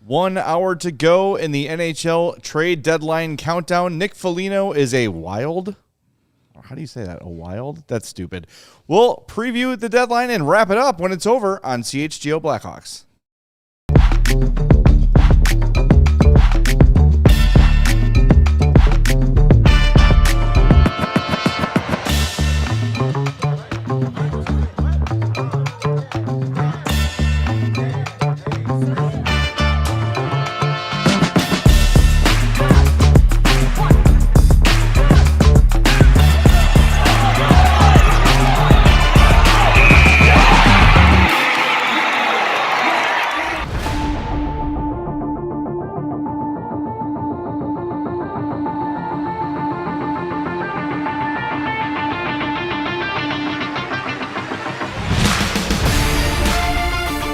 1 hour to go in the NHL Trade Deadline countdown. Nick Foligno is a wild. How do you say that? A wild? That's stupid. We'll preview the deadline and wrap it up when it's over on CHGO Blackhawks.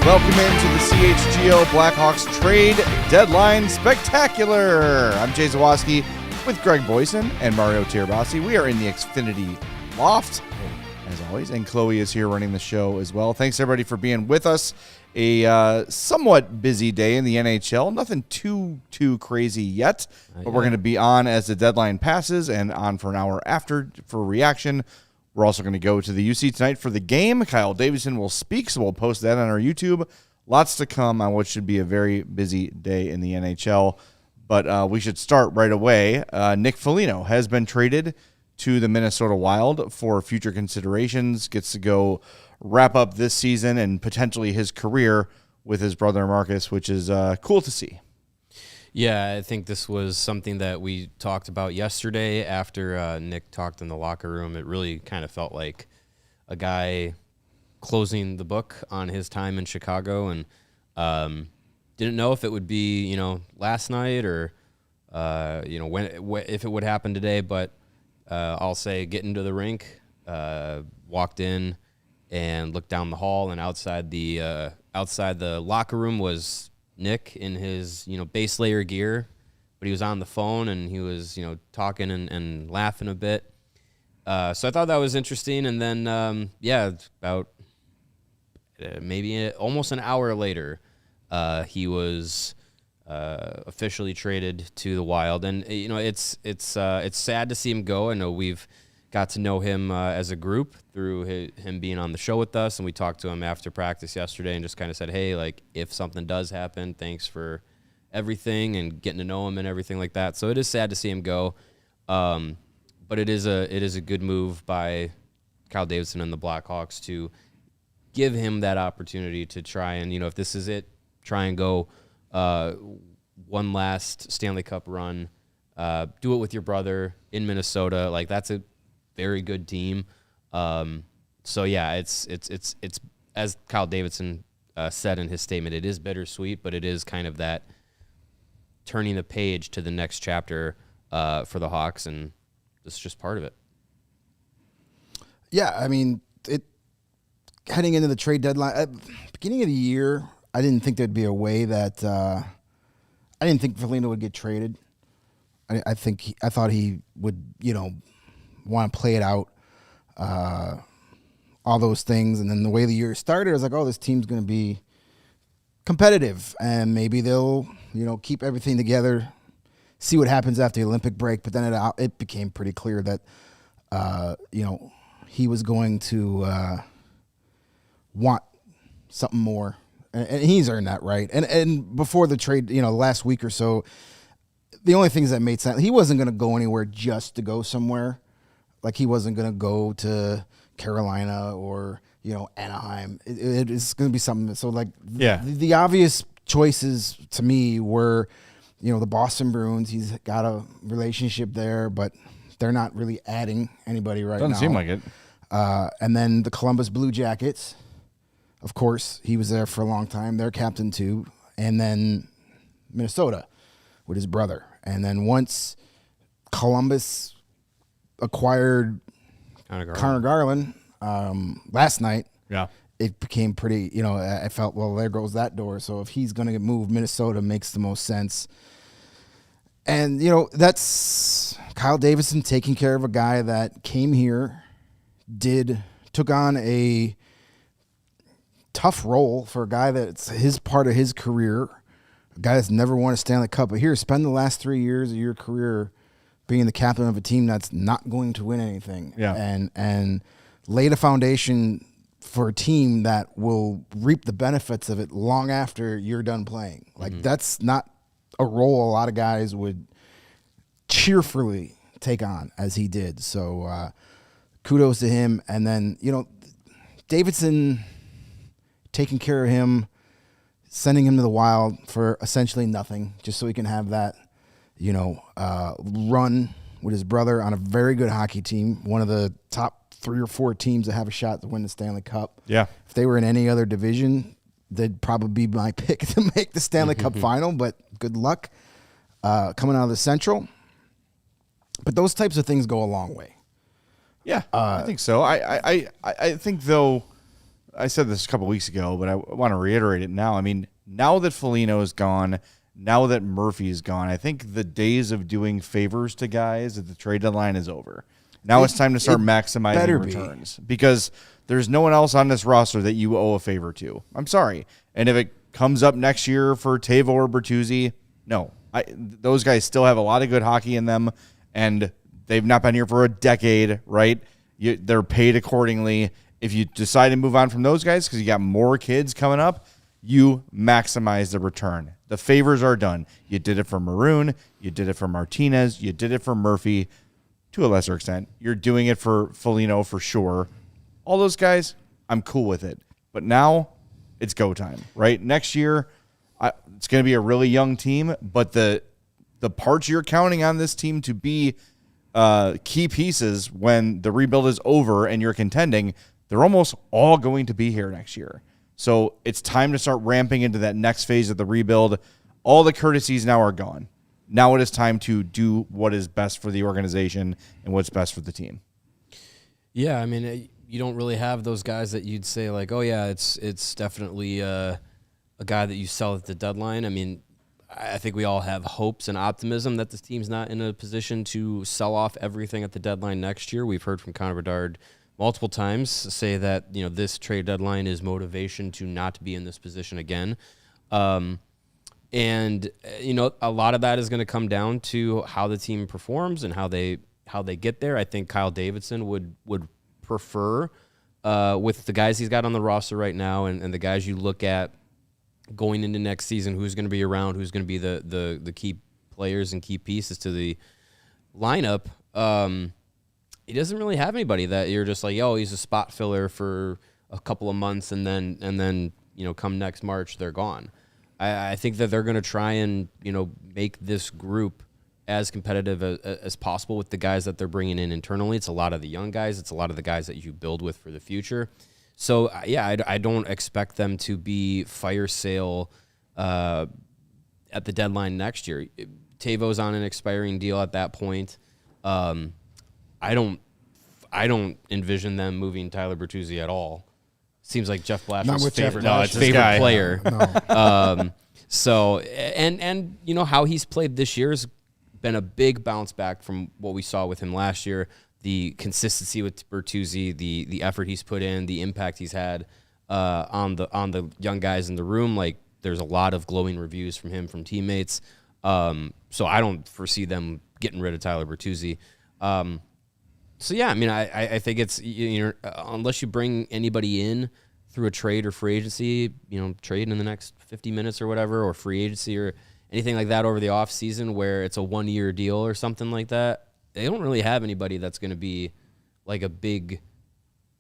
Welcome into the CHGO Blackhawks Trade Deadline Spectacular. I'm Jay Zawaski with Greg Boysen and Mario Tirabassi. We are in the Xfinity Loft, as always, and Chloe is here running the show as well. Thanks, everybody, for being with us. A somewhat busy day in the NHL. Nothing too crazy yet, but we're going to be on as the deadline passes and on for an hour after for reaction. We're also going to go to the UC tonight for the game. Kyle Davidson will speak, so we'll post that on our YouTube. Lots to come on what should be a very busy day in the NHL. But we should start right away. Nick Foligno has been traded to the Minnesota Wild for future considerations. Gets to go wrap up this season and potentially his career with his brother Marcus, which is cool to see. Yeah, I think this was something that we talked about yesterday after Nick talked in the locker room. It really kind of felt like a guy closing the book on his time in Chicago, and didn't know if it would be, last night or, if it would happen today. But I'll say getting to the rink, walked in and looked down the hall, and outside the locker room was Nick in his, base layer gear, but he was on the phone and he was, talking and laughing a bit. So I thought that was interesting. And then, about maybe almost an hour later, he was officially traded to the Wild. And, it's sad to see him go. I know we've got to know him as a group through him being on the show with us, and we talked to him after practice yesterday and just kind of said, hey, like, if something does happen, thanks for everything and getting to know him and everything like that. So it is sad to see him go, but it is a good move by Kyle Davidson and the Blackhawks to give him that opportunity to try and, if this is it, try and go one last Stanley Cup run, do it with your brother in Minnesota. Like, that's a very good team. So yeah, it's as Kyle Davidson said in his statement, it is bittersweet, but it is kind of that turning the page to the next chapter for the Hawks, and this is just part of it. Yeah, I mean, heading into the trade deadline, at the beginning of the year, I didn't think there'd be a way that I didn't think Foligno would get traded. I thought he would, want to play it out, all those things. And then the way the year started, I was like, oh, this team's going to be competitive, and maybe they'll, keep everything together, see what happens after the Olympic break. But then it became pretty clear that, he was going to want something more. And he's earned that right. And before the trade, last week or so, the only things that made sense, he wasn't going to go anywhere just to go somewhere. Like, he wasn't going to go to Carolina or, Anaheim. It's going to be something. So, like, yeah, the obvious choices to me were, the Boston Bruins. He's got a relationship there, but they're not really adding anybody right now. Doesn't seem like it. And then the Columbus Blue Jackets. Of course, he was there for a long time. They're captain too. And then Minnesota with his brother. And then once Columbus acquired Connor Garland last night, it became pretty, I felt, well, there goes that door. So if he's going to move, Minnesota makes the most sense. And, that's Kyle Davidson taking care of a guy that came here, took on a tough role for a guy that's his part of his career. A guy that's never won a Stanley Cup. But here, spend the last 3 years of your career being the captain of a team that's not going to win anything. Yeah. And lay the foundation for a team that will reap the benefits of it long after you're done playing. Like, that's not a role a lot of guys would cheerfully take on as he did. So kudos to him. And then, Davidson taking care of him, sending him to the Wild for essentially nothing, just so he can have that, run with his brother on a very good hockey team, one of the top 3 or 4 teams that have a shot to win the Stanley Cup. Yeah. If they were in any other division, they'd probably be my pick to make the Stanley Cup final, but good luck coming out of the Central. But those types of things go a long way. Yeah, I think so. I think, though, I said this a couple weeks ago, but I want to reiterate it now. I mean, now that Foligno is gone, now that Murphy is gone, I think the days of doing favors to guys at the trade deadline is over. Now it's time to start maximizing returns because there's no one else on this roster that you owe a favor to. I'm sorry. And if it comes up next year for Teuvo or Bertuzzi, no. Those guys still have a lot of good hockey in them, and they've not been here for a decade, right? They're paid accordingly. If you decide to move on from those guys because you got more kids coming up, you maximize the return. The favors are done. You did it for Maroon. You did it for Martinez. You did it for Murphy. To a lesser extent, you're doing it for Foligno for sure. All those guys, I'm cool with it. But now it's go time, right? Next year, it's going to be a really young team, but the parts you're counting on this team to be key pieces when the rebuild is over and you're contending, they're almost all going to be here next year. So it's time to start ramping into that next phase of the rebuild. All the courtesies now are gone. Now it is time to do what is best for the organization and what's best for the team. Yeah, I mean, you don't really have those guys that you'd say like, oh yeah, it's definitely a guy that you sell at the deadline. I mean, I think we all have hopes and optimism that this team's not in a position to sell off everything at the deadline next year. We've heard from Connor Bedard multiple times say that this trade deadline is motivation to not be in this position again. And a lot of that is going to come down to how the team performs and how they get there. I think Kyle Davidson would prefer with the guys he's got on the roster right now and the guys you look at going into next season, who's going to be around, who's going to be the key players and key pieces to the lineup. He doesn't really have anybody that you're just like, oh, he's a spot filler for a couple of months and then come next March they're gone. I think that they're going to try and, make this group as competitive as possible with the guys that they're bringing in internally. It's a lot of the young guys. It's a lot of the guys that you build with for the future. So, yeah, I don't expect them to be fire sale at the deadline next year. Teuvo's on an expiring deal at that point. I don't envision them moving Tyler Bertuzzi at all. Seems like Jeff Blashill's favorite player. No. So how he's played this year has been a big bounce back from what we saw with him last year. The consistency with Bertuzzi, the effort he's put in, the impact he's had on the young guys in the room. Like, there's a lot of glowing reviews from him from teammates. So I don't foresee them getting rid of Tyler Bertuzzi. So, yeah, I mean, I think it's, unless you bring anybody in through a trade or free agency, trade in the next 50 minutes or whatever, or free agency or anything like that over the off season where it's a 1-year deal or something like that, they don't really have anybody that's going to be like a big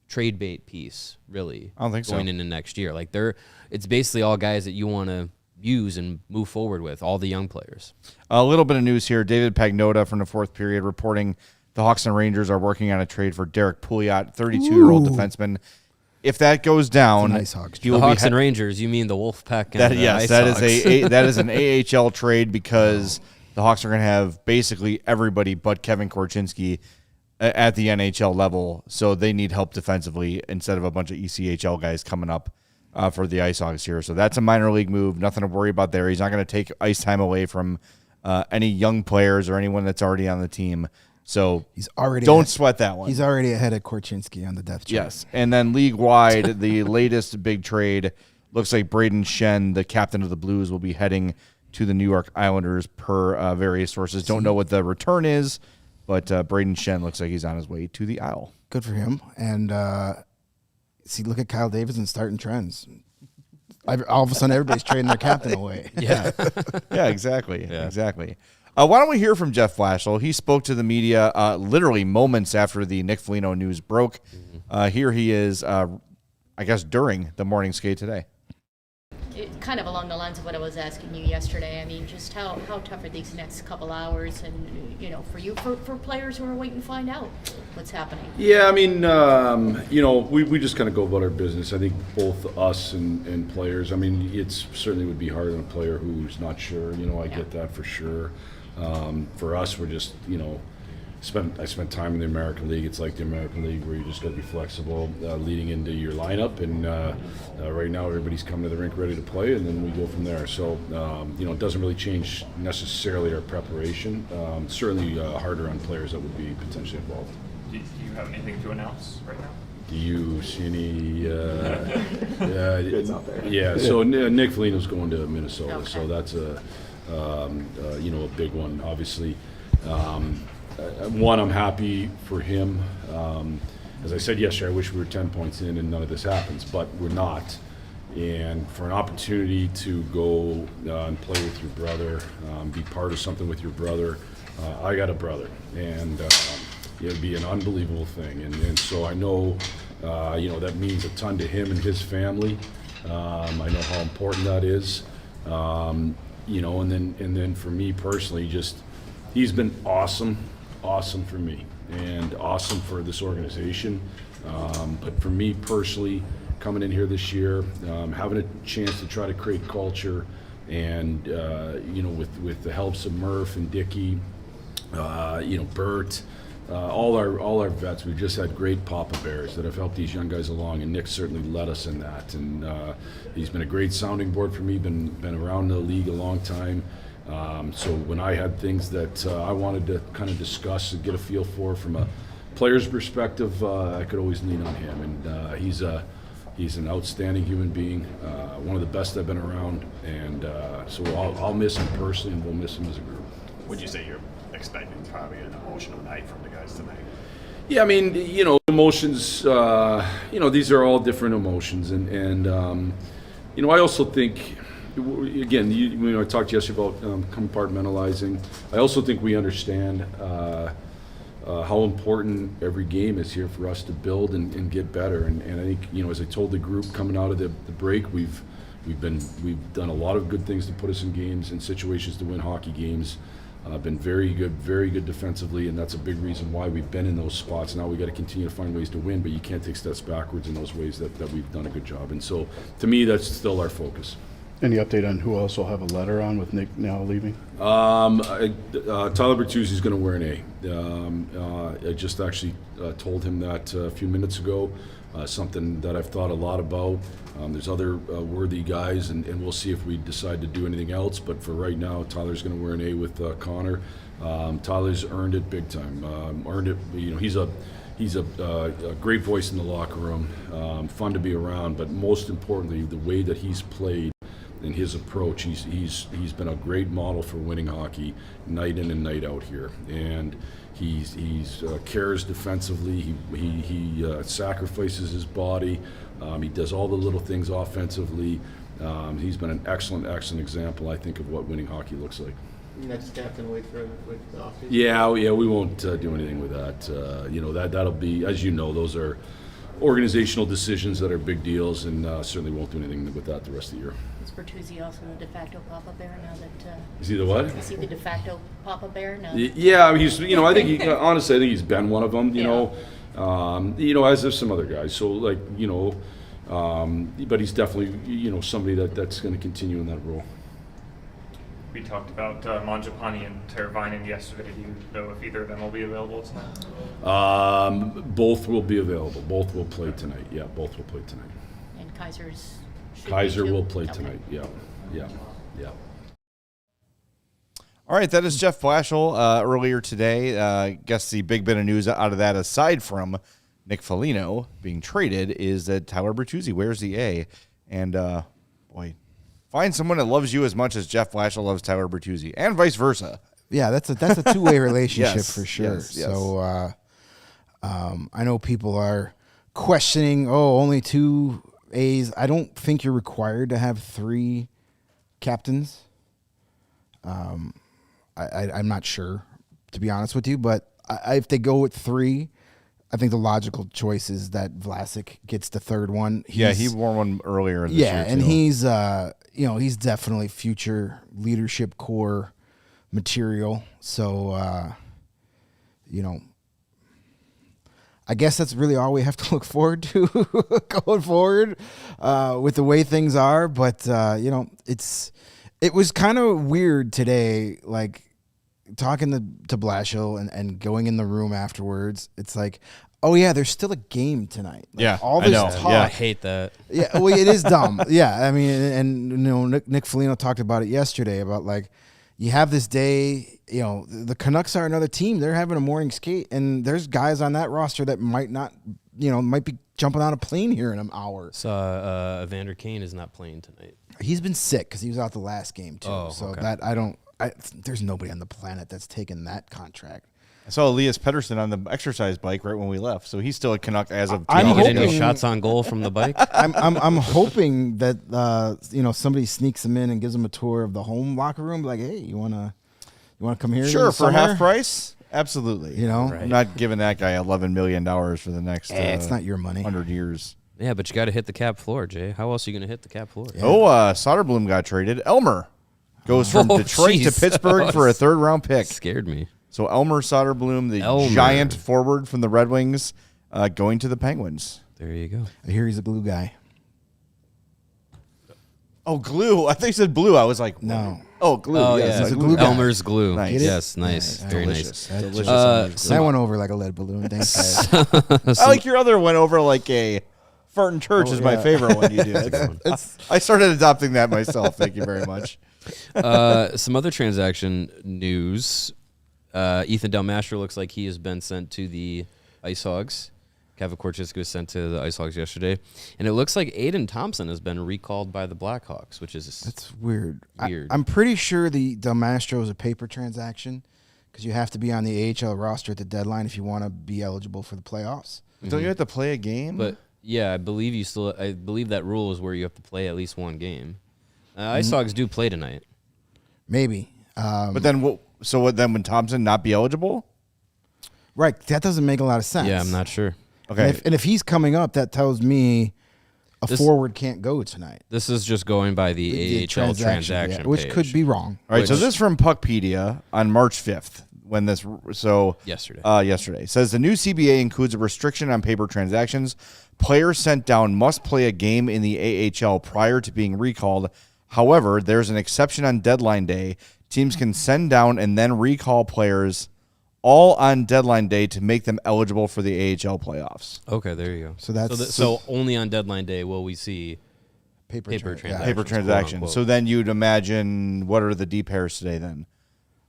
trade bait piece, really. I don't think going into next year. Like, it's basically all guys that you want to use and move forward with, all the young players. A little bit of news here. David Pagnotta from the Fourth Period reporting the Hawks and Rangers are working on a trade for Derek Pouliot, 32-year-old defenseman. If that goes down, nice Hawks. The Hawks and Rangers, you mean the Wolfpack and the Ice that Hawks. That is an AHL trade because the Hawks are going to have basically everybody but Kevin Korchinski at the NHL level, so they need help defensively instead of a bunch of ECHL guys coming up for the Ice Hawks here. So that's a minor league move. Nothing to worry about there. He's not going to take ice time away from any young players or anyone that's already on the team. So don't sweat that one. He's already ahead of Korchinski on the depth chart. Yes, and then league-wide, the latest big trade looks like Braden Shen, the captain of the Blues, will be heading to the New York Islanders per various sources. Don't know what the return is, but Braden Shen looks like he's on his way to the Isle. Good for him. And see, look at Kyle Davidson starting trends. All of a sudden, everybody's trading their captain away. Yeah. Yeah, exactly. Exactly. Why don't we hear from Jeff Blashill? He spoke to the media literally moments after the Nick Foligno news broke. Here he is, I guess, during the morning skate today. Kind of along the lines of what I was asking you yesterday. I mean, just how tough are these next couple hours, and for you, for players who are waiting to find out what's happening? Yeah, I mean, we just kind of go about our business. I think both us and players. I mean, it certainly would be hard on a player who's not sure. I get that for sure. For us, we're just I spent time in the American League. It's like the American League where you just got to be flexible leading into your lineup. And right now, everybody's coming to the rink ready to play, and then we go from there. So, it doesn't really change necessarily our preparation. Certainly harder on players that would be potentially involved. Do you have anything to announce right now? Do you see any? It's out there. Yeah. So Nick Foligno's going to Minnesota, Okay. so that's a big one, obviously. One, I'm happy for him. As I said yesterday, I wish we were 10 points in and none of this happens, but we're not. And for an opportunity to go and play with your brother, be part of something with your brother, I got a brother, and it'd be an unbelievable thing. And so I know, that means a ton to him and his family. I know how important that is. And then for me personally, he's been awesome for me and awesome for this organization. But for me personally, coming in here this year, having a chance to try to create culture and, with the helps of Murph and Dickie, Bert, all our vets, we've just had great Papa Bears that have helped these young guys along, and Nick certainly led us in that. And he's been a great sounding board for me, been around the league a long time. So when I had things that I wanted to kind of discuss and get a feel for from a player's perspective, I could always lean on him. And he's an outstanding human being, one of the best I've been around. And so I'll miss him personally, and we'll miss him as a group. Would you say you're expecting probably an emotional night from the guys tonight? Yeah, I mean, emotions, these are all different emotions. And I also think, again, I talked yesterday about compartmentalizing. I also think we understand how important every game is here for us to build and get better. And I think, as I told the group coming out of the break, we've done a lot of good things to put us in games and situations to win hockey games. Been very good defensively, and that's a big reason why we've been in those spots. Now we got to continue to find ways to win, but you can't take steps backwards in those ways that we've done a good job. And so, to me, that's still our focus. Any update on who else will have a letter on with Nick now leaving? Tyler Bertuzzi's going to wear an A. I just actually told him that a few minutes ago. Something that I've thought a lot about. There's other worthy guys, and we'll see if we decide to do anything else. But for right now, Tyler's going to wear an A with Connor. Tyler's earned it big time. Earned it. He's a great voice in the locker room. Fun to be around, but most importantly, the way that he's played and his approach. He's been a great model for winning hockey night in and night out here. And he's cares defensively. He sacrifices his body. He does all the little things offensively. He's been an excellent example, I think, of what winning hockey looks like. Next captain wait for the offseason? Yeah, we won't do anything with that. That'll be, as you know, those are organizational decisions that are big deals, and certainly won't do anything with that the rest of the year. Is Bertuzzi also the de facto Papa Bear now that? Is he the what? Is he the de facto Papa Bear now? Yeah, he's. I think honestly, I think he's been one of them. As have some other guys. So but he's definitely somebody that's going to continue in that role. We talked about Mangiapane and Tirabassi yesterday. Do you know if either of them will be available tonight? Both will be available. Both will play tonight. Yeah, both will play tonight. And Kaiser will play Okay. tonight. Yeah. All right, that is Jeff Blashill earlier today. I guess the big bit of news out of that, aside from Nick Foligno being traded, is that Tyler Bertuzzi wears the A. And, find someone that loves you as much as Jeff Blashill loves Tyler Bertuzzi, and vice versa. Yeah, that's a two-way relationship Yes, for sure. yes, yes. So I know people are questioning, only 2 A's. I don't think you're required to have 3 captains. I'm not sure, to be honest with you, but if they go with 3, I think the logical choice is that Vlasic gets the third one. He won one earlier this year, and too. he's definitely future leadership core material. So, I guess that's really all we have to look forward to going forward with the way things are. But, it was kind of weird today, like talking to Blashill and going in the room afterwards. It's like, oh, yeah, there's still a game tonight. Like, Yeah, all I this know. talk. Yeah. I hate that. Yeah, well, it is dumb. Yeah, I mean, and Nick Foligno talked about it yesterday about like you have this day. The Canucks are another team. They're having a morning skate, and there's guys on that roster that might not, might be jumping on a plane here in an hour. So Evander Kane is not playing tonight. He's been sick because he was out the last game too. Oh, so okay. that there's nobody on the planet that's taken that contract. I saw Elias Pettersson on the exercise bike right when we left, so he's still a Canuck as of I'm Did you get any hoping- shots on goal from the bike? I'm hoping that somebody sneaks him in and gives him a tour of the home locker room. Like, hey, you wanna come here? Sure, in the for summer? half price? Absolutely. Right. I'm not giving that guy $11 million for the next It's not your money. 100 years. Yeah, but you got to hit the cap floor, Jay. How else are you going to hit the cap floor? Yeah. Soderblom got traded. Elmer goes from Oh, Detroit to jeez. Pittsburgh for a third-round pick. Scared me. So Elmer Soderblom, the Elmer. giant forward from the Red Wings, going to the Penguins. There you go. I hear he's a glue guy. Oh, glue. I think you said blue. I was like, No. Oh, glue. Oh, yes. yeah. He's a glue guy. Elmer's glue. Nice. Get it? Yes, nice. Yeah, Very Delicious. nice. Delicious. That some- went over like a lead balloon. Thanks, guys. I like your other one over like a fart in church is my yeah. favorite one you do. I started adopting that myself. Thank you very much. Some other transaction news. Ethan Del Mastro looks like he has been sent to the Ice Hogs. Kevin Korchinski was sent to the Ice Hogs yesterday. And it looks like Aiden Thompson has been recalled by the Blackhawks, which is That's weird. Weird. I'm pretty sure the Del Mastro is a paper transaction because you have to be on the AHL roster at the deadline if you want to be eligible for the playoffs. Don't you have to play a game? But yeah, I believe that rule is where you have to play at least one game. Ice Hogs do play tonight. Maybe. but then what? So what? Then would Thompson not be eligible? Right. That doesn't make a lot of sense. Yeah, I'm not sure. Okay. And if he's coming up, that tells me a This- forward can't go tonight. This is just going by the AHL transaction yeah, which page. could be wrong. All right. So Which- this is from Puckpedia on March 5th. When this Yesterday. Yesterday says the new CBA includes a restriction on paper transactions. Players sent down must play a game in the AHL prior to being recalled. However, there's an exception on deadline day. Teams can send down and then recall players all on deadline day to make them eligible for the AHL playoffs. Okay, there you go. So that's- so only on deadline day will we see Paper paper tra- yeah. transactions. Paper quote transactions. unquote. So then you'd imagine what are the D pairs today then?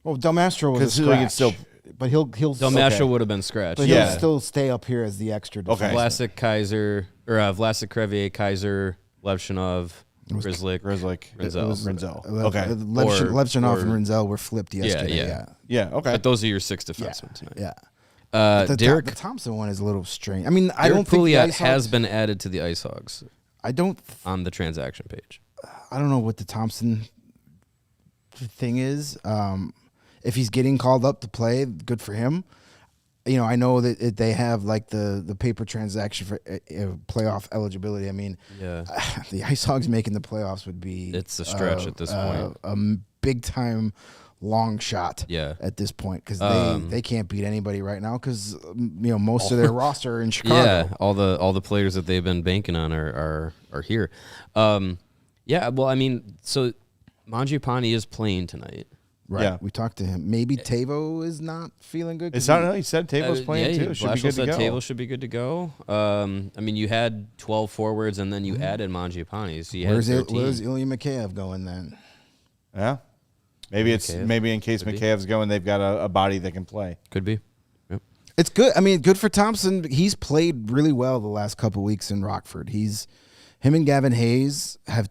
Well, Del Mastro was a 'Cause he can scratch, still- but he'll Del Mastro would have been scratched. but Yeah. he'll still stay up here as the extra defenseman. Vlasic, Kaiser, or Vlasic, Crevier, Kaiser, Levshinov, Grizzlick, Rizlik, Rinzel. Okay. Levchinov Or- and Renzel were flipped yesterday. yeah. Yeah. Yeah. Okay. But those are your 6 Yeah. defensemen tonight. Yeah. The Derek Thompson one is a little strange. I mean, I Derek don't think the Pouliot Ice has Hogs- been added to the Ice Hogs I don't on the transaction page. know what the Thompson thing is. If he's getting called up to play, good for him. I know that they have like the paper transaction for playoff eligibility. I mean, Yeah. the Ice Hogs making the playoffs would be It's a stretch at this point. a big time long shot. Yeah. At this point, because Um, they can't beat anybody right now because most of their roster are in Chicago. Yeah, all the players that they've been banking on are here. Yeah, well, I mean, so Mangiapane is playing tonight. Right. Yeah. We talked to him. Maybe Tavo is not feeling good. 'cause It's not. He said Table's playing yeah, too. Should be Blashill good to said go. Table should be good to go. I mean, you had 12 forwards and then you added Mangiapane, so you where's had 13. where's Ilya Mikheyev going then? Yeah. Maybe it's Mikheyev. maybe in case Could be. McKayev's going, they've got a body that can play. Could be. Yep. It's good. I mean, good for Thompson. He's played really well the last couple weeks in Rockford. Him and Gavin Hayes have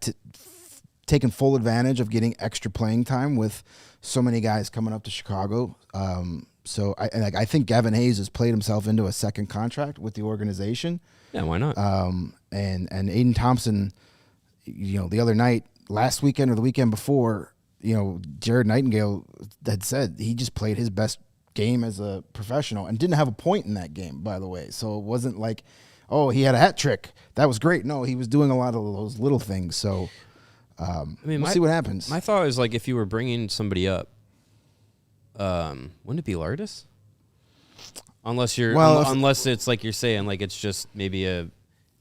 taken full advantage of getting extra playing time with so many guys coming up to Chicago. So I think Gavin Hayes has played himself into a second contract with the organization. Yeah, why not? And Aiden Thompson, the other night, last weekend or the weekend before, Jared Nightingale had said he just played his best game as a professional and didn't have a point in that game, by the way. So it wasn't like, oh, he had a hat trick. That was great. No, he was doing a lot of those little things. So we'll see what happens. My thought is, like, if you were bringing somebody up, wouldn't it be Lardis? Unless unless it's like you're saying, like it's just maybe a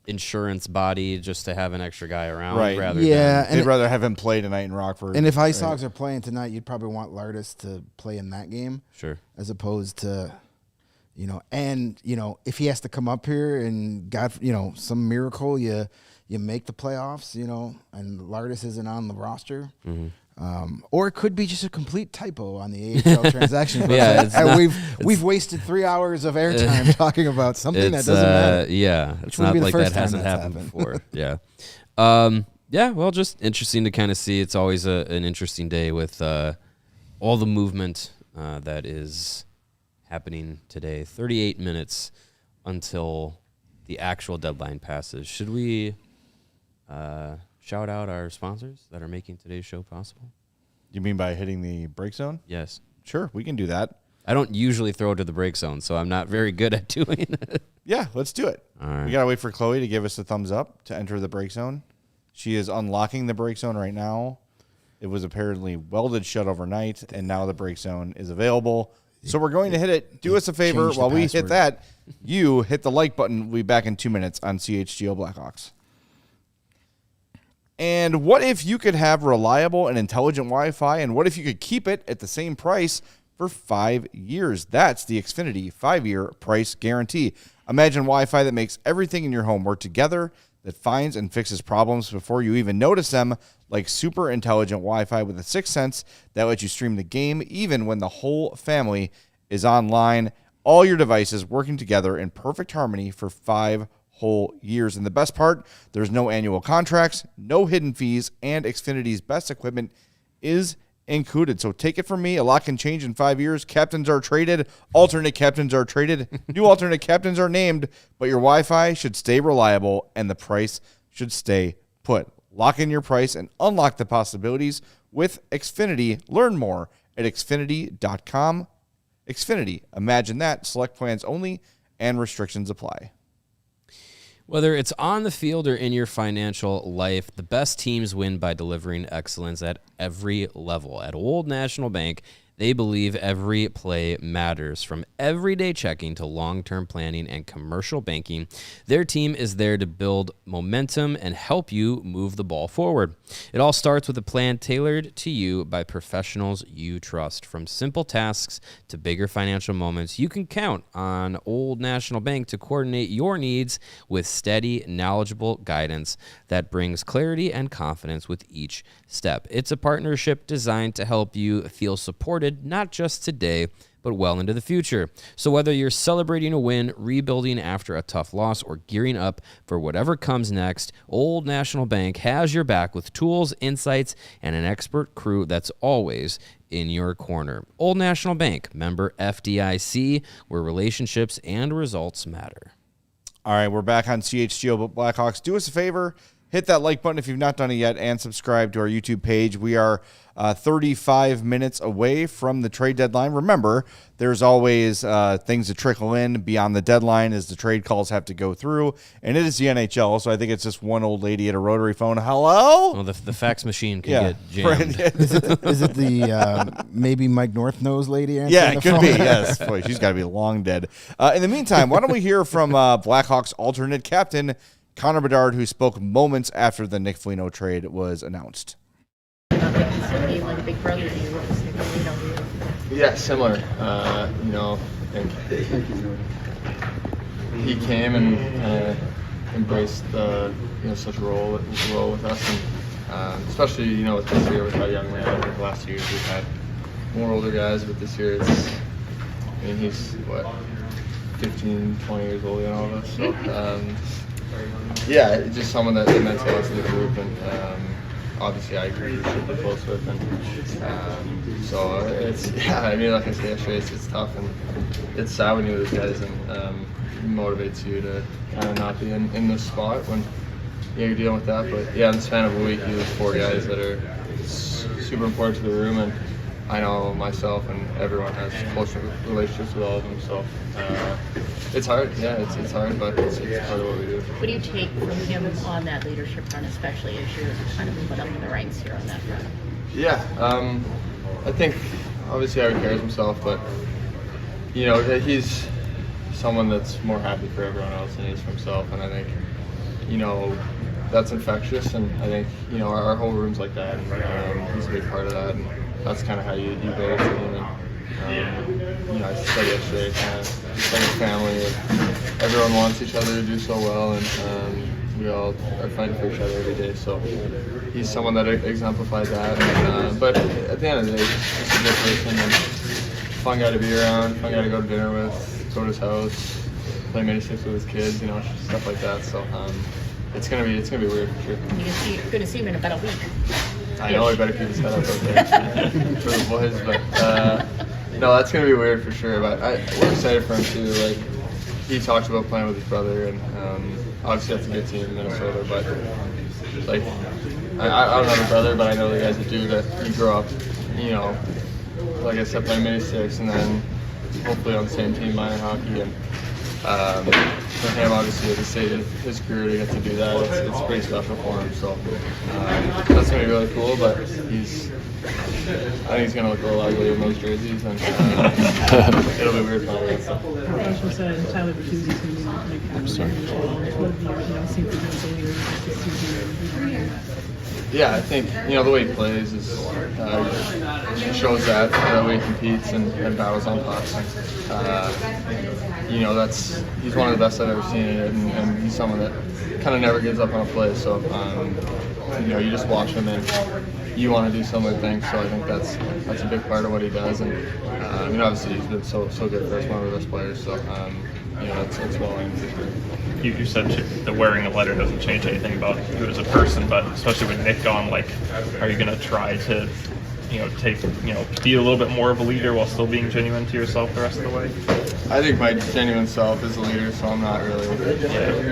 insurance body just to have an extra guy around. Right. They'd rather have him play tonight in Rockford. And if Ice Hogs are playing tonight, you'd probably want Lardis to play in that game. Sure. As opposed to, if he has to come up here and some miracle, you make the playoffs, and Lardis isn't on the roster. Mm-hmm. Or it could be just a complete typo on the AHL transaction. Yeah, we've wasted 3 hours of airtime talking about something that doesn't matter. Yeah, it's not like that hasn't happened before. Yeah. Well, just interesting to kind of see. It's always an interesting day with all the movement that is happening today. 38 minutes until the actual deadline passes. Should we shout out our sponsors that are making today's show possible? You mean by hitting the break zone? Yes. Sure, we can do that. I don't usually throw to the break zone, so I'm not very good at doing it. Yeah, let's do it. All right. We got to wait for Chloe to give us the thumbs up to enter the break zone. She is unlocking the break zone right now. It was apparently welded shut overnight, and now the break zone is available. So we're going to hit it. Do us a favor. While we hit that, you hit the like button. We'll be back in 2 minutes on CHGO Blackhawks. And what if you could have reliable and intelligent Wi-Fi, and what if you could keep it at the same price for 5 years? That's the Xfinity 5-year price guarantee. Imagine Wi-Fi that makes everything in your home work together, that finds and fixes problems before you even notice them, like super intelligent Wi-Fi with a 6th sense that lets you stream the game even when the whole family is online. All your devices working together in perfect harmony for 5 whole years. And the best part, there's no annual contracts, no hidden fees, and Xfinity's best equipment is included. So take it from me, a lot can change in 5 years. Captains are traded, alternate captains are traded, new alternate captains are named, but your Wi-Fi should stay reliable and the price should stay put. Lock in your price and unlock the possibilities with Xfinity. Learn more at xfinity.com. Xfinity, imagine that. Select plans only and restrictions apply. Whether it's on the field or in your financial life, the best teams win by delivering excellence at every level. At Old National Bank, they believe every play matters. From everyday checking to long-term planning and commercial banking, their team is there to build momentum and help you move the ball forward. It all starts with a plan tailored to you by professionals you trust. From simple tasks to bigger financial moments, you can count on Old National Bank to coordinate your needs with steady, knowledgeable guidance that brings clarity and confidence with each step. It's a partnership designed to help you feel supported, not just today, but well into the future. So whether you're celebrating a win, rebuilding after a tough loss, or gearing up for whatever comes next, Old National Bank has your back with tools, insights, and an expert crew that's always in your corner. Old National Bank, member FDIC, where relationships and results matter. All right, we're back on CHGO Blackhawks. Do us a favor, hit that like button if you've not done it yet, and subscribe to our YouTube page. We are 35 minutes away from the trade deadline. Remember, there's always things that trickle in beyond the deadline as the trade calls have to go through, and it is the NHL, so I think it's just one old lady at a rotary phone. Hello? Well, the fax machine can get jammed. Right. Is it the maybe Mike Northnose lady? Yeah, it could be. Yes, boy, she's got to be long dead. In the meantime, why don't we hear from Blackhawks alternate captain Connor Bedard, who spoke moments after the Nick Foligno trade was announced. Being like a big brother to you, Yeah, similar. I think he came and embraced such a role with us, and especially with this year with that young man. I think the last 2 years we've had more older guys, but this year he's 15, 20 years older than all of us. So just someone that meant a lot to the group, and obviously I grew super close with, and so it's I mean, like I said yesterday, it's tough and it's sad when you lose guys, and it motivates you to kind of not be in this spot when you're dealing with that. But yeah, in the span of a week, you lose 4 guys that are super important to the room, and I know myself and everyone has close relationships with all of them, so it's hard. Yeah, it's hard, but it's part of what we do. What do you take from him on that leadership front, especially as you're kind of moving up in the ranks here on that front? Yeah, I think obviously how he carries himself, but you know, he's someone that's more happy for everyone else than he is for himself, and I think, you know, that's infectious, and I think, you know, our whole room's like that, and he's a big part of that, and that's kind of how you build a team. And you know, I said yesterday, kind of it's like a family, and everyone wants each other to do so well, and we all are fighting for each other every day. So he's someone that exemplifies that. And, but at the end of the day, he's just a good person and fun guy to be around, fun guy to go to dinner with, go to his house, play mini six with his kids, you know, stuff like that. So it's gonna be weird for sure. You're gonna see him in about a week. I know I better keep his head up there for the boys, but no, that's gonna be weird for sure. But we're excited for him too. Like, he talks about playing with his brother, and obviously that's a good team in Minnesota. But like, I don't have a brother, but I know the guys that do. That you grow up, you know, like I said, playing mini six, and then hopefully on the same team, minor hockey, and for him, obviously, at the stage of his career, to get to do that, it's pretty special for him. So that's going to be really cool, but I think he's going to look a little ugly in those jerseys, and it'll be weird playing against him. Also said Tyler Bertuzzi's going to be like captain of the year, seems to be the leader this season. Yeah, I think, you know, the way he plays is shows that the way he competes and battles on pucks. You know, he's one of the best I've ever seen in it, and he's someone that kind of never gives up on a play. So, you know, you just watch him and you want to do similar things. So I think that's a big part of what he does. And you know, obviously he's been so good for us, one of the best players. So you know, it's well aimed for sure. You said the wearing a letter doesn't change anything about you as a person, but especially with Nick gone, like, are you going to try to, you know, be a little bit more of a leader while still being genuine to yourself the rest of the way? I think my genuine self is a leader, so I'm not really,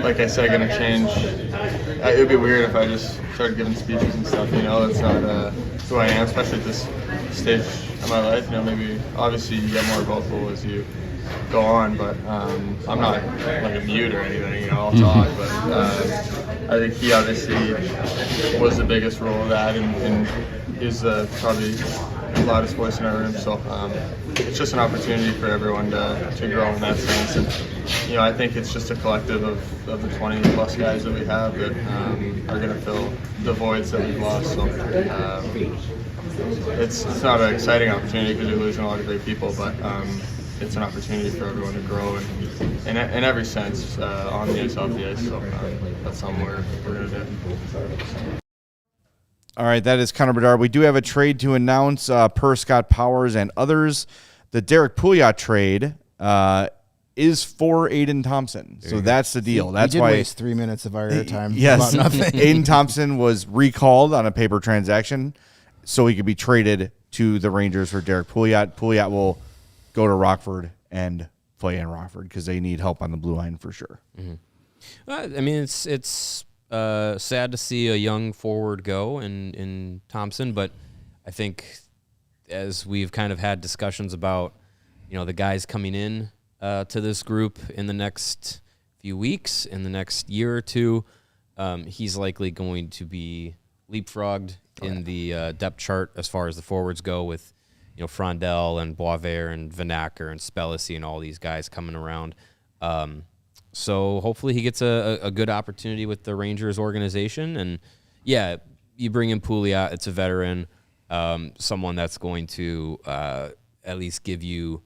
like I said, going to change. It would be weird if I just started giving speeches and stuff, you know. It's not who I am, especially at this stage of my life. You know, maybe, obviously, you get more vocal as you go on, but I'm not like a mute or anything, you know, I'll talk, but I think he obviously was the biggest role of that, and is probably the loudest voice in our room, so it's just an opportunity for everyone to grow in that sense, and you know, I think it's just a collective of the 20 plus guys that we have that are going to fill the voids that we've lost, so it's not an exciting opportunity because you're losing a lot of great people, but it's an opportunity for everyone to grow in every sense on the ice, off the ice. So that's something we're going to do. All right, that is Connor Bedard. We do have a trade to announce per Scott Powers and others. The Derek Pouliot trade is for Aiden Thompson. So that's the deal. That's he did why waste 3 minutes of our time yes, about nothing. Aiden Thompson was recalled on a paper transaction so he could be traded to the Rangers for Derek Pouliot. Pouliot will go to Rockford and play in Rockford because they need help on the blue line for sure. Mm-hmm. I mean, it's sad to see a young forward go in Thompson, but I think as we've kind of had discussions about, you know, the guys coming in to this group in the next few weeks, in the next year or two, he's likely going to be leapfrogged in the depth chart as far as the forwards go with, you know, Frondel and Boisvert and Vanacker and Spellacy and all these guys coming around. So hopefully he gets a good opportunity with the Rangers organization. And, yeah, you bring in Pouliot, it's a veteran, someone that's going to at least give you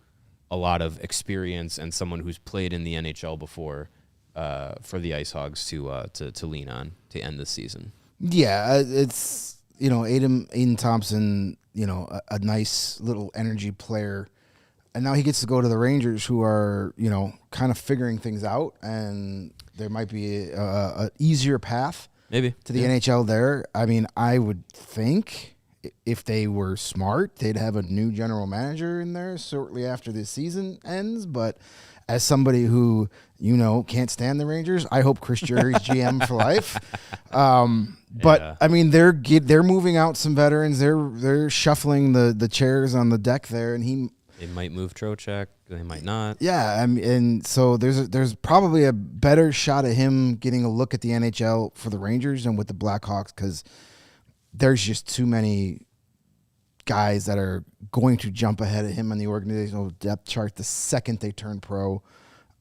a lot of experience and someone who's played in the NHL before for the Ice Hogs to lean on to end the season. Yeah, it's, you know, Aiden Thompson, you know, a nice little energy player. And now he gets to go to the Rangers, who are, you know, kind of figuring things out. And there might be a easier path Maybe. to the NHL there. I mean, I would think if they were smart, they'd have a new general manager in there shortly after this season ends. But as somebody who, can't stand the Rangers, I hope Chris Jury's GM for life. But Yeah. I mean, they're moving out some veterans. They're shuffling the chairs on the deck there, and They might move Trocheck. They might not. yeah, and so there's probably a better shot at him getting a look at the NHL for the Rangers than with the Blackhawks, because there's just too many guys that are going to jump ahead of him on the organizational depth chart the second they turn pro.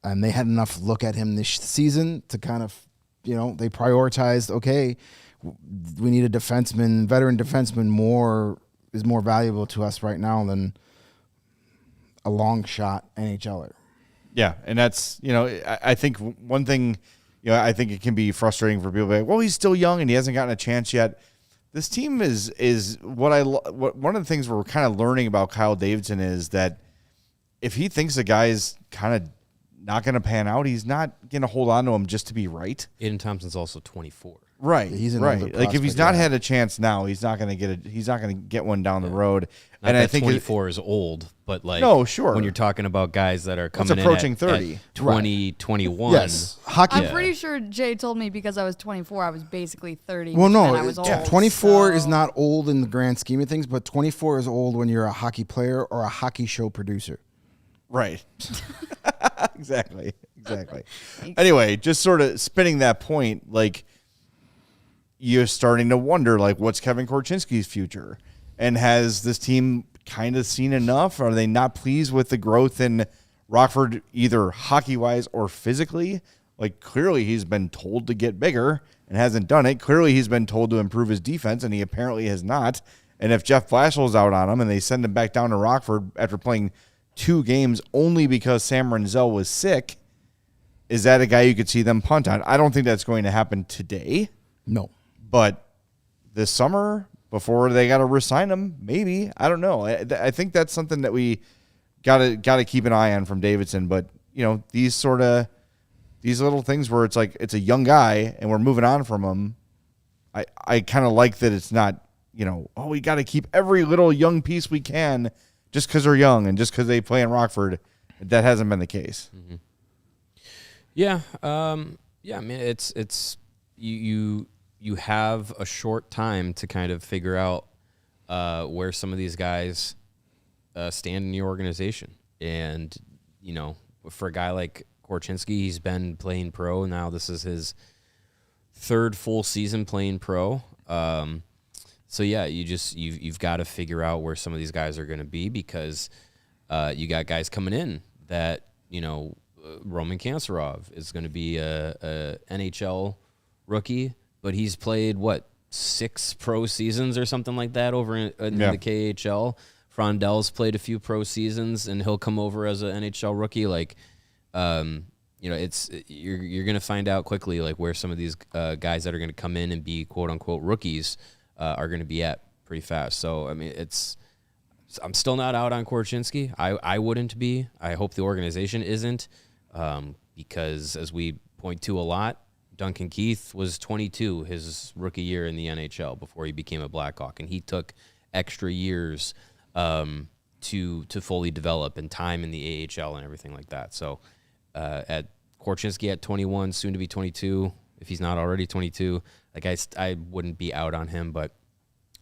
And they had enough look at him this season to kind of, they prioritized, okay, we need a defenseman, veteran defenseman is more valuable to us right now than a long shot NHLer. Yeah, and that's, I think one thing, I think it can be frustrating for people. Like, well, he's still young and he hasn't gotten a chance yet. This team is one of the things we're kind of learning about Kyle Davidson is that if he thinks a guy's kind of not going to pan out, he's not going to hold on to him just to be right. Aiden Thompson's also 24. Right, He's an right. older Like if he's not prospect, had a chance now, he's not going to get one down the road. Not And that I think 24 is old, but like No, sure. when you're talking about guys that are coming approaching in at 30. at 20, 21. Yes, hockey. I'm pretty sure Jay told me because I was 24, I was basically 30. Well, which no, meant I was old, 24 is so- not old in the grand scheme of things, but 24 is old when you're a hockey player or a hockey show producer. Right. Exactly. Anyway, just sort of spinning that point, like you're starting to wonder, like, what's Kevin Korchinski's future? And has this team kind of seen enough? Are they not pleased with the growth in Rockford, either hockey-wise or physically? Like, clearly he's been told to get bigger and hasn't done it. Clearly he's been told to improve his defense, and he apparently has not. And if Jeff Blashill's out on him and they send him back down to Rockford after playing 2 games only because Sam Renzel was sick, is that a guy you could see them punt on? I don't think that's going to happen today. No. But this summer, before they got to re-sign him, maybe. I don't know. I think that's something that we got to keep an eye on from Davidson. But, these little things where it's like it's a young guy and we're moving on from him, I kind of like that it's not, we got to keep every little young piece we can just because they're young and just because they play in Rockford. That hasn't been the case. Mm-hmm. Yeah. I mean, it's you have a short time to kind of figure out where some of these guys stand in your organization. And, for a guy like Korchinski, he's been playing pro. Now this is his 3rd full season playing pro. So yeah, you've got to figure out where some of these guys are going to be, because you got guys coming in that, Roman Kanserov is going to be a NHL rookie, but he's played 6 pro seasons or something like that over in the KHL. Frondell's played a few pro seasons, and he'll come over as an NHL rookie. Like, it's you're going to find out quickly like where some of these guys that are going to come in and be quote unquote rookies are going to be at pretty fast. So I mean, I'm still not out on Korchinski. I wouldn't be. I hope the organization isn't, because as we point to a lot, Duncan Keith was 22 his rookie year in the NHL before he became a Blackhawk, and he took extra years to fully develop and time in the AHL and everything like that. So at Korchinski at 21, soon to be 22, if he's not already 22, like I wouldn't be out on him, but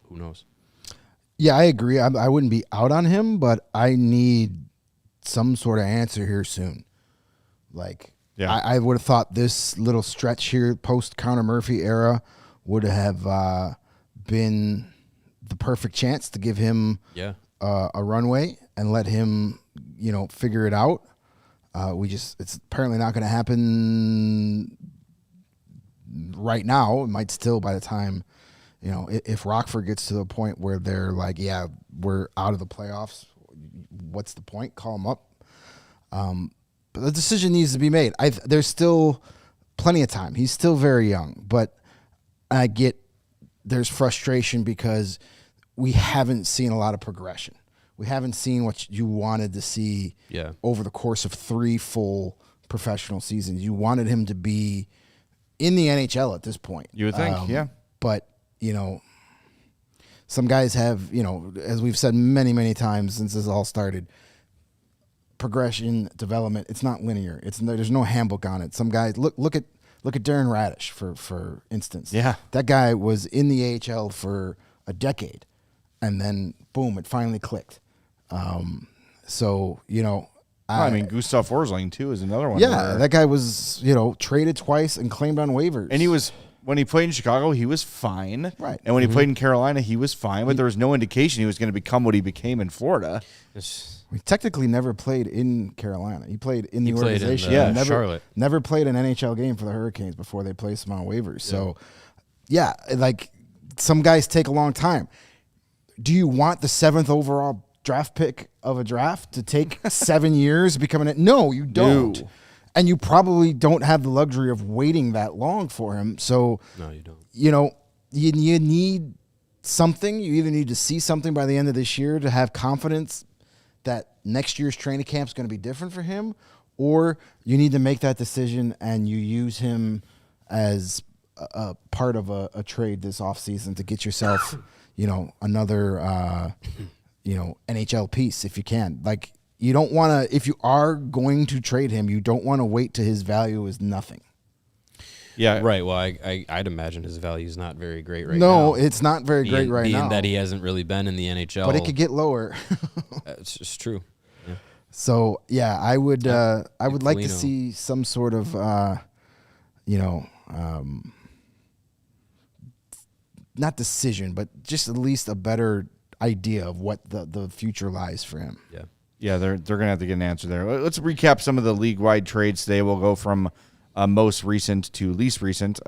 who knows? Yeah, I agree. I wouldn't be out on him, but I need some sort of answer here soon. Like, Yeah. I would have thought this little stretch here, post-Connor Murphy era, would have been the perfect chance to give him a runway and let him, figure it out. It's apparently not going to happen right now. It might still by the time, if Rockford gets to the point where they're like, yeah, we're out of the playoffs, what's the point? Call them up. But the decision needs to be made. There's still plenty of time. He's still very young, but I get there's frustration because we haven't seen a lot of progression. We haven't seen what you wanted to see over the course of 3 full professional seasons. You wanted him to be in the NHL at this point. You would think, yeah. But, some guys have, as we've said many, many times since this all started, progression, development, it's not linear. There's no handbook on it. Some guys, look at Darren Radish, for instance. Yeah. That guy was in the AHL for a decade, and then, boom, it finally clicked. Gustav Forsling, too, is another one. Yeah, that guy was, traded twice and claimed on waivers. And when he played in Chicago, he was fine. Right. And when he played in Carolina, he was fine, but there was no indication he was going to become what he became in Florida. He technically never played in Carolina. He played in the organization. Charlotte. Never played an NHL game for the Hurricanes before they placed him on waivers. So, some guys take a long time. Do you want the 7th overall draft pick of a draft to take 7 years becoming it? No, you don't. No. And you probably don't have the luxury of waiting that long for him. So, No, you don't. You need something. You either need to see something by the end of this year to have confidence that next year's training camp is going to be different for him, or you need to make that decision and you use him as a part of a trade this offseason to get yourself, another, NHL piece if you can. Like, you don't want to, if you are going to trade him, you don't want to wait till his value is nothing. Yeah. Right. Well, I'd imagine his value is not very great right now. No, it's not very great right now. Being that he hasn't really been in the NHL. But it could get lower. It's just true. Yeah. So, I would like to Foligno. see some sort of, not decision, but just at least a better idea of what the future lies for him. Yeah. Yeah, they're going to have to get an answer there. Let's recap some of the league-wide trades today. We'll go from most recent to least recent.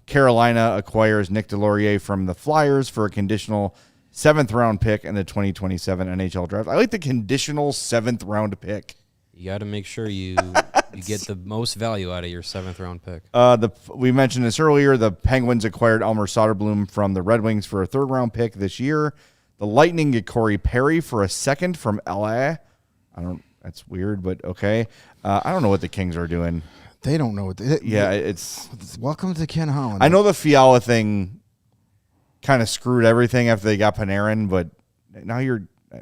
Carolina acquires Nick Delorier from the Flyers for a conditional 7th-round pick in the 2027 NHL draft. I like the conditional 7th-round pick. You got to make sure you get the most value out of your 7th-round pick. We mentioned this earlier. The Penguins acquired Elmer Soderblom from the Red Wings for a 3rd-round pick this year. The Lightning get Corey Perry for a 2nd from LA. That's weird, but okay. I don't know what the Kings are doing. They don't know what it's welcome to Ken Holland. I know the Fiala thing kind of screwed everything after they got Panarin, but now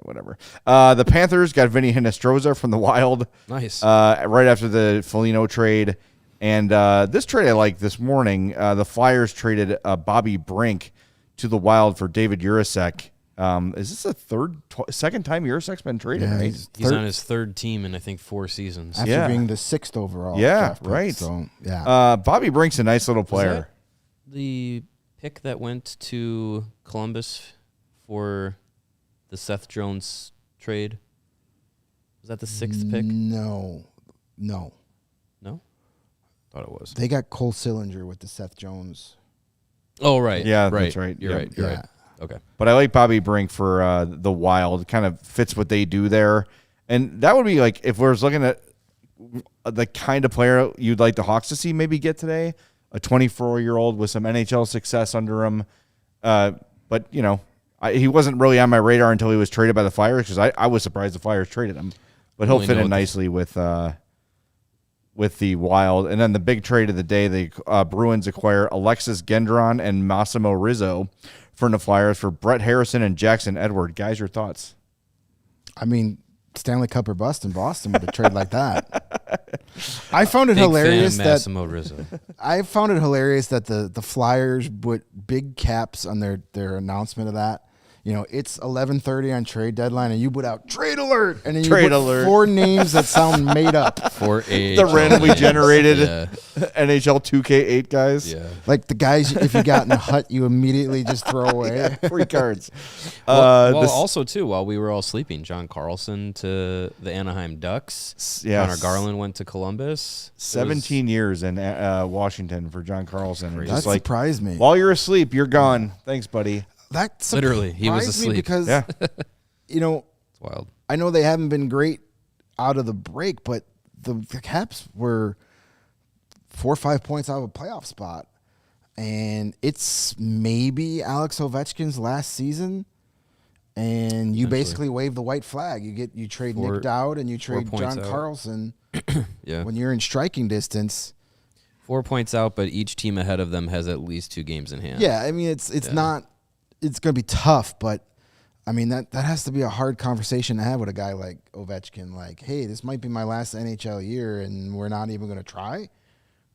whatever. The Panthers got Vinny Hinostroza from the Wild. Nice. Right after the Foligno trade. And this trade I like this morning. The Flyers traded Bobby Brink to the Wild for David Urasek. Is this the second time Urasek's been traded? Yeah, right? He's on his 3rd team in, I think, 4 seasons. After being the 6th overall. Yeah, draft pick, right. So, yeah. Bobby Brink's a nice little player. Was that the pick that went to Columbus for the Seth Jones trade? Was that the 6th pick? No. No? Thought it was. They got Cole Sillinger with the Seth Jones. Oh, right. Yeah, right. that's right. You're right. You're right. Okay. But I like Bobby Brink for the Wild. Kind of fits what they do there. And that would be like, if we're looking at the kind of player you'd like the Hawks to see maybe get today, a 24-year-old with some NHL success under him. But, he wasn't really on my radar until he was traded by the Flyers, because I was surprised the Flyers traded him. But he'll fit in nicely with the Wild. And then the big trade of the day, the Bruins acquire Alexis Gendron and Massimo Rizzo from the Flyers for Brett Harrison and Jackson Edward. Guys, your thoughts? I mean, Stanley Cup or bust in Boston with a trade like that. I found it hilarious that Massimo Rizzo. I found it hilarious that the Flyers put big caps on their announcement of that. It's 11:30 on trade deadline, and you put out trade alert, and then you Trade put alert. 4 names that sound made up. For The randomly generated NHL 2K8 guys. Yeah. Like the guys, if you got in a hut, you immediately just throw away. Free cards. Also, too, while we were all sleeping, John Carlson to the Anaheim Ducks. Yes. Connor Garland went to Columbus. 17 years in Washington for John Carlson. And That just like, surprised me. while you're asleep, you're gone. Thanks, buddy. That Literally, he was surprised me asleep. because It's wild. I know they haven't been great out of the break, but the Caps were 4 or 5 points out of a playoff spot, and it's maybe Alex Ovechkin's last season, and you basically wave the white flag. You trade Nick Dowd and you trade 4 points John out. Carlson. Yeah. When you're in striking distance, 4 points out, but each team ahead of them has at least 2 games in hand. Yeah, I mean, it's not – it's going to be tough, but, I mean, that has to be a hard conversation to have with a guy like Ovechkin. Like, hey, this might be my last NHL year, and we're not even going to try?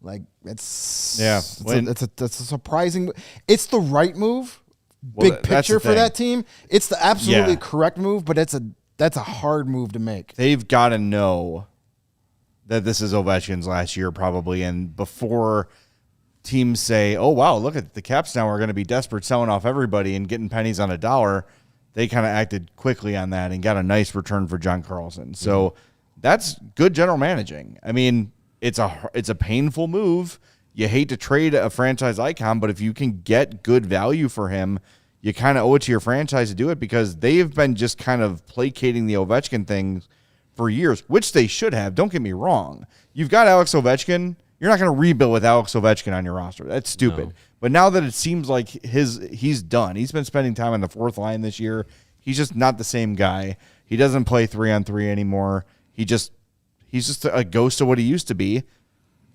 Like, it's a surprising – it's the right move, big picture for that team. It's the absolutely correct move, but that's a hard move to make. They've got to know that this is Ovechkin's last year probably, and before teams say, oh, wow, look at the Caps now are going to be desperate selling off everybody and getting pennies on a dollar, they kind of acted quickly on that and got a nice return for John Carlson. So that's good general managing. I mean, it's a painful move. You hate to trade a franchise icon, but if you can get good value for him, you kind of owe it to your franchise to do it, because they've been just kind of placating the Ovechkin thing for years, which they should have. Don't get me wrong. You've got Alex Ovechkin. You're not going to rebuild with Alex Ovechkin on your roster. That's stupid. No. But now that it seems like he's done. He's been spending time on the fourth line this year. He's just not the same guy. He doesn't play 3-on-3 anymore. He's just a ghost of what he used to be.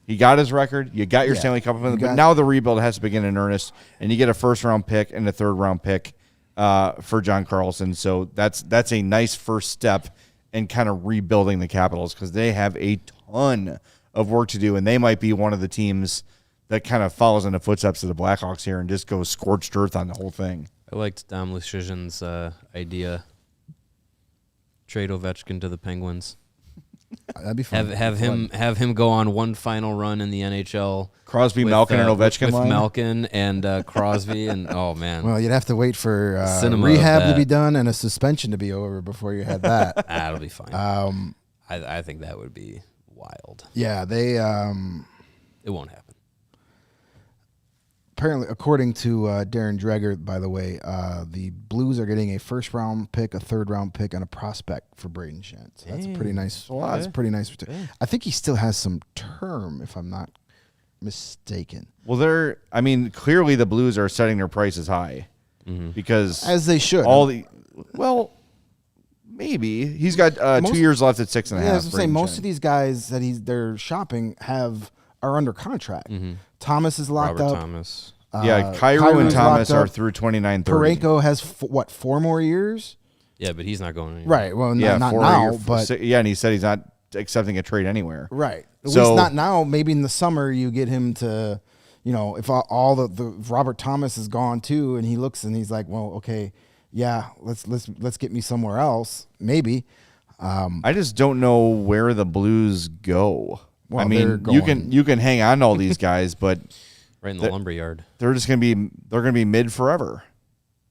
He got his record. You got your Stanley Cup, but now the rebuild has to begin in earnest, and you get a first-round pick and a third-round pick for John Carlson. So that's a nice first step in kind of rebuilding the Capitals, because they have a ton of work to do, and they might be one of the teams that kind of follows in the footsteps of the Blackhawks here and just goes scorched earth on the whole thing. I liked Dom Luszczyszyn's idea. Trade Ovechkin to the Penguins. That'd be fun. Have him go on one final run in the NHL. Crosby, Malkin, and Ovechkin with line? Malkin and Crosby, and oh man. Well, you'd have to wait for rehab to be done and a suspension to be over before you had that. That'll be fine. I think that would be wild. Yeah, they. It won't happen. Apparently, according to Darren Dreger, by the way, the Blues are getting a first-round pick, a third-round pick, and a prospect for Braden Shen. So that's pretty nice. That's pretty nice. I think he still has some term, if I'm not mistaken. Well, clearly the Blues are setting their prices high, because as they should. Maybe he's got 2 years left at 6.5. Yeah, I was saying most of these guys that they're shopping are under contract. Thomas is locked Robert up. Thomas. Kyrou and Thomas are through 29-30. Parayko has 4 more years? Yeah, but he's not going anywhere. Right. Well, not now, but and he said he's not accepting a trade anywhere. Right. At least not now. Maybe in the summer you get him to, if all the Robert Thomas is gone too, and he looks and he's like, well, okay, yeah, let's get me somewhere else, maybe. I just don't know where the Blues go. Well, you can hang on to all these guys, but right in the lumberyard, they're gonna be mid forever.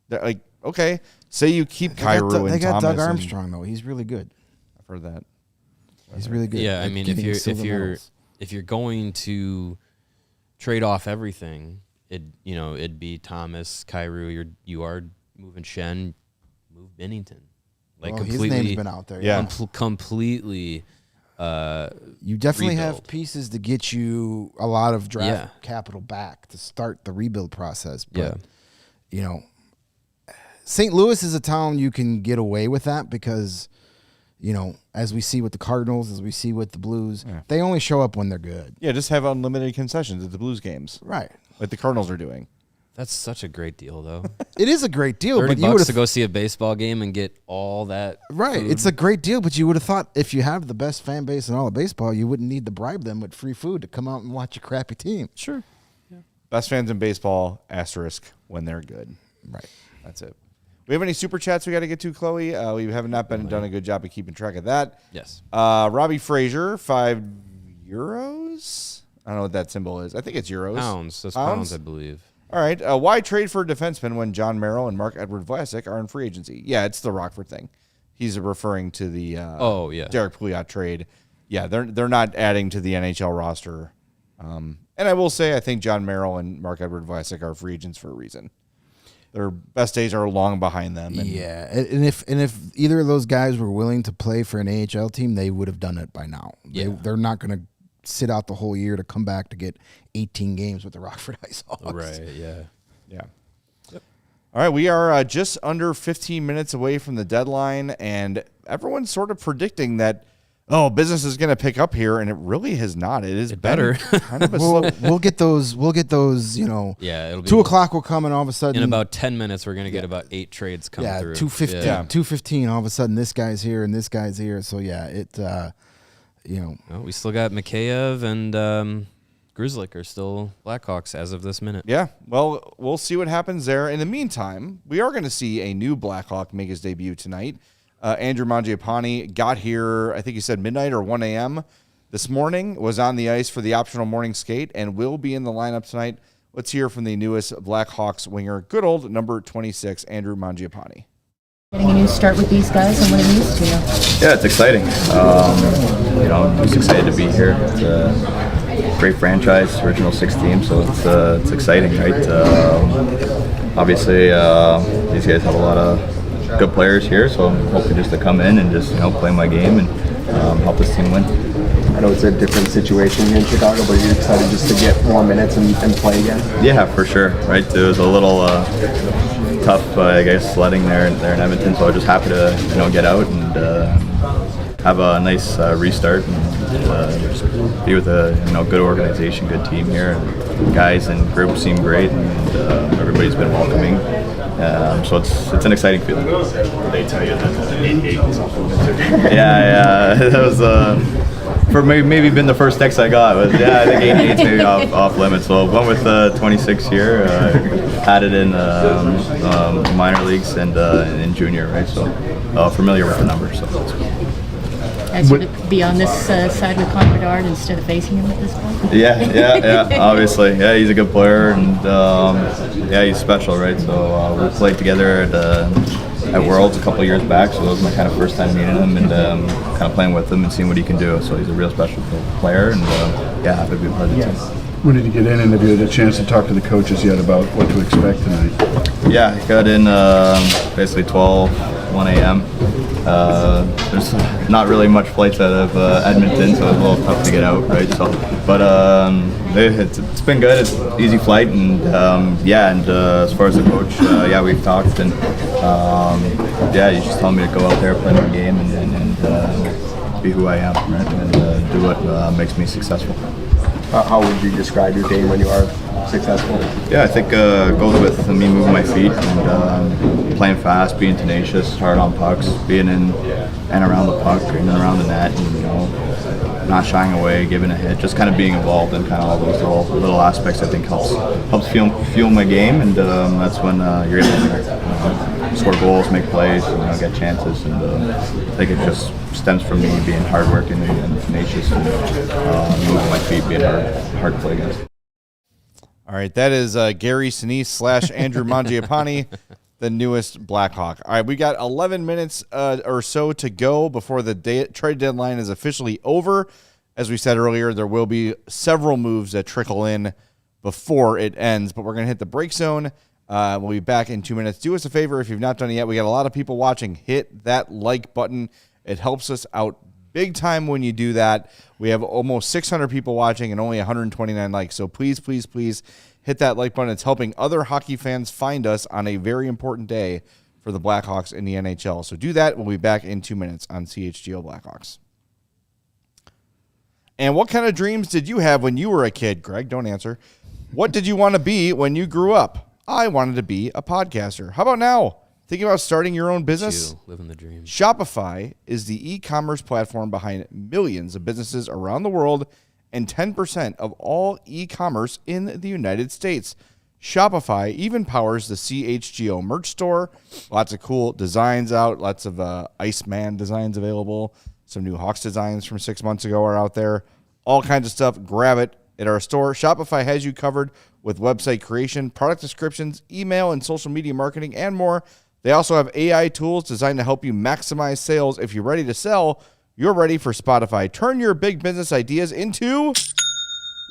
They're like, okay, say you keep Kyrou and Thomas. They got Doug Armstrong though. He's really good. I've heard that. He's really good. Yeah, I mean, if you're going to trade off everything, it'd be Thomas, Kyrou. You are moving Shen, move Binnington. His name's been out there. Yeah, completely. You definitely have pieces to get you a lot of draft capital back to start the rebuild process. But, St. Louis is a town you can get away with that because, as we see with the Cardinals, as we see with the Blues, they only show up when they're good. Yeah, just have unlimited concessions at the Blues games. Right. Like the Cardinals are doing. That's such a great deal, though. It is a great deal, but you $30 to go see a baseball game and get all that. Right, food. It's a great deal, but you would have thought if you have the best fan base in all of baseball, you wouldn't need to bribe them with free food to come out and watch a crappy team. Sure. Yeah. Best fans in baseball, asterisk, when they're good. Right. That's it. We have any super chats we got to get to, Chloe? We have not done a good job of keeping track of that. Yes. Robbie Frazier, €5. I don't know what that symbol is. I think it's euros. Pounds. That's pounds, I believe. All right. Why trade for a defenseman when John Merrill and Marc-Edouard Vlasic are in free agency? Yeah, it's the Rockford thing. He's referring to the Derek Pouliot trade. Yeah, they're not adding to the NHL roster. And I will say I think John Merrill and Marc-Edouard Vlasic are free agents for a reason. Their best days are long behind them. And if either of those guys were willing to play for an AHL team, they would have done it by now. Yeah. They're not going to sit out the whole year to come back to get 18 games with the Rockford Ice Hawks. Right, yeah. Yep. All right, we are just under 15 minutes away from the deadline, and everyone's sort of predicting that oh, business is going to pick up here, and it really has not. It is better. Kind of a slow. We'll get those. Yeah, it'll be 2 o'clock will come, and all of a sudden, in about 10 minutes, we're going to get about 8 trades come through. 2:15. Yeah. 2:15. All of a sudden, this guy's here and this guy's here. So Well, we still got Mikheyev and Grzelcyk are still Blackhawks as of this minute. Yeah, well, we'll see what happens there. In the meantime, we are going to see a new Blackhawk make his debut tonight. Andrew Mangiapane got here, I think he said midnight or 1 a.m. this morning, was on the ice for the optional morning skate, and will be in the lineup tonight. Let's hear from the newest Blackhawks winger, good old number 26, Andrew Mangiapane. Getting a new start with these guys and what it means to you. Yeah, it's exciting. I'm just excited to be here. It's a great franchise, original 6 team, so it's exciting, right? Obviously, these guys have a lot of good players here, so I'm hoping just to come in and just play my game and help this team win. I know it's a different situation here in Chicago, but you're excited just to get more minutes and play again? Yeah, for sure, right? It was a little tough, I guess, sledding there in Edmonton, so I'm just happy to get out and have a nice restart and just be with a good organization, good team here. And guys and group seem great, and everybody's been welcoming. So it's an exciting feeling. They tell you that 8-8 is off limits. Yeah, that was for maybe been the first text I got. Was I think 8-8's maybe off limits. So went with 26 here. Had it in minor leagues and in junior, right? So familiar with the number. So that's cool. As you to be on this side with Colton Dach instead of facing him at this point? Yeah, obviously. Yeah, he's a good player, and he's special, right? So we played together at Worlds a couple years back, so that was my kind of first time meeting him and kind of playing with him and seeing what he can do. So he's a real special player, and happy to be a part of the team. When did you get in, and have you had a chance to talk to the coaches yet about what to expect tonight? Yeah, I got in basically 1 a.m. There's not really much flights out of Edmonton, so it's a little tough to get out, right? So, but it's been good. It's an easy flight, and as far as the coach, we've talked, and he's just telling me to go out there, play my game, and be who I am, right? And do what makes me successful. How would you describe your game when you are successful? Yeah, I think it goes with me moving my feet and playing fast, being tenacious, hard on pucks, being in and around the puck and around the net, and not shying away, giving a hit, just kind of being involved in kind of all those little aspects. I think helps fuel my game, and that's when you're able to score goals, make plays, get chances, and I think it just stems from me being hardworking and tenacious and moving my feet, being hard to play against. All right, that is Gary Sinise / Andrew Mangiapane, the newest Blackhawk. All right, we got 11 minutes or so to go before the trade deadline is officially over. As we said earlier, there will be several moves that trickle in before it ends, but we're going to hit the break zone. We'll be back in 2 minutes. Do us a favor if you've not done it yet. We got a lot of people watching. Hit that like button. It helps us out big time when you do that. We have almost 600 people watching and only 129 likes. So please, please, please hit that like button. It's helping other hockey fans find us on a very important day for the Blackhawks in the NHL. So do that. We'll be back in 2 minutes on CHGO Blackhawks. And what kind of dreams did you have when you were a kid, Greg? Don't answer. What did you want to be when you grew up? I wanted to be a podcaster. How about now? Thinking about starting your own business? Living the dream. Shopify is the e-commerce platform behind millions of businesses around the world and 10% of all e-commerce in the United States. Shopify even powers the CHGO merch store. Lots of cool designs out. Lots of Iceman designs available. Some new Hawks designs from 6 months ago are out there. All kinds of stuff. Grab it at our store. Shopify has you covered with website creation, product descriptions, email and social media marketing, and more. They also have AI tools designed to help you maximize sales. If you're ready to sell, you're ready for Spotify. Turn your big business ideas into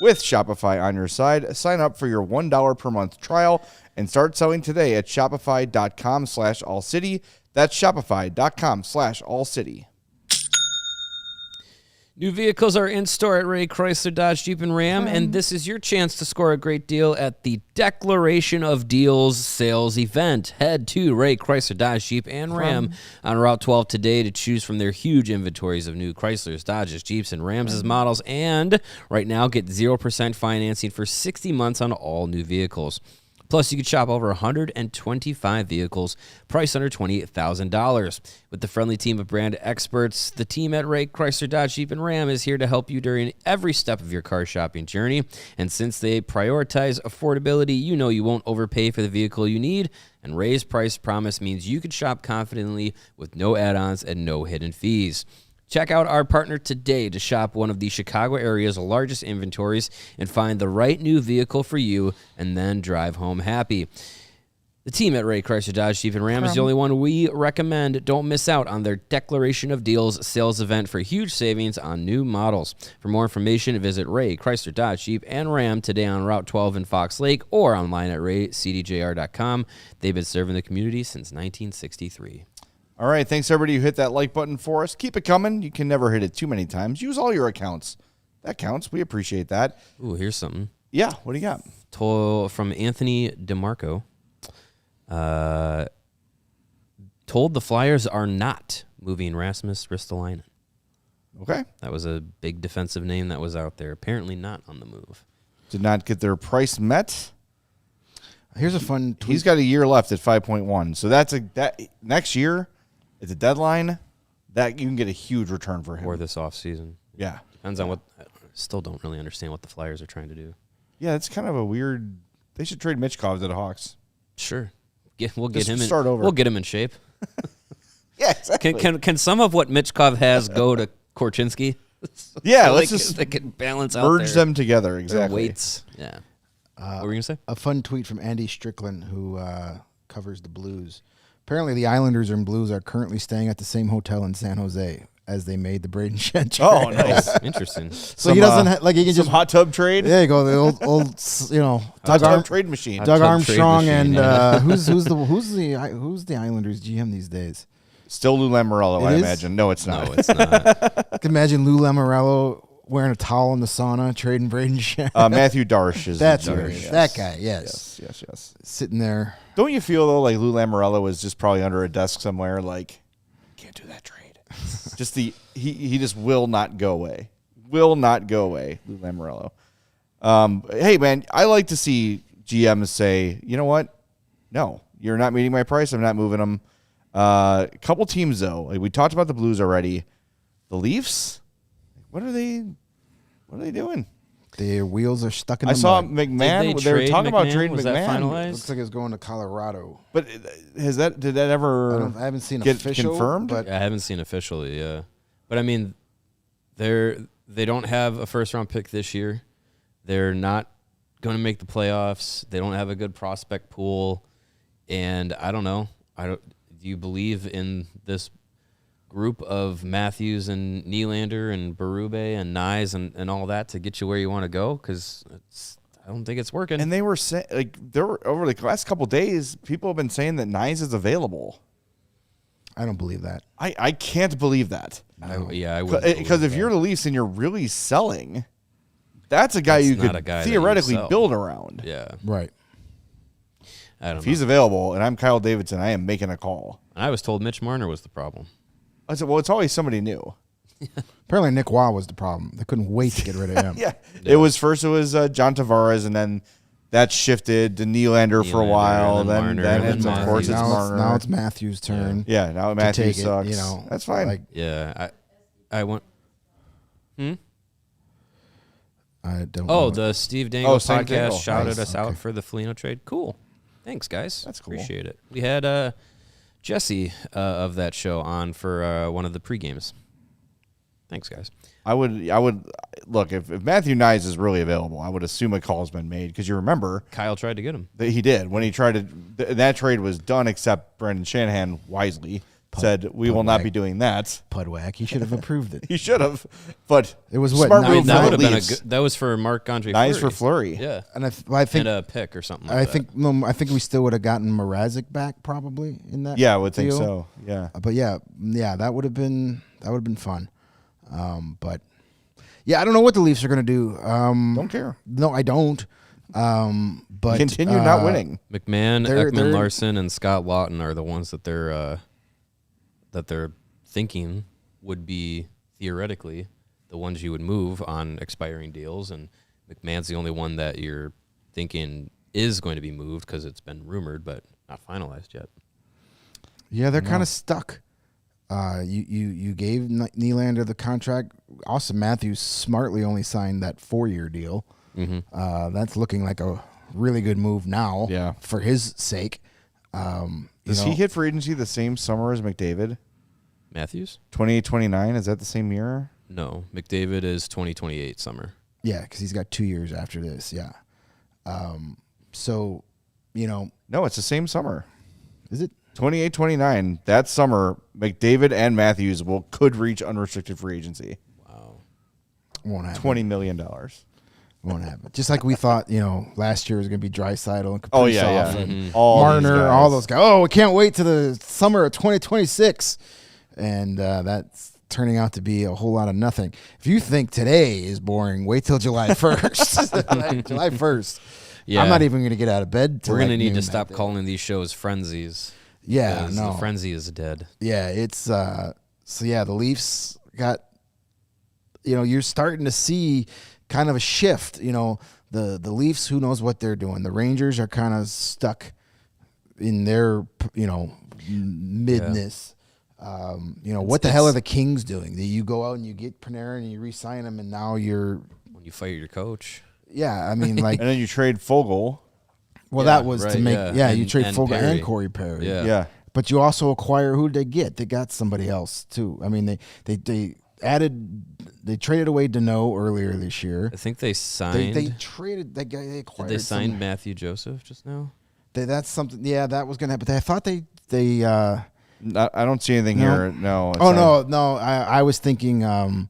with Shopify on your side. Sign up for your $1 per month trial and start selling today at shopify.com/allcity. That's shopify.com/allcity. New vehicles are in store at Ray Chrysler Dodge Jeep and Ram, and this is your chance to score a great deal at the Declaration of Deals sales event. Head to Ray Chrysler Dodge Jeep and Ram on Route 12 today to choose from their huge inventories of new Chryslers, Dodges, Jeeps, and Rams' models. And right now, get 0% financing for 60 months on all new vehicles. Plus, you can shop over 125 vehicles, priced under $28,000. With the friendly team of brand experts, the team at Ray Chrysler Dodge Jeep and Ram is here to help you during every step of your car shopping journey. And since they prioritize affordability, you know you won't overpay for the vehicle you need. And Ray's price promise means you can shop confidently with no add-ons and no hidden fees. Check out our partner today to shop one of the Chicago area's largest inventories and find the right new vehicle for you and then drive home happy. The team at Ray Chrysler Dodge Jeep and Ram is the only one we recommend. Don't miss out on their Declaration of Deals sales event for huge savings on new models. For more information, visit Ray Chrysler Dodge Jeep and Ram today on Route 12 in Fox Lake or online at raycdjr.com. They've been serving the community since 1963. All right, thanks everybody who hit that like button for us. Keep it coming. You can never hit it too many times. Use all your accounts. That counts. We appreciate that. Ooh, here's something. Yeah, what do you got? From Anthony DeMarco. Told the Flyers are not moving Rasmus Ristolainen. Okay. That was a big defensive name that was out there. Apparently not on the move. Did not get their price met. Here's a fun tweet. He's got a year left at 5.1. So that next year at the deadline, that you can get a huge return for him. Or this offseason. Yeah. Depends on what. I still don't really understand what the Flyers are trying to do. Yeah, it's kind of a weird. They should trade Mitchkov to the Hawks. Sure. We'll get him start over. We'll get him in shape. Yeah, exactly. Can some of what Mitchkov has go to Korchinski? Yeah, so let's just they can balance out merge them together. Exactly. Weights. Yeah. What were you gonna say? A fun tweet from Andy Strickland, who covers the Blues. Apparently, the Islanders and Blues are currently staying at the same hotel in San Jose as they made the Braden Shed trade. Oh, nice, interesting. So he doesn't he can just hot tub trade. There you go, the old hot tub trade machine. Doug Armstrong and who's the Islanders GM these days? Still Lou Lamoriello, I imagine. No, it's not. No, it's not. I can imagine Lou Lamoriello wearing a towel in the sauna, trading Braden Shed. Matthew Darsh is that guy. Yes. Sitting there. Don't you feel though like Lou Lamoriello was just probably under a desk somewhere, like can't do that trade. Just he just will not go away. Will not go away, Lou Lamoriello. Hey man, I like to see GMs say, you know what? No, you're not meeting my price. I'm not moving them. A couple teams though, like we talked about the Blues already. The Leafs, what are they doing? Their wheels are stuck in the I saw mud. McMahon. They were talking about trading Was McMahon. that finalized? Looks like it's going to Colorado. But did that ever? I haven't seen get official, confirmed. but I haven't seen officially. Yeah, but I mean, they don't have a first round pick this year. They're not going to make the playoffs. They don't have a good prospect pool, and I don't know. Do you believe in this group of Matthews and Nylander and Berube and Nyes and all that to get you where you want to go? Because I don't think it's working. And they were saying, over the last couple of days, people have been saying that Nyes is available. I don't believe that. I can't believe that. I would. Because if you're the Leafs and you're really selling, that's a guy you could theoretically build around. Yeah. Right. I don't know. If he's available and I'm Kyle Davidson, I am making a call. I was told Mitch Marner was the problem. I said, well, it's always somebody new. Apparently, Nick Waugh was the problem. They couldn't wait to get rid of him. Yeah. It was John Tavares, and then that shifted to Nylander for a while. Then it's Marner. Now it's Matthews' turn. Yeah, now Matthews sucks. That's fine. I want. I don't know. The Steve Dangle podcast Dangle. shouted Nice. us out for the Foligno trade. Cool. Thanks, guys. That's cool. Appreciate it. We had Jesse of that show on for one of the pre-games. Thanks, guys. I would look if Matthew Nyes is really available. I would assume a call's been made because you remember Kyle tried to get him. He did when he tried to. That trade was done, except Brendan Shanahan wisely said we will not be doing that. Pudwack, he should have approved it. He should have, but it was what smart move that for would the have been Leafs. that was for Marc-Andre Nyes Fleury. for Fleury. Yeah, and I think and a pick or something. Like I think we still would have gotten Mrazek back probably in that. Yeah, I would think deal. so. Yeah, but yeah, that would have been fun. But Yeah, I don't know what the Leafs are going to do. Don't care. No, I don't. But Continue not winning. McMahon, they're- Ekman Larson, and Scott Lawton are the ones that they're thinking would be theoretically the ones you would move on expiring deals, and McMahon's the only one that you're thinking is going to be moved because it's been rumored but not finalized yet. Yeah, they're kind of stuck. You gave Nylander the contract. Austin Matthews smartly only signed that 4-year deal. Mm-hmm. That's looking like a really good move now. Yeah. For his sake. Does he hit free agency the same summer as McDavid? Matthews? 28-29, is that the same year? No, McDavid is 2028 summer. Yeah, because he's got 2 years after this. Yeah. So, No, it's the same summer. Is it? 28-29. That summer, McDavid and Matthews could reach unrestricted free agency. Wow. Won't happen. $20 million. Won't happen. Just like we thought, last year was going to be Draisaitl and Kaprizov Oh, yeah. and All these Marner, guys. all those guys. Oh, we can't wait to the summer of 2026. And that's turning out to be a whole lot of nothing. If you think today is boring, wait till July 1st. July 1st. Yeah. I'm not even going to get out of bed. We're going to need to stop calling these shows frenzies. Yeah, because no. the frenzy is dead. Yeah, it's so yeah, the Leafs got you're starting to see kind of a shift. The Leafs, who knows what they're doing. The Rangers are kind of stuck in their midness. What the hell are the Kings doing? You go out and you get Panarin and you re-sign him, and now when you fire your coach. Yeah, I mean, like, and then you trade Fogle. Well, that was to make you trade and Fogle Perry. and Corey Perry. Yeah. But you also acquire, who did they get? They got somebody else too. I mean, they traded away Deneau earlier this year. I think they signed. They traded that guy. They acquired. Did they sign Matthew Joseph just now? That's something. Yeah, that was gonna happen. I thought they. I don't see anything here. No. No. I was thinking.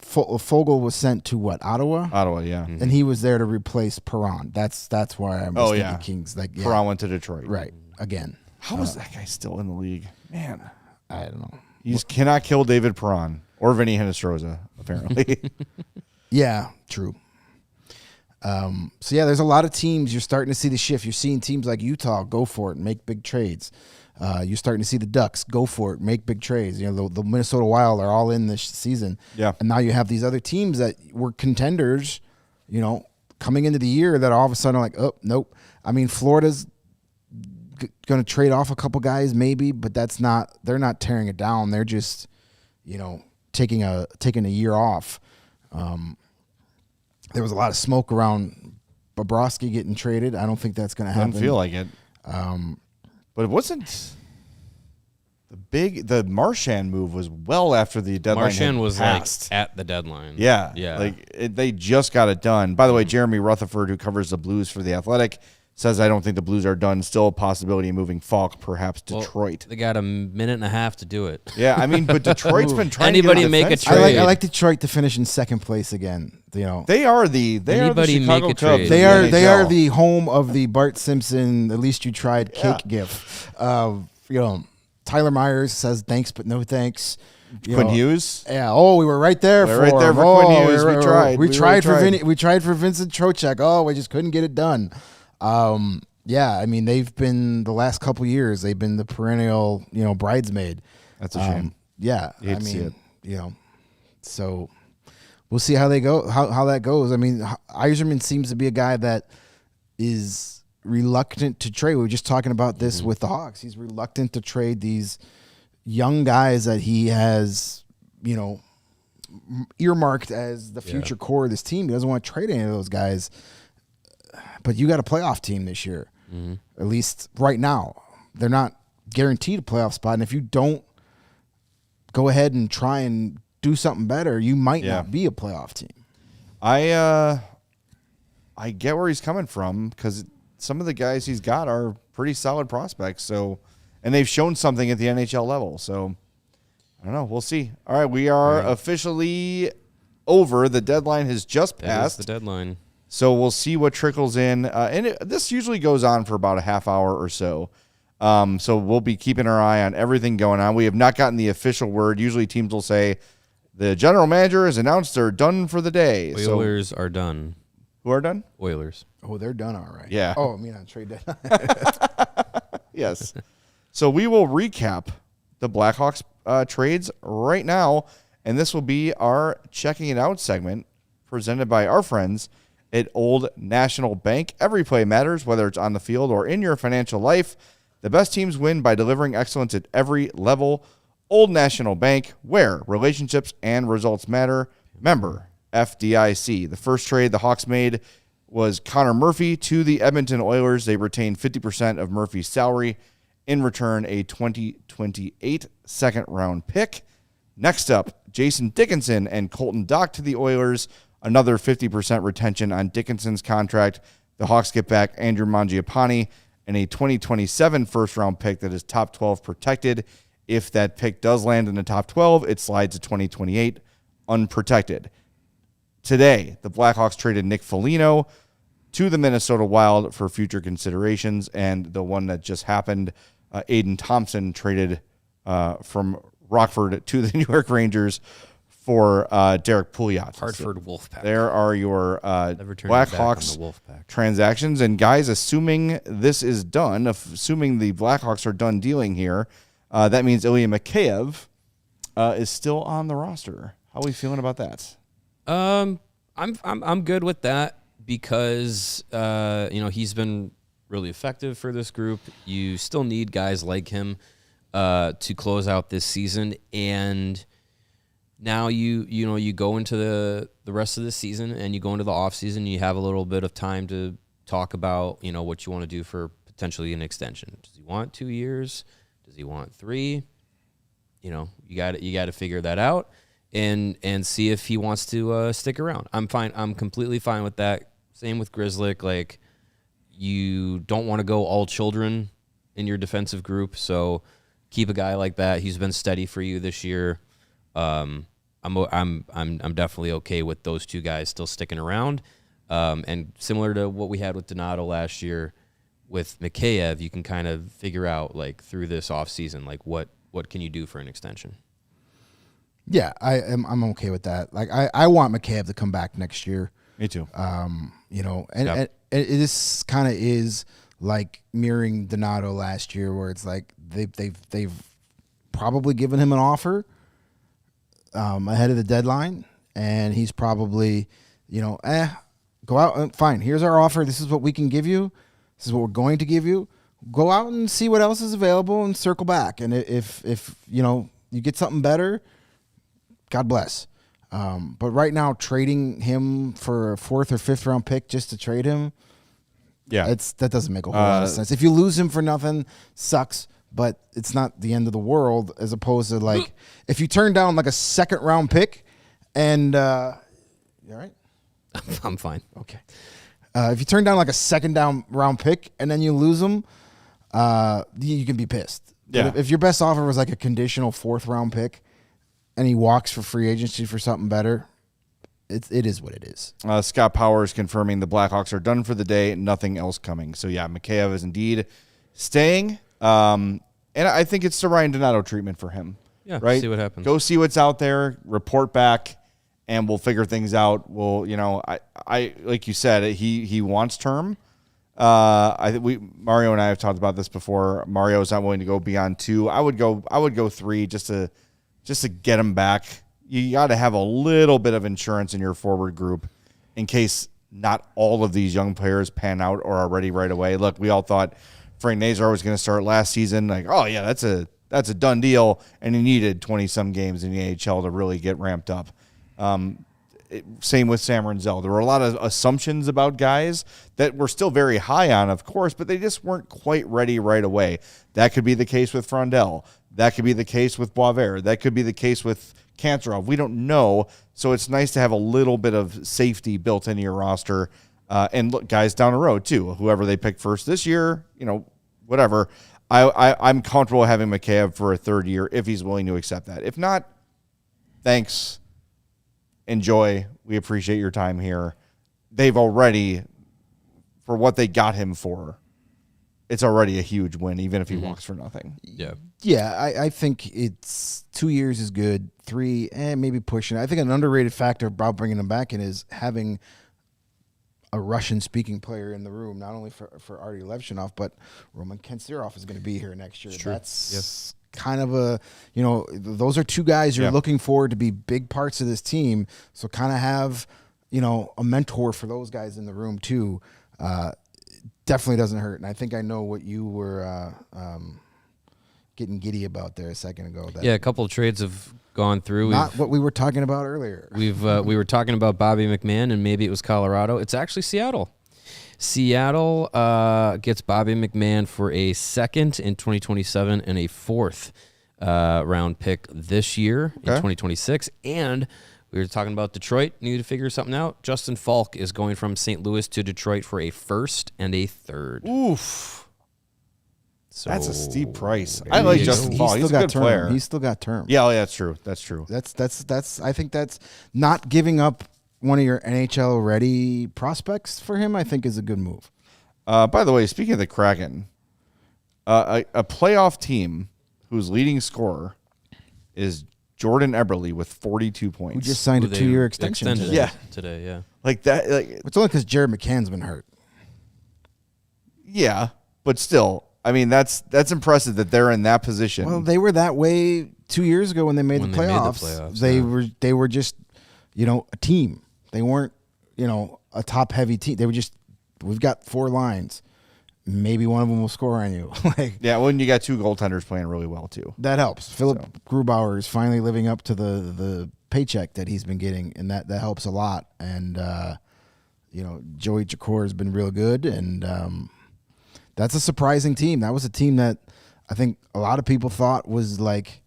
Fogle was sent to what? Ottawa. Ottawa, yeah. And he was there to replace Perron. That's why I'm thinking Kings. Like, Perron went to Detroit. Right. Again. How is that guy still in the league? Man, I don't know. You just cannot kill David Perron or Vinny Hinostroza, apparently. Yeah, true. So yeah, there's a lot of teams. You're starting to see the shift. You're seeing teams like Utah go for it and make big trades. You're starting to see the Ducks go for it, make big trades. The Minnesota Wild are all in this season. Yeah. And now you have these other teams that were contenders, coming into the year that all of a sudden are like, oh, nope. I mean, Florida's going to trade off a couple guys maybe, but they're not tearing it down. They're just, taking a year off. There was a lot of smoke around Bobrovsky getting traded. I don't think that's going to happen. Doesn't feel like it. But it wasn't the Marchand move was well after the deadline. Marchand was passed. like at the deadline. Yeah. Yeah. They just got it done. By the way, Jeremy Rutherford, who covers the Blues for The Athletic, says, I don't think the Blues are done. Still a possibility of moving Falk, perhaps Detroit. They got a minute and a half to do it. Yeah, I mean, but Detroit's been trying Anybody to make a defense. trade. I like Detroit to finish in second place again. They are the Anybody Chicago make a Cubs. trade. They are NHL. the home of the Bart Simpson, at least you tried cake gif. Tyler Myers says thanks but no thanks. Quinn Hughes. Yeah. Oh, we were right there We're for right there him. for Quinn Hughes. We We tried. We We tried really for we tried for Vincent Trocheck. Oh, we just couldn't get it done. Yeah, I mean they've been the last couple years. They've been the perennial, bridesmaid. That's a shame. Yeah, You hate to see it. So we'll see how they go. How that goes. I mean, Yzerman seems to be a guy that is reluctant to trade. We were just talking about this with the Hawks. He's reluctant to trade these young guys that he has, earmarked as the future core of this team. He doesn't want to trade any of those guys. But you got a playoff team this year, at least right now. They're not guaranteed a playoff spot. And if you don't go ahead and try and do something better, you might not be a playoff team. I get where he's coming from because some of the guys he's got are pretty solid prospects. So, and they've shown something at the NHL level. So, I don't know. We'll see. All right, we are officially over. The deadline has just passed. That is the deadline. So we'll see what trickles in. This usually goes on for about a half hour or so. So we'll be keeping our eye on everything going on. We have not gotten the official word. Usually teams will say, The general manager has announced they're done for the day. Oilers are done. Who are done? Oilers. Oh, they're done all right. Yeah. Oh, I mean on trade deadline. Yes. So we will recap the Blackhawks trades right now, and this will be our Checking It Out segment presented by our friends at Old National Bank. Every play matters, whether it's on the field or in your financial life. The best teams win by delivering excellence at every level. Old National Bank, where relationships and results matter. Member FDIC. The first trade the Hawks made was Connor Murphy to the Edmonton Oilers. They retained 50% of Murphy's salary. In return, a 2028 second-round pick. Next up, Jason Dickinson and Colton Dach to the Oilers. Another 50% retention on Dickinson's contract. The Hawks get back Andrew Mangiapane and a 2027 first-round pick that is top 12 protected. If that pick does land in the top 12, it slides to 2028 unprotected. Today, the Blackhawks traded Nick Foligno to the Minnesota Wild for future considerations, and the one that just happened, Aiden Thompson traded from Rockford to the New York Rangers for Derek Pouliot. Hartford Wolfpack. There are your Blackhawks transactions. And guys, assuming this is done, assuming the Blackhawks are done dealing here, that means Ilya Mikheyev is still on the roster. How are we feeling about that? I'm good with that because he's been really effective for this group. You still need guys like him to close out this season, and now you go into the rest of the season and you go into the off season. You have a little bit of time to talk about what you want to do for potentially an extension. Does he want 2 years? Does he want 3? You got to figure that out and see if he wants to stick around. I'm fine. I'm completely fine with that. Same with Grzelcyk. Like, you don't want to go all children in your defensive group, so keep a guy like that. He's been steady for you this year. I'm definitely okay with those two guys still sticking around. And similar to what we had with Donato last year, with Mikheyev, you can kind of figure out like through this offseason, like what can you do for an extension. Yeah, I'm okay with that. Like I want Mikheyev to come back next year. Me too. And this kind of is like mirroring Donato last year, where it's like they've probably given him an offer ahead of the deadline, and he's probably go out and fine. Here's our offer. This is what we can give you. This is what we're going to give you. Go out and see what else is available and circle back. And if you get something better, God bless. But right now, trading him for a 4th or 5th round pick just to trade him, that doesn't make a whole lot of sense. If you lose him for nothing, sucks. But it's not the end of the world. As opposed to like if you turn down like a 2nd round pick, and you all right? I'm fine. Okay. If you turn down like a 2nd round pick and then you lose him, you can be pissed. Yeah. But if your best offer was like a conditional 4th round pick, and he walks for free agency for something better, it is what it is. Scott Powers confirming the Blackhawks are done for the day, nothing else coming. So, yeah, Mikheyev is indeed staying. And I think it's the Ryan Donato treatment for him. Yeah, right? see what happens. Go see what's out there, report back, and we'll figure things out. We'll, I like you said, he wants term. I think Mario and I have talked about this before. Mario's not willing to go beyond 2. I would go 3 just to get him back. You got to have a little bit of insurance in your forward group in case not all of these young players pan out or are ready right away. Look, we all thought Frank Nazar was going to start last season. Like, oh yeah, that's a done deal, and he needed 20-some games in the AHL to really get ramped up. Same with Sam Renzel. There were a lot of assumptions about guys that we're still very high on, of course, but they just weren't quite ready right away. That could be the case with Frondel. That could be the case with Boisvert. That could be the case with Kantarov. We don't know, so it's nice to have a little bit of safety built into your roster. And look, guys down the road, too. Whoever they pick first this year, whatever. I'm comfortable having Mikheyev for a 3rd year if he's willing to accept that. If not, thanks. Enjoy. We appreciate your time here. They've already, for what they got him for, it's already a huge win, even if he walks for nothing. Yeah, I think it's 2 years is good. 3, maybe pushing. I think an underrated factor about bringing him back in is having a Russian-speaking player in the room, not only for Artie Levshinov, but Roman Kentsirov is going to be here next year. That's kind of a, those are two guys you're looking forward to be big parts of this team. So kind of have, a mentor for those guys in the room too. Definitely doesn't hurt. And I think I know what you were getting giddy about there a second ago. A couple of trades have gone through. Not what we were talking about earlier. We were talking about Bobby McMahon, and maybe it was Colorado. It's actually Seattle. Seattle gets Bobby McMahon for a second in 2027 and a fourth round pick this year in 2026. And we were talking about Detroit. Need to figure something out. Justin Falk is going from St. Louis to Detroit for a first and a third. Oof. So that's a steep price. I like Justin Falk. He's a good player. He's still got term. Yeah, that's true. That's true. That's. I think that's not giving up one of your NHL ready prospects for him. I think is a good move. By the way, speaking of the Kraken, a playoff team whose leading scorer is Jordan Eberle with 42 points. Who just signed a 2-year extension today. Today. Like that. It's only because Jared McCann's been hurt. Yeah, but still. I mean, that's impressive that they're in that position. Well, they were that way 2 years ago when they made the playoffs. They were just, a team. They weren't, a top heavy team. They were just, we've got 4 lines. Maybe one of them will score on you. When you got 2 goaltenders playing really well too. That helps. Philip Grubauer is finally living up to the paycheck that he's been getting, and that helps a lot. And Joey Jakor has been real good, and that's a surprising team. That was a team that I think a lot of people thought was like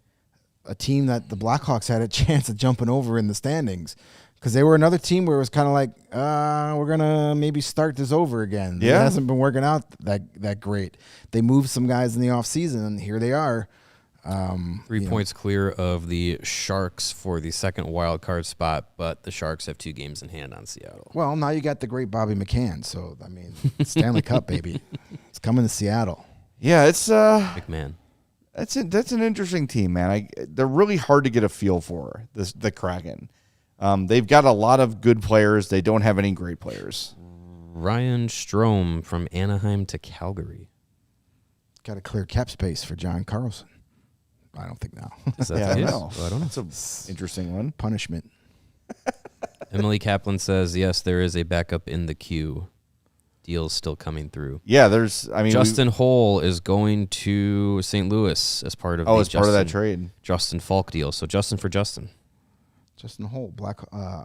a team that the Blackhawks had a chance of jumping over in the standings, because they were another team where it was kind of like, we're going to maybe start this over again. Yeah. It hasn't been working out that great. They moved some guys in the offseason, and here they are. 3 points clear of the Sharks for the second wild card spot, but the Sharks have 2 games in hand on Seattle. Well, now you got the great Bobby McCann. So, I mean, Stanley Cup, baby. It's coming to Seattle. Yeah, it's McMahon. That's an interesting team, man. They're really hard to get a feel for, the Kraken. They've got a lot of good players. They don't have any great players. Ryan Strome from Anaheim to Calgary. Got to clear cap space for John Carlson. I don't think now. Is that the case? Well, I don't know. That's an interesting one. Punishment. Emily Kaplan says, yes, there is a backup in the queue. Deals still coming through. Yeah, Justin Holl is going to St. Louis as part of part of that trade. Justin Falk deal. So Justin for Justin. Justin Holl,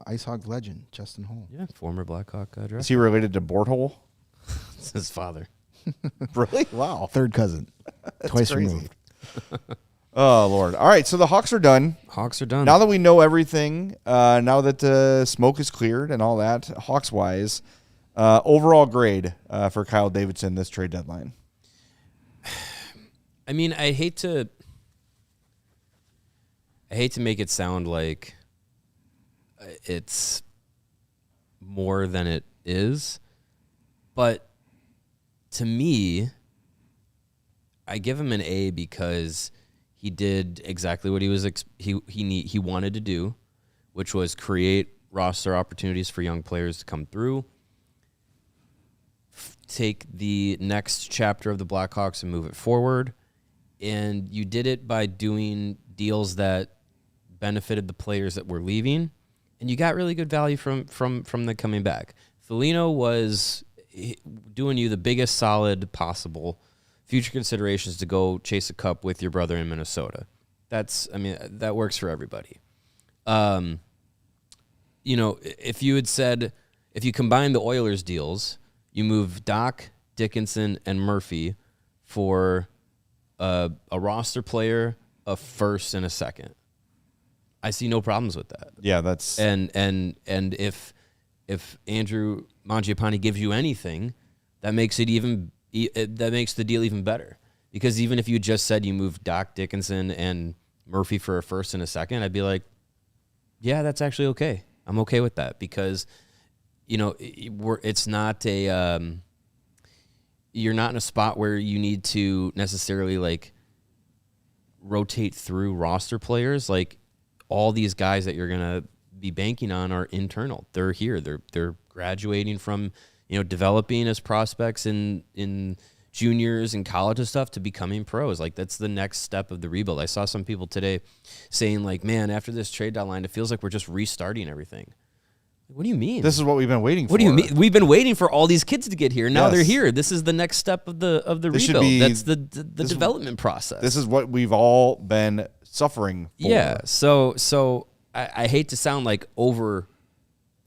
Ice Hog legend, Justin Holl. Yeah, former Blackhawk dresser. Is he related to Borthole? It's his father. Really? Wow. Third cousin. Twice removed. Oh, Lord. All right, so the Hawks are done. Now that we know everything, now that the smoke is cleared and all that, Hawks-wise, overall grade for Kyle Davidson this trade deadline. I mean, I hate to make it sound like it's more than it is, but to me, I give him an A because he did exactly what he wanted to do, which was create roster opportunities for young players to come through, take the next chapter of the Blackhawks and move it forward. And you did it by doing deals that benefited the players that were leaving, and you got really good value from them coming back. Foligno was doing you the biggest solid possible. Future considerations to go chase a cup with your brother in Minnesota. That works for everybody. If you had said, if you combine the Oilers deals, you move Dach, Dickinson, and Murphy for a roster player, a first, and a second. I see no problems with that. Yeah, that's and if Andrew Mangiapane gives you anything, that makes the deal even better. Because even if you just said you moved Dach, Dickinson, and Murphy for a first and a second, I'd be like, yeah, that's actually okay. I'm okay with that because, it's not a you're not in a spot where you need to necessarily like rotate through roster players. Like all these guys that you're gonna be banking on are internal. They're here. They're graduating from developing as prospects in juniors and college and stuff to becoming pros. Like that's the next step of the rebuild. I saw some people today saying like, man, after this trade deadline, it feels like we're just restarting everything. What do you mean? This is what we've been waiting for. What do you mean? We've been waiting for all these kids to get here. Now Yes. they're here. This is the next step of the rebuild. That's the development process. This is what we've all been suffering for. Yeah. So I hate to sound like over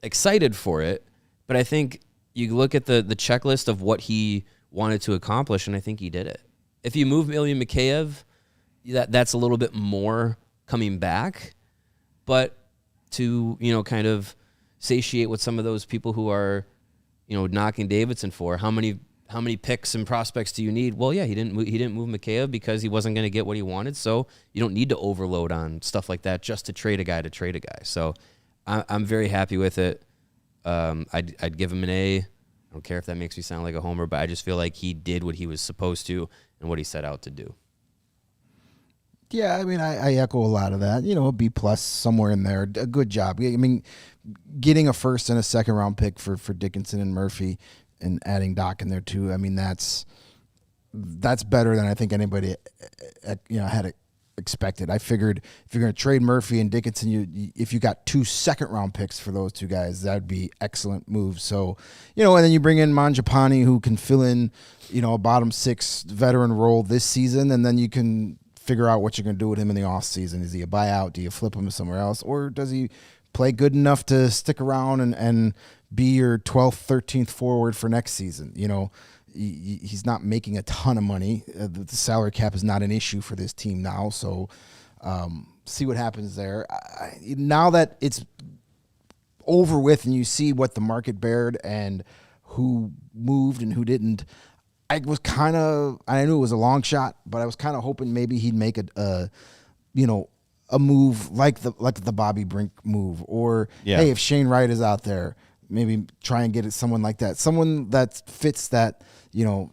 excited for it, but I think you look at the checklist of what he wanted to accomplish, and I think he did it. If you move Ilya Mikheyev, that's a little bit more coming back, but to kind of satiate with some of those people who are knocking Davidson for how many picks and prospects do you need? Well, yeah, he didn't move Mikheyev because he wasn't going to get what he wanted, so you don't need to overload on stuff like that just to trade a guy. So I'm very happy with it. I'd give him an A. I don't care if that makes me sound like a homer, but I just feel like he did what he was supposed to and what he set out to do. Yeah, I mean, I echo a lot of that. A B plus somewhere in there. A good job. I mean, getting a first and a second round pick for Dickinson and Murphy and adding Dach in there too. I mean, that's better than I think anybody had expected. I figured if you're going to trade Murphy and Dickinson, if you got 2 second round picks for those two guys, that'd be excellent moves. So, and then you bring in Mangiapane, who can fill in, a bottom 6 veteran role this season, and then you can figure out what you're going to do with him in the off season. Is he a buyout? Do you flip him to somewhere else, or does he play good enough to stick around and be your 12th, 13th forward for next season? He's not making a ton of money. The salary cap is not an issue for this team now. So see what happens there. Now that it's over with and you see what the market bared and who moved and who didn't, I knew it was a long shot, but I was kind of hoping maybe he'd make a move like the Bobby Brink move, or hey, if Shane Wright is out there, maybe try and get it someone like that, someone that fits that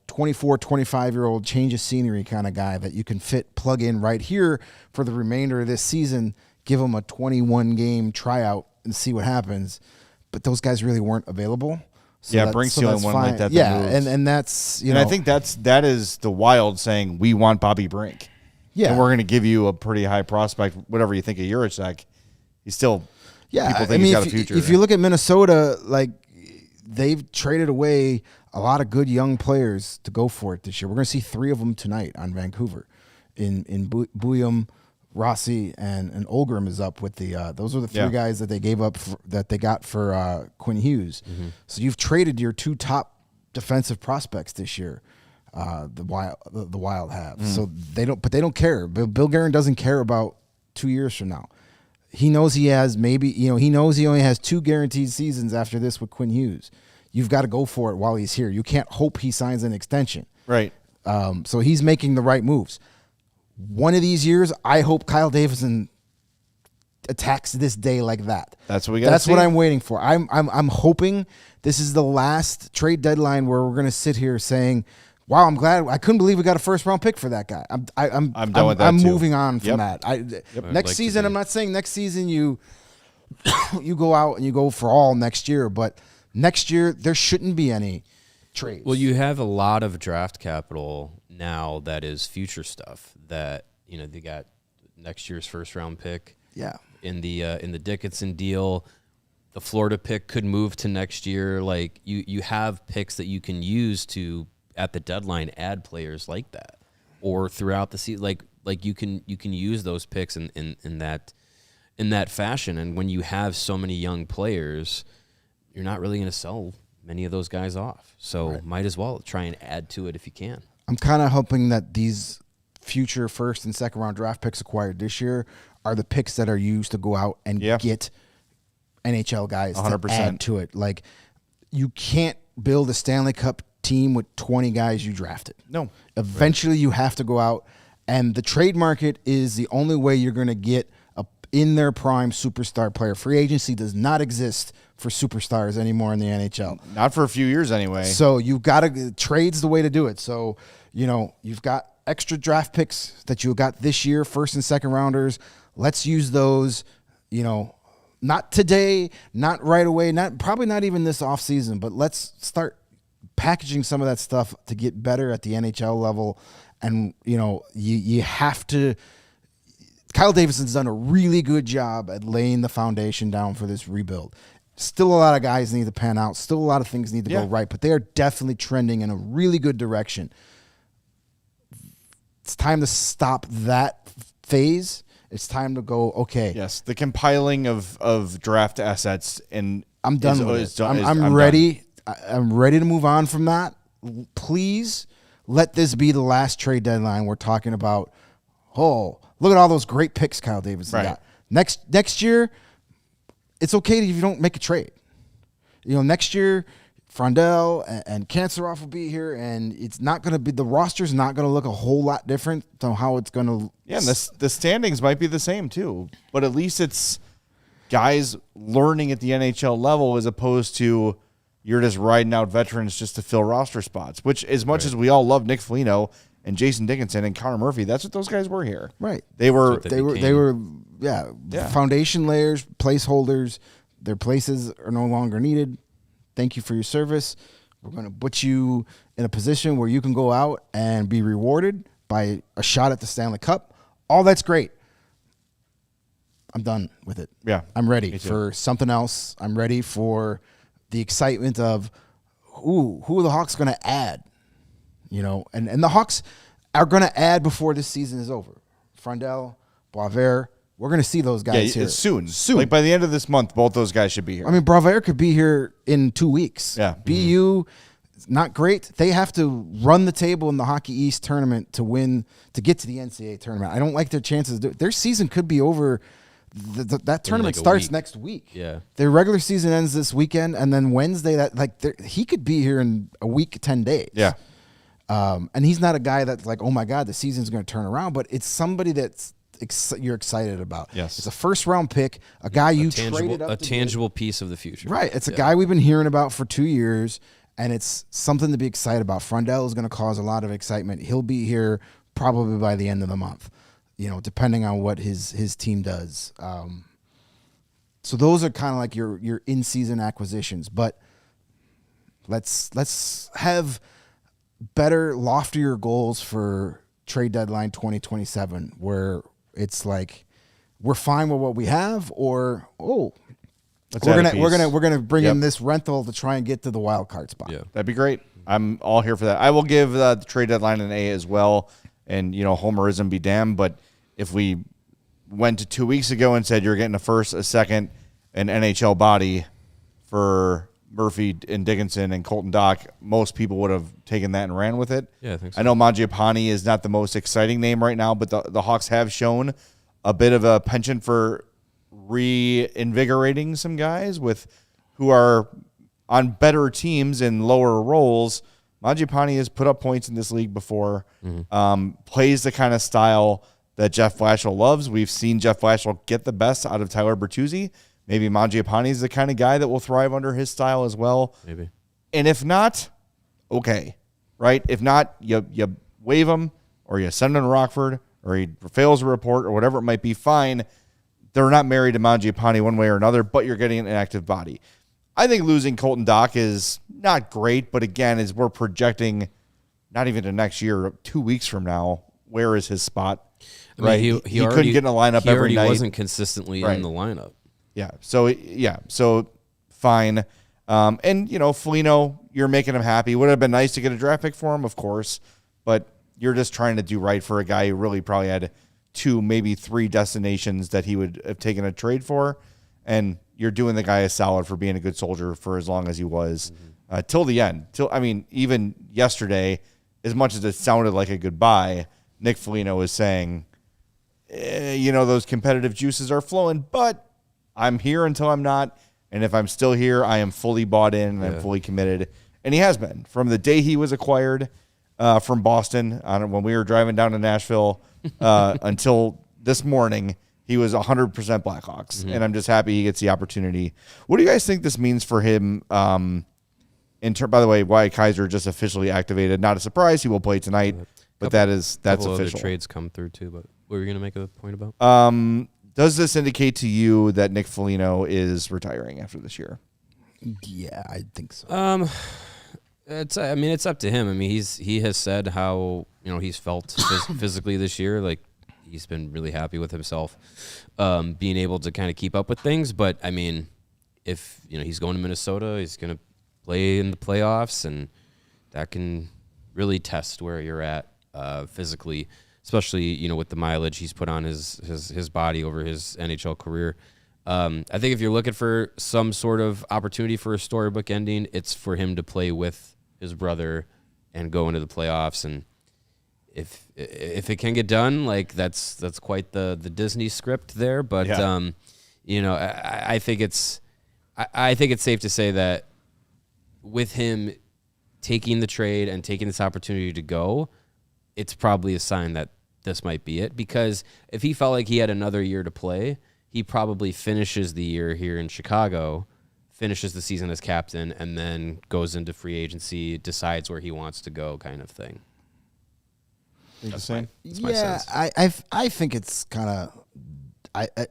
24, 25-year-old change of scenery kind of guy that you can plug in right here for the remainder of this season, give him a 21-game tryout and see what happens. But those guys really weren't available. So Brink's the only one like that. Yeah, moves. and that's and I think that is the Wild saying we want Bobby Brink. Yeah, and we're going to give you a pretty high prospect. Whatever you think of Juracek, he's still. Yeah, people think he's got a future. If you look at Minnesota, like they've traded away a lot of good young players to go for it this year. We're going to see 3 of them tonight on Vancouver, in Buyum, Rossi, and Olgrim is up with the. Those are the 3 guys that they gave up that they got for Quinn Hughes. Mm-hmm. So you've traded your 2 top defensive prospects this year. The Wild have. So they don't care. Bill Guerin doesn't care about 2 years from now. He knows he has he knows he only has 2 guaranteed seasons after this with Quinn Hughes. You've got to go for it while he's here. You can't hope he signs an extension. Right. So he's making the right moves. One of these years, I hope Kyle Davidson attacks this day like that. That's what we got. That's what I'm waiting for. I'm hoping this is the last trade deadline where we're going to sit here saying, wow, I'm glad. I couldn't believe we got a first-round pick for that guy. I'm done with that too. moving on from that. Next season, I'm not saying next season you go out and you go for all next year, but next year there shouldn't be any trades. Well, you have a lot of draft capital now that is future stuff that they got next year's first-round pick. Yeah. In the Dickinson deal. The Florida pick could move to next year. Like you have picks that you can use to at the deadline add players like that, or throughout the season. Like you can use those picks in that fashion. And when you have so many young players, you're not really going to sell many of those guys off. So might as well try and add to it if you can. I'm kind of hoping that these future first and second round draft picks acquired this year are the picks that are used to go out and get NHL guys 100%. To add to it. Like, you can't build a Stanley Cup team with 20 guys you drafted. No. Eventually you have to go out, and the trade market is the only way you're going to get in their prime superstar player. Free agency does not exist for superstars anymore in the NHL. Not for a few years anyway. So you've got to trade's the way to do it. So, you've got extra draft picks that you got this year, first and second rounders. Let's use those, not today, not right away, probably not even this offseason, but let's start packaging some of that stuff to get better at the NHL level. And, you have to. Kyle Davidson's done a really good job at laying the foundation down for this rebuild. Still a lot of guys need to pan out. Still a lot of things need to go right, but they are definitely trending in a really good direction. It's time to stop that phase. It's time to go, okay. Yes, the compiling of draft assets, and I'm done with it. I'm ready. I'm ready to move on from that. Please let this be the last trade deadline. We're talking about, look at all those great picks Kyle Davidson got. Next year, it's okay if you don't make a trade. Next year, Frondell and Kanserov will be here, and it's not going to be, the roster's not going to look a whole lot different than how it's going to. Yeah, and the standings might be the same too, but at least it's guys learning at the NHL level as opposed to you're just riding out veterans just to fill roster spots, which as much as we all love Nick Foligno and Jason Dickinson and Connor Murphy, that's what those guys were here. Right. They were foundation layers, placeholders. Their places are no longer needed. Thank you for your service. We're going to put you in a position where you can go out and be rewarded by a shot at the Stanley Cup. All that's great. I'm done with it. Yeah. I'm ready for something else. I'm ready for the excitement of who are the Hawks going to add? And the Hawks are going to add before this season is over. Frondell, Boisvert, we're going to see those guys here. Soon. Like by the end of this month, both those guys should be here. I mean, Boisvert could be here in 2 weeks. Yeah. BU, not great. They have to run the table in the Hockey East tournament to get to the NCAA tournament. I don't like their chances. Their season could be over. That tournament starts next week. Yeah. Their regular season ends this weekend, and then Wednesday, he could be here in a week, 10 days. Yeah. And he's not a guy that's like, oh my God, the season's going to turn around, but it's somebody that's you're excited about. Yes. It's a first-round pick, a guy you traded up. A tangible piece of the future. Right. It's a guy we've been hearing about for 2 years, and it's something to be excited about. Frondell is going to cause a lot of excitement. He'll be here probably by the end of the month, depending on what his team does. So those are kind of like your in-season acquisitions, but let's have better, loftier goals for trade deadline 2027, where it's like we're fine with what we have, or we're gonna bring in this rental to try and get to the wild card spot. Yeah, that'd be great. I'm all here for that. I will give the trade deadline an A as well, and homerism be damned. But if we went to 2 weeks ago and said you're getting a first, a second, an NHL body for Murphy and Dickinson and Colton Dach, most people would have taken that and ran with it. Yeah, I think so. I know Mangiapane is not the most exciting name right now, but the Hawks have shown a bit of a penchant for reinvigorating some guys who are on better teams in lower roles. Mangiapane has put up points in this league before, plays the kind of style that Jeff Blashill loves. We've seen Jeff Blashill get the best out of Tyler Bertuzzi. Maybe Mangiapane is the kind of guy that will thrive under his style as well. Maybe. And if not, okay, right? If not, you waive him, or you send him to Rockford, or he fails a report, or whatever it might be, fine. They're not married to Mangiapane one way or another, but you're getting an active body. I think losing Colton Dach is not great, but again, as we're projecting not even to next year, 2 weeks from now, where is his spot? I mean, he couldn't get in a lineup every night. He wasn't consistently in the lineup. Yeah. So fine. And Foligno, you're making him happy. Would have been nice to get a draft pick for him, of course, but you're just trying to do right for a guy who really probably had 2, maybe 3 destinations that he would have taken a trade for, and you're doing the guy a solid for being a good soldier for as long as he was till the end. Even yesterday, as much as it sounded like a goodbye, Nick Foligno was saying, those competitive juices are flowing, but I'm here until I'm not, and if I'm still here, I am fully bought in and I'm fully committed. And he has been from the day he was acquired from Boston when we were driving down to Nashville until this morning. he was 100% Blackhawks, and I'm just happy he gets the opportunity. What do you guys think this means for him? By the way, Wyatt Kaiser just officially activated. Not a surprise. He will play tonight, but that's official. Other trades come through too. But what were you going to make a point about? Does this indicate to you that Nick Foligno is retiring after this year? Yeah, I think so. It's up to him. I mean, he has said how he's felt physically this year. Like he's been really happy with himself, being able to kind of keep up with things. But I mean, if he's going to Minnesota, he's going to play in the playoffs, and that can really test where you're at physically, especially with the mileage he's put on his body over his NHL career. I think if you're looking for some sort of opportunity for a storybook ending, it's for him to play with his brother and go into the playoffs. And if it can get done, like that's quite the Disney script there. But I think it's safe to say that with him taking the trade and taking this opportunity to go, it's probably a sign that this might be it. Because if he felt like he had another year to play, he probably finishes the year here in Chicago, finishes the season as captain, and then goes into free agency, decides where he wants to go, kind of thing. That's my Yeah, sense. I think it's kind of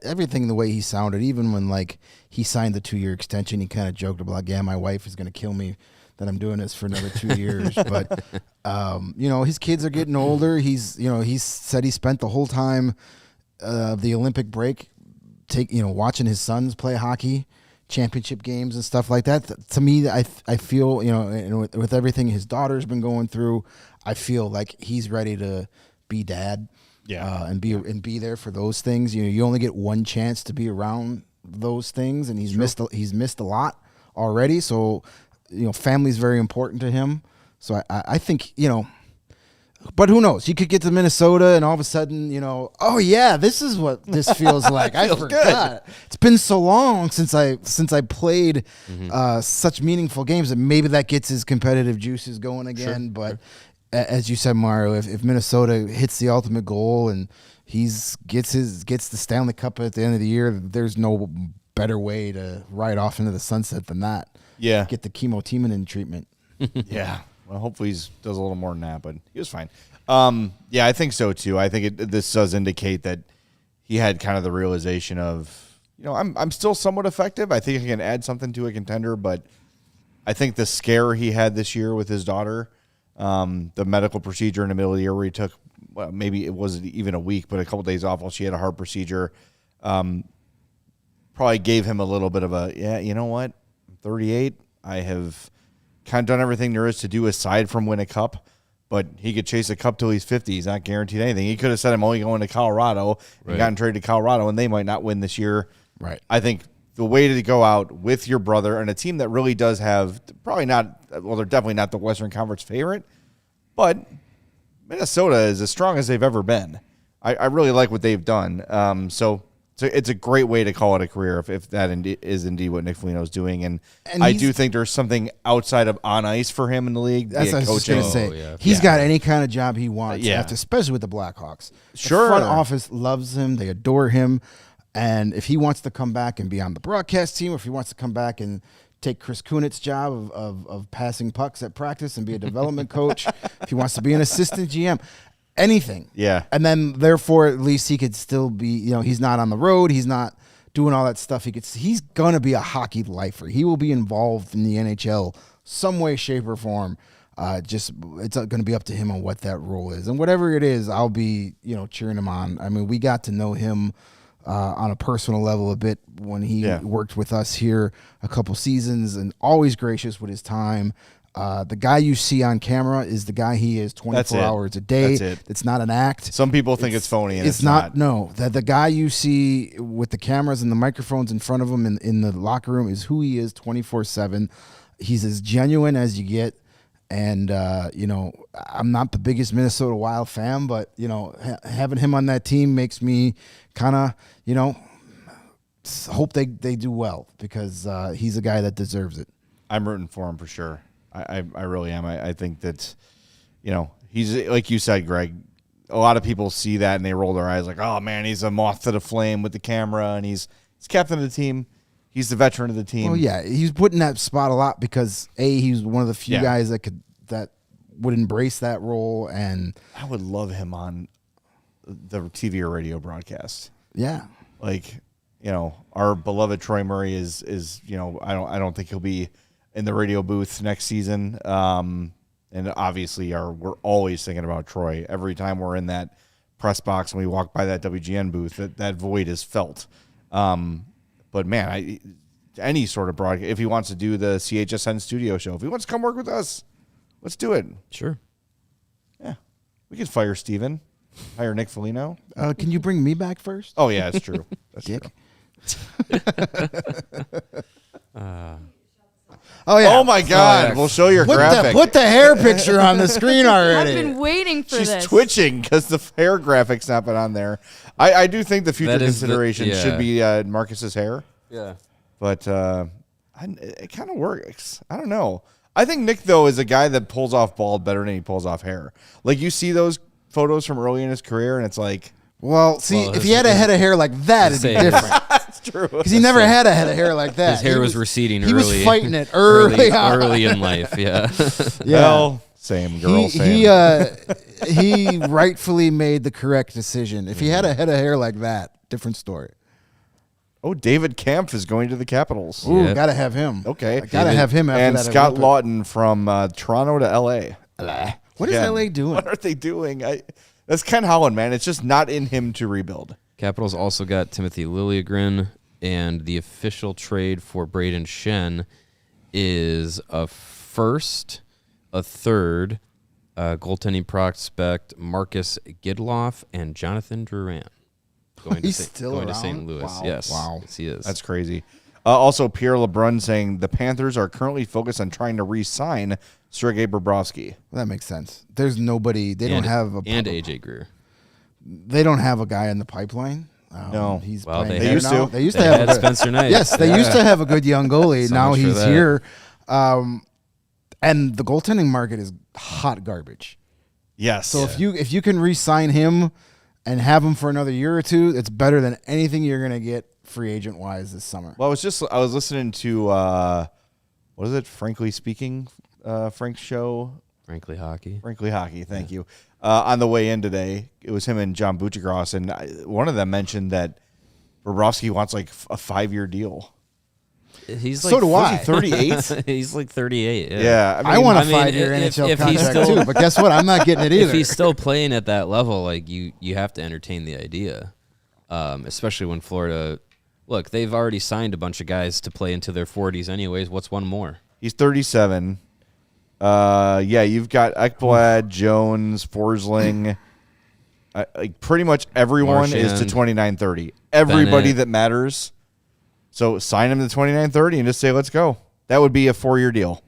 everything the way he sounded. Even when he signed the 2-year extension, he kind of joked about, "Yeah, my wife is going to kill me that I'm doing this for another 2 years." But his kids are getting older. He's said he spent the whole time of the Olympic break watching his sons play hockey, championship games and stuff like that. To me, I feel with everything his daughter's been going through, I feel like he's ready to be dad. Yeah, and be there for those things. You only get one chance to be around those things, and he's missed a lot already. So, family's very important to him. So I think but who knows? You could get to Minnesota, and all of a sudden, oh yeah, this is what this feels like. I forgot. It's been so long since I played such meaningful games that maybe that gets his competitive juices going again. But as you said, Mario, if Minnesota hits the ultimate goal and gets the Stanley Cup at the end of the year, there's no better way to ride off into the sunset than that. Yeah, get the chemotimonin treatment. Yeah. Well, hopefully he does a little more than that, but he was fine. Yeah, I think so too. I think this does indicate that he had kind of the realization of, I'm still somewhat effective. I think I can add something to a contender, but I think the scare he had this year with his daughter, the medical procedure in the middle of the year where he took, maybe it wasn't even a week, but a couple days off while she had a heart procedure, probably gave him a little bit of you know what? I'm 38. I have kind of done everything there is to do aside from win a cup, but he could chase a cup till he's 50. He's not guaranteed anything. He could have said I'm only going to Colorado and gotten traded to Colorado, and they might not win this year. Right. I think the way to go out with your brother and a team that really does have probably not, well, they're definitely not the Western Conference favorite, but Minnesota is as strong as they've ever been. I really like what they've done. So it's a great way to call it a career if that is indeed what Nick Foligno is doing. And I do think there's something outside of on ice for him in the league. That's what I was going to say. yeah. He's got any kind of job he wants, Yeah. especially with the Blackhawks. Sure. The front office loves him. They adore him. And if he wants to come back and be on the broadcast team, or if he wants to come back and take Chris Kunitz's job of passing pucks at practice and be a development coach, if he wants to be an assistant GM, anything. Yeah. And then, therefore, at least he could still be, he's not on the road. He's not doing all that stuff. He's going to be a hockey lifer. He will be involved in the NHL some way, shape, or form. It's going to be up to him on what that role is. And whatever it is, I'll be, cheering him on. I mean, we got to know him on a personal level a bit when he worked with us here a couple seasons, and always gracious with his time. The guy you see on camera is the guy he is 24 hours a day. That's it. It's not an act. Some people think it's phony, and it's not. No, the guy you see with the cameras and the microphones in front of him in the locker room is who he is 24/7. He's as genuine as you get. And, I'm not the biggest Minnesota Wild fan, but, having him on that team makes me kind of, hope they do well, because he's a guy that deserves it. I'm rooting for him for sure. I really am. I think that, he's, like you said, Greg, a lot of people see that and they roll their eyes like, oh, man, he's a moth to the flame with the camera, and he's captain of the team. He's the veteran of the team. Well, yeah, he's put in that spot a lot because, he's one of the few guys that would embrace that role, and I would love him on the TV or radio broadcast. Yeah. Like, our beloved Troy Murray is I don't think he'll be in the radio booth next season. And obviously we're always thinking about Troy. Every time we're in that press box and we walk by that WGN booth, that void is felt. But man, any sort of broadcast, if he wants to do the CHSN studio show, if he wants to come work with us, let's do it. Sure. Yeah. We could fire Steven. Hire Nick Foligno. Can you bring me back first? Oh, yeah, it's true. That's Dick. true. Oh, yeah. Oh, my God. We'll show your graphic. Put the hair picture on the screen already. I've been waiting for She's this. twitching because the hair graphic's not been on there. I do think the future consideration should be Marcus's hair. Yeah. But it kind of works. I don't know. I think Nick, though, is a guy that pulls off bald better than he pulls off hair. Like, you see those photos from early in his career, and it's like... Well, if he had a head of hair like that, it'd be different. That's true. Because he never had a head of hair like that. His hair was receding early. He was fighting it early in life, yeah. Well, same girl, same. He rightfully made the correct decision. If he had a head of hair like that, different story. Oh, David Kampf is going to the Capitals. Ooh, gotta have him. Okay. Gotta have him after and that. Scott Olympic. Lawton from Toronto to L.A. What is LA doing? What are they doing? That's Ken Holland, man. It's just not in him to rebuild. Capitals also got Timothy Liljegren, and the official trade for Braden Shen is a first, a third, goaltending prospect Marcus Gidloff, and Jonathan Drouin. He's still going to around? St. Louis. Wow. Yes, Wow. yes, he is. That's crazy. Also, Pierre LeBrun saying the Panthers are currently focused on trying to re-sign Sergei Bobrovsky. Well, that makes sense. There's nobody. They don't have and AJ Greer. They don't have a guy in the pipeline. No. He's Well, playing they there used now. to. They used They to have had a good, Spencer Knight. Yes, they used to have a good young goalie. So now much for he's that. here. And the goaltending market is hot garbage. Yes. So if you can re-sign him and have him for another year or two, it's better than anything you're gonna get free agent wise this summer. Well, I was listening to what is it? Frankly Speaking, Frank's show. Frankly Hockey. Frankly Hockey. Thank you. On the way in today, it was him and John Buccigross, and one of them mentioned that Bobrovsky wants like a 5-year deal. He's So do I. 38? He's like 38. Yeah. Yeah, I want a I mean, 5-year NHL if he's contract still- too, but guess what? I'm not getting it either. If he's still playing at that level, like you have to entertain the idea, especially when Florida. Look, they've already signed a bunch of guys to play into their 40s, anyways. What's one more? He's 37. You've got Ekblad, Jones, Forsling. Like pretty much everyone is to Marchand, 29-30. Everybody Bennett. that matters. So sign him to 29-30 and just say, let's go. That would be a 4-year deal.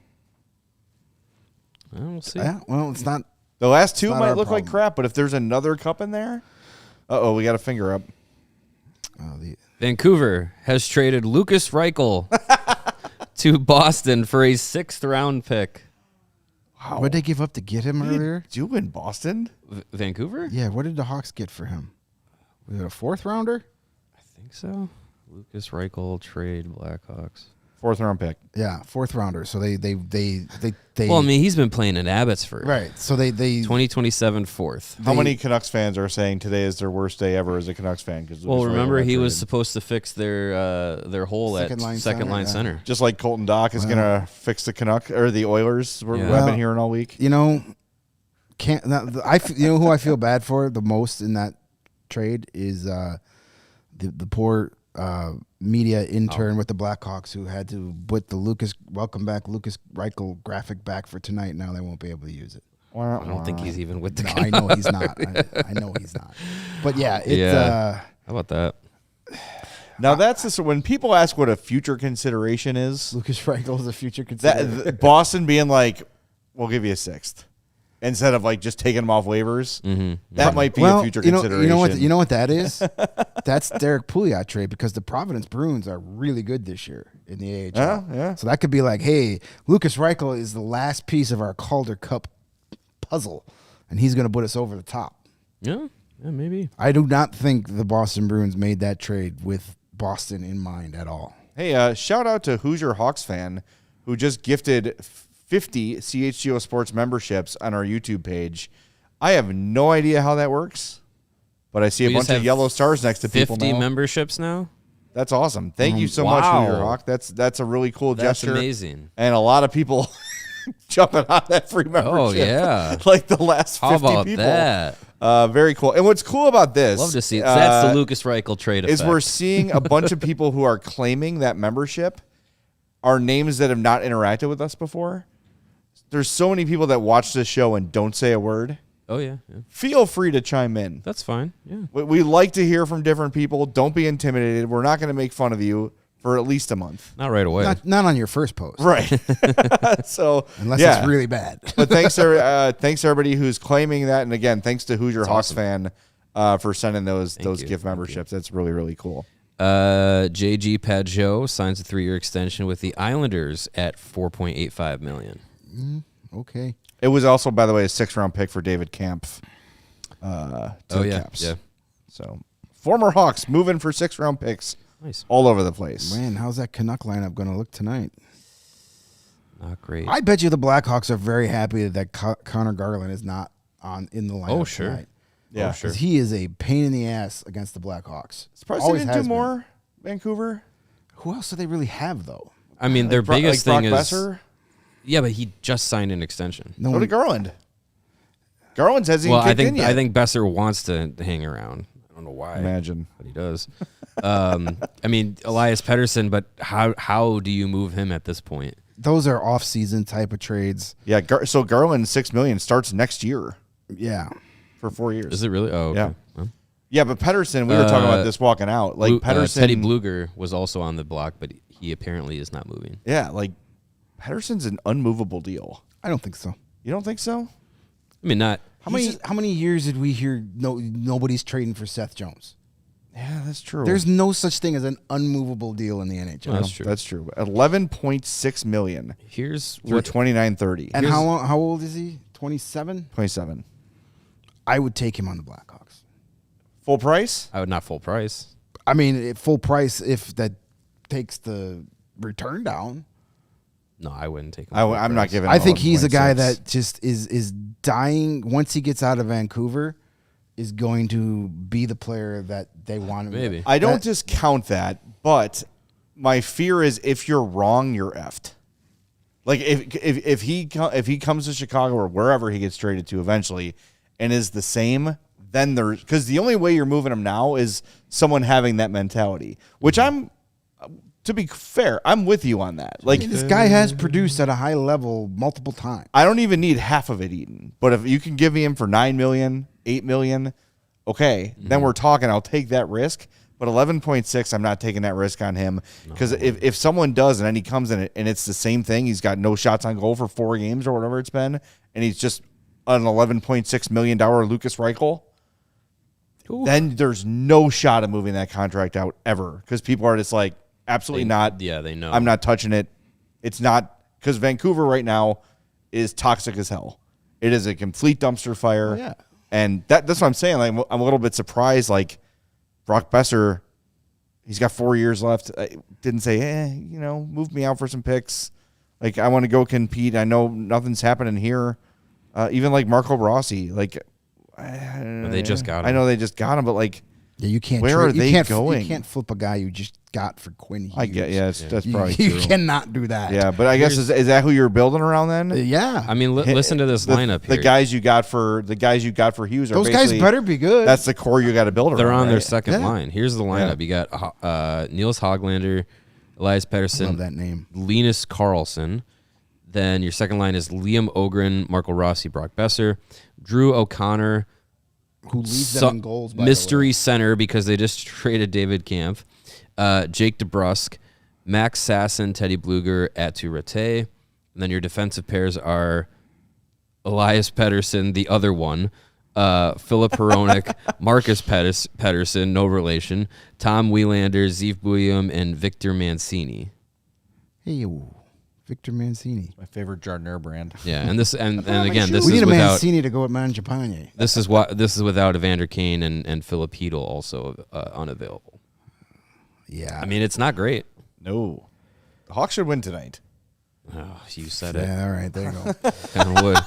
We'll see. Yeah, well, it's not. The last two not might our look like problem. crap, but if there's another cup in there, we got a finger up. Vancouver has traded Lucas Reichel to Boston for a 6th-round pick. Wow. What did they give up to get him earlier? Do in Boston? Vancouver? Yeah, what did the Hawks get for him? Was it a 4th rounder? I think so. Lucas Reichel trade Blackhawks. 4th-round pick. Yeah, 4th rounder. So they Well, I mean, he's been playing at Abbotsford. right. So they 2027 4th. How many Canucks fans are saying today is their worst day ever as a Canucks fan? Well, remember he was supposed to fix their hole Second at line second line center, center. just like Colton Dach is going to fix the Canuck or the Oilers. I've Yeah. been hearing all week. you know, you know who I feel bad for the most in that trade is the poor media intern with the Blackhawks who had to put the welcome back Lucas Reichel graphic back for tonight. Now they won't be able to use it. I don't think he's even with the No, Canucks. I know he's not. I know he's not. But yeah, it's Yeah. How about that? Now that's just, when people ask what a future consideration is, Lucas Reichel is a future consideration. that Boston being like, we'll give you a 6th. Instead of like just taking them off waivers, that might be a future consideration. You know what that is? That's Derek Pouliot trade because the Providence Bruins are really good this year in the AHL. Yeah. So that could be like, hey, Lucas Reichel is the last piece of our Calder Cup puzzle, and he's going to put us over the top. Yeah, maybe. I do not think the Boston Bruins made that trade with Boston in mind at all. Hey, shout out to Hoosier Hawks fan who just gifted 50 CHGO Sports memberships on our YouTube page. I have no idea how that works, but I see a bunch of yellow stars next to people now. 50 memberships now? That's awesome. Thank you so much, Hoosier Hawk. That's a really cool gesture. That's amazing. And a lot of people jumping on that free membership. Oh, yeah. Like the last 50 How about people. that? Very cool. And what's cool about this... Love to see it. That's the Lucas Reichel trade effect. Is we're seeing a bunch of people who are claiming that membership are names that have not interacted with us before. There's so many people that watch this show and don't say a word. Oh, yeah. Feel free to chime in. That's fine. Yeah. We like to hear from different people. Don't be intimidated. We're not going to make fun of you for at least a month. Not right away. Not on your first post. Right. So unless it's really bad. But thanks to everybody who's claiming that. And again, thanks to Hoosier Hawks fan for sending those gift memberships. That's really, really cool. JG Pageau signs a 3-year extension with the Islanders at $4.85 million. Okay. It was also, by the way, a 6th-round pick for David Kampf. Caps. Yeah. So former Hawks moving for 6th-round picks. Nice. All over the place. Man, how's that Canuck lineup going to look tonight? Not great. I bet you the Blackhawks are very happy that Connor Garland is not in the lineup tonight. Yeah, sure. Because he is a pain in the ass against the Blackhawks. Surprised they didn't do more, Vancouver. Who else do they really have, though? I mean, their biggest thing is... Besser? Yeah, but he just signed an extension. So did Garland. Garland hasn't even kicked in yet. I think Besser wants to hang around. I don't know why. Imagine. But he does. I mean, Elias Pettersson, but how do you move him at this point? Those are off-season type of trades. Yeah, so Garland $6 million starts next year. Yeah. For 4 years. Is it really? Oh, okay. Yeah. Well. Yeah, but Pettersson, we were talking about this walking out. Like Pettersson, Teddy Bluger was also on the block, but he apparently is not moving. Yeah, like Pettersson's an unmovable deal. I don't think so. You don't think so? I mean, not. How many years did we hear nobody's trading for Seth Jones? Yeah, that's true. There's no such thing as an unmovable deal in the NHL. That's true. That's true. $11.6 million. Here's through 29-30. And how old is he? 27? 27. I would take him on the Blackhawks. Full price? I would not full price. I mean, full price if that takes the return down. No, I wouldn't take him. I'm not giving him I think he's a guy 11.6. that just is dying once he gets out of Vancouver, is going to be the player that they want him to be. Maybe. I don't discount that, but my fear is if you're wrong, you're effed. Like if he comes to Chicago or wherever he gets traded to eventually and is the same, then there's because the only way you're moving him now is someone having that mentality, which to be fair, I'm with you on that. Like this guy has produced at a high level multiple times. I don't even need half of it eaten, but if you can give me him for $9 million, $8 million, okay, then we're talking. I'll take that risk. But 11.6, I'm not taking that risk on him because if someone does and then he comes in and it's the same thing, he's got no shots on goal for 4 games or whatever it's been, and he's just an $11.6 million Lucas Reichel, then there's no shot of moving that contract out ever because people are just like, absolutely not. Yeah, they know. I'm not touching it. It's not because Vancouver right now is toxic as hell. It is a complete dumpster fire. Oh, yeah. And that's what I'm saying. Like, I'm a little bit surprised. Like Brock Besser, he's got 4 years left. I didn't say, move me out for some picks. Like I want to go compete. I know nothing's happening here. Even like Marco Rossi. Like they just got him. I know they just got him, but like. Yeah, you can't. Where are they going? You can't flip a guy you just got for Quinn Hughes. I get. Yeah, that's probably you true. You cannot do that. Yeah, but I guess is that who you're building around then? Yeah. I mean, listen to this lineup here. The guys you got for Hughes are those guys better be good. That's the core you got to build around. They're on their right? second line. Here's the lineup. You got Niels Hoglander, Elias Pettersson, I love that name, Linus Karlsson. Then your second line is Liam Ogren, Marco Rossi, Brock Besser, Drew O'Connor, who leads them in goals, by mystery center because they just traded David Kampf, Jake DeBrusk, Max Sasson, Teddy Bluger, Atu Rattay. And then your defensive pairs are Elias Pettersson, the other one, Philip Hronek, Marcus Pettersson, no relation, Tom Wielander, Zeev Bouillum, and Victor Mancini. Hey, Victor Mancini. My favorite Jardinier brand. Yeah, and again, this we is need a without Mancini to go with Mangiapane. this is without Evander Kane and Filipino also unavailable. Yeah, I mean it's not great. No, the Hawks should win tonight. Oh, you said it. Yeah, all right, there you go. Kind of would.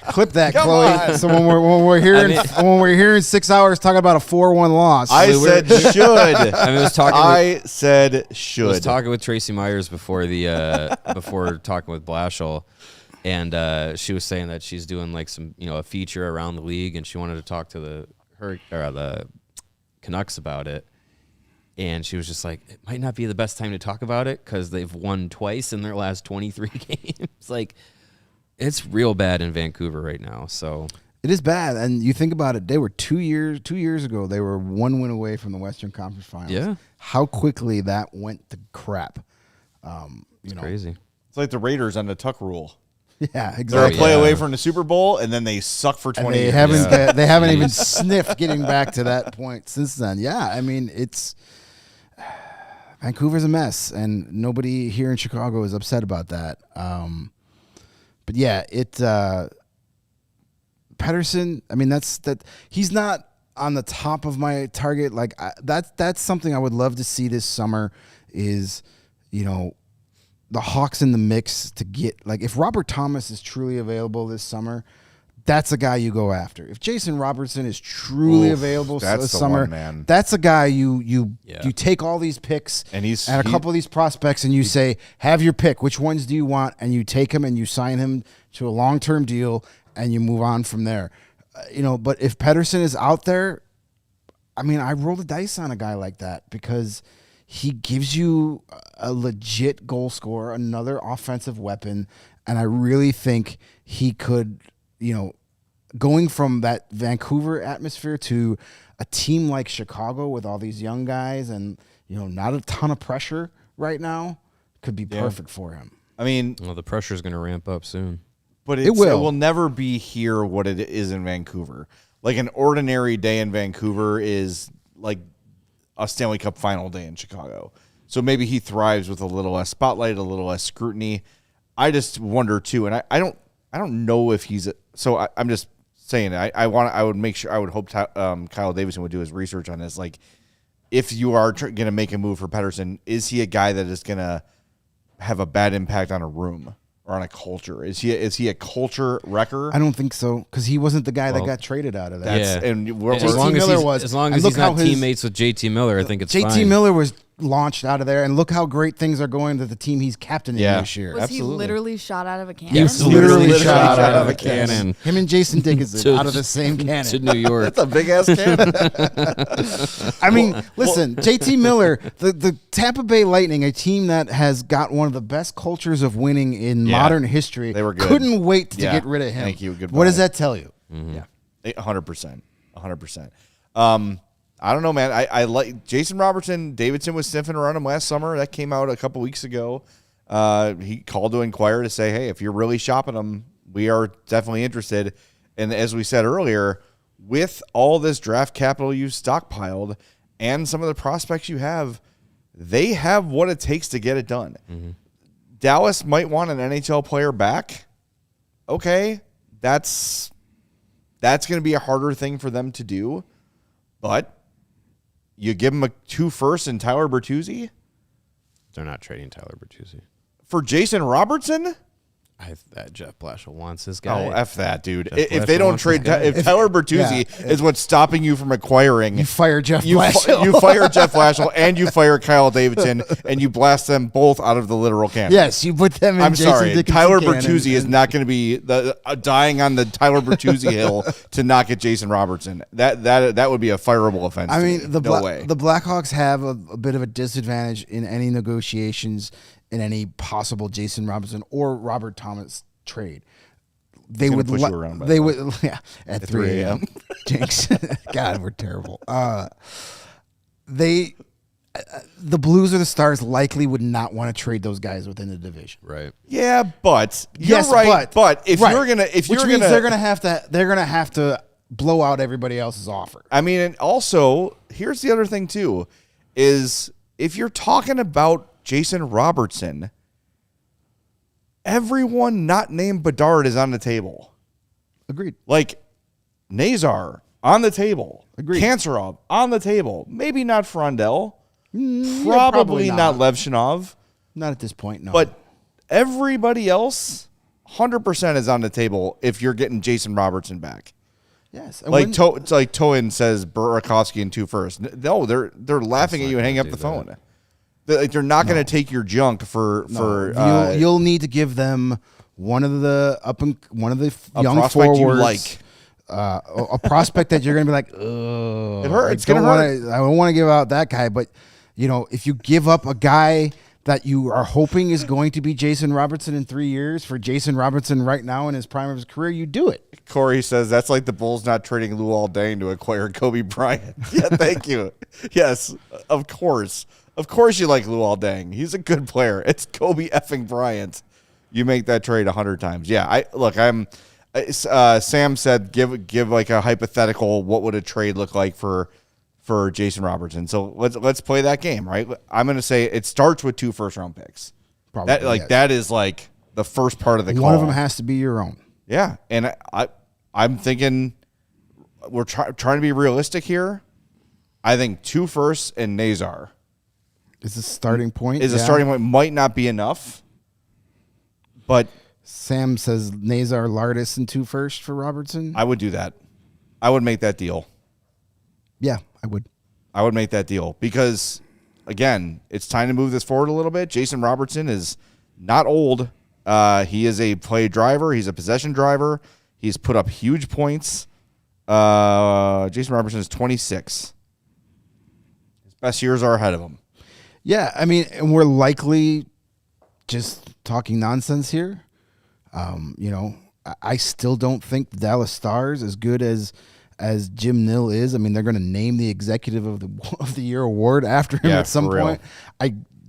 Clip that, Come Chloe. on. So when we're hearing 6 hours talking about a 4-1 loss, I said should. I said should. I was talking with Tracy Myers before before talking with Blashill, and she was saying that she's doing like some a feature around the league, and she wanted to talk to the Canucks about it. And she was just like, it might not be the best time to talk about it because they've won twice in their last 23 games. Like, it's real bad in Vancouver right now. So it is bad. And you think about it, they were 2 years ago, they were 1 win away from the Western Conference Finals. Yeah. How quickly that went to crap. It's crazy. It's like the Raiders on the Tuck rule. Yeah, They're exactly. a play away from the Super Bowl, and then they suck for 20 years. They haven't even sniffed getting back to that point since then. Yeah, I mean, Vancouver's a mess, and nobody here in Chicago is upset about that. But yeah, Pettersson. I mean, he's not on the top of my target. Like that's something I would love to see this summer. Is the Hawks in the mix to get, like, if Robert Thomas is truly available this summer, that's a guy you go after. If Jason Robertson is truly available this summer, man. that's a guy you take all these picks and a couple of these prospects and you say, have your pick. Which ones do you want? And you take him and you sign him to a long-term deal and you move on from there. But if Pettersson is out there, I mean, I roll the dice on a guy like that because he gives you a legit goal scorer, another offensive weapon, and I really think he could, going from that Vancouver atmosphere to a team like Chicago with all these young guys and, not a ton of pressure right now, could be perfect for him. I mean, well, the pressure is going to ramp up soon. But it will never be here what it is in Vancouver. Like an ordinary day in Vancouver is like a Stanley Cup final day in Chicago. So maybe he thrives with a little less spotlight, a little less scrutiny. I just wonder too, and I don't know if he's I'm just saying I would hope Kyle Davidson would do his research on this. Like, if you are going to make a move for Pettersson, is he a guy that is going to have a bad impact on a room or on a culture? Is he a culture wrecker? I don't think so because he wasn't the guy that got traded out of that. And as long as he's not teammates with JT Miller, I think it's fine. JT Miller was launched out of there, and look how great things are going to the team he's captaining this year. Was he literally shot out of a cannon? He was literally shot out of a cannon. Him and Jason Dickinson out of the same cannon. To New York. That's a big-ass cannon. I mean, listen, JT Miller, the Tampa Bay Lightning, a team that has got one of the best cultures of winning in modern history, they were good. Couldn't wait to get rid of him. Thank you. Goodbye. What does that tell you? Mm-hmm. Yeah, 100%. I don't know, man. I like Jason Robertson. Davidson was sniffing around him last summer. That came out a couple weeks ago. He called to inquire to say, hey, if you're really shopping him, we are definitely interested. And as we said earlier, with all this draft capital you've stockpiled and some of the prospects you have, they have what it takes to get it done. Mm-hmm. Dallas might want an NHL player back. Okay, that's going to be a harder thing for them to do. But you give him 2 firsts and Tyler Bertuzzi? They're not trading Tyler Bertuzzi. For Jason Robertson? Jeff Blashill wants this guy. Oh, F that, dude. If they don't trade, if Tyler Bertuzzi is what's stopping you from acquiring, you fire Jeff Blashill. You fire Jeff Blashill and you fire Kyle Davidson and you blast them both out of the literal cannon. Yes, you put them in I'm Jason sorry. Dickinson Tyler cannon Bertuzzi is not going to be dying on the Tyler Bertuzzi hill to not get Jason Robertson. That would be a fireable offense. I mean, the way. The Blackhawks have a bit of a disadvantage in any negotiations in any possible Jason Robertson or Robert Thomas trade. They would push you around by they the would at 3 a.m. Jinx. God, we're terrible. The Blues or the Stars likely would not want to trade those guys within the division. Right. Yeah, but you're right. But if you're gonna they're gonna have to blow out everybody else's offer. I mean, and also here's the other thing too, is if you're talking about Jason Robertson, everyone not named Bedard is on the table. Agreed. Like Nazar on the table. Agreed. Kancherov on the table. Maybe not Frondell. Yeah, Probably not Levshinov. Not at this point, no. But everybody else, 100% is on the table if you're getting Jason Robertson back. Yes. Like Toin says Burakovsky in 2 first. No, they're laughing at you and hanging up the phone. They're not going to take your junk for you'll need to give them one of the young prospect forwards you like. A prospect that you're going to be like, ugh. It hurts. It's going to hurt. I don't want to give out that guy, but if you give up a guy that you are hoping is going to be Jason Robertson in 3 years for Jason Robertson right now in his prime of his career, you do it. Corey says that's like the Bulls not trading Luol Deng to acquire Kobe Bryant. Yeah, thank you. Yes, of course. Of course you like Luol Deng. He's a good player. It's Kobe effing Bryant. You make that trade 100 times. Yeah, Sam said give like a hypothetical. What would a trade look like for Jason Robertson? So let's play that game, right? I'm going to say it starts with 2 first-round picks. Probably, that is like the first part of the call. One of them has to be your own. Yeah, and I'm thinking we're trying to be realistic here. I think 2 firsts and Nazar is a starting point. A starting point. Might not be enough, but Sam says Nazar, Lardis, and 2 firsts for Robertson. I would do that. I would make that deal. Yeah, I would. I would make that deal because, again, it's time to move this forward a little bit. Jason Robertson is not old. He is a play driver. He's a possession driver. He's put up huge points. Jason Robertson is 26. His best years are ahead of him. Yeah, I mean, and we're likely just talking nonsense here. I still don't think the Dallas Stars, as good as Jim Nill is, I mean, they're going to name the executive of the year award after him at some point.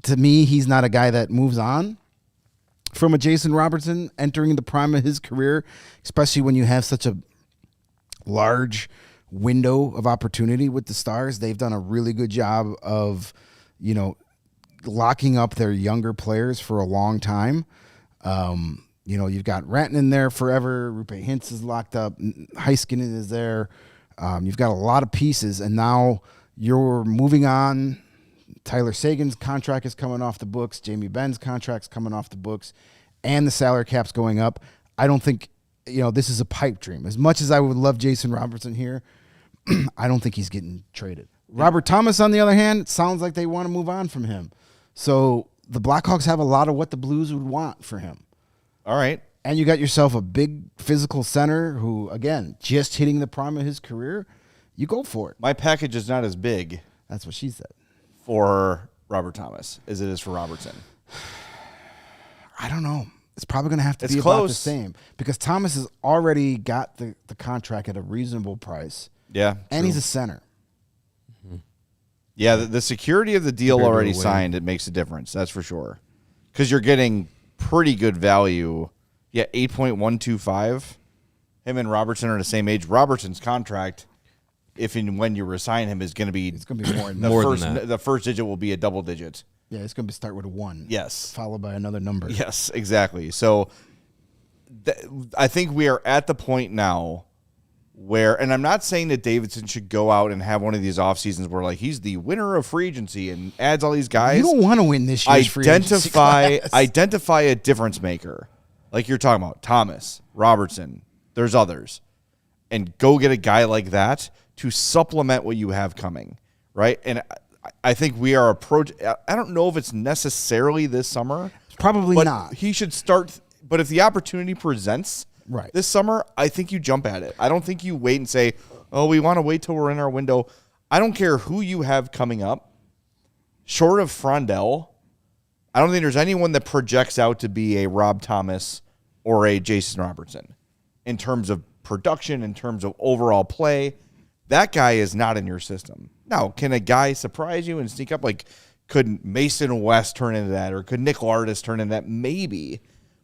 To me, he's not a guy that moves on from a Jason Robertson entering the prime of his career, especially when you have such a large window of opportunity with the Stars. They've done a really good job of, locking up their younger players for a long time. You've got Rantanen there forever. Roope Hintz is locked up. Heiskanen is there. You've got a lot of pieces, and now you're moving on. Tyler Sagan's contract is coming off the books. Jamie Benn's contract's coming off the books, and the salary cap's going up. I don't think, this is a pipe dream. As much as I would love Jason Robertson here, I don't think he's getting traded. Robert Thomas, on the other hand, it sounds like they want to move on from him. So the Blackhawks have a lot of what the Blues would want for him. All right. And you got yourself a big physical center who, again, just hitting the prime of his career. You go for it. My package is not as big. That's what she said. For Robert Thomas as it is for Robertson. I don't know. It's probably going to have to be close. About the same because Thomas has already got the contract at a reasonable price. Yeah. And true. he's a center. Mm-hmm. Yeah, the security of the deal already signed, it makes a difference. That's for sure. Because you're getting pretty good value. Yeah, 8.125. Him and Robertson are the same age. Robertson's contract, if and when you resign him, is going to be more than that. The first digit will be a double digit. Yeah, it's going to start with a 1. Yes. Followed by another number. Yes, exactly. So I think we are at the point now where, and I'm not saying that Davidson should go out and have one of these off seasons where like he's the winner of free agency and adds all these guys. You don't want to win this year's free agency class. Identify a difference maker, like you're talking about Thomas, Robertson. There's others, and go get a guy like that to supplement what you have coming, right? And I think we are approaching. I don't know if it's necessarily this summer. Probably not. He should start. But if the opportunity presents. Right. This summer, I think you jump at it. I don't think you wait and say, oh, we want to wait till we're in our window. I don't care who you have coming up. Short of Frondell, I don't think there's anyone that projects out to be a Rob Thomas or a Jason Robertson in terms of production, in terms of overall play. That guy is not in your system. Now, can a guy surprise you and sneak up? Like, could Mason West turn into that? Or could Nick Lardis turn into that? Maybe.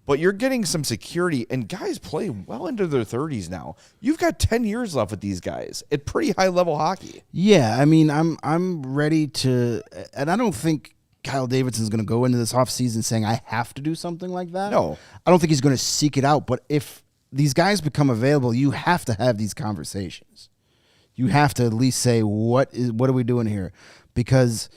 But you're getting some security, and guys play well into their 30s now. You've got 10 years left with these guys at pretty high-level hockey. Yeah, I mean, I'm ready to – and I don't think Kyle Davidson's going to go into this offseason saying, I have to do something like that. No. I don't think he's going to seek it out. But if these guys become available, you have to have these conversations. You have to at least say, what are we doing here? Because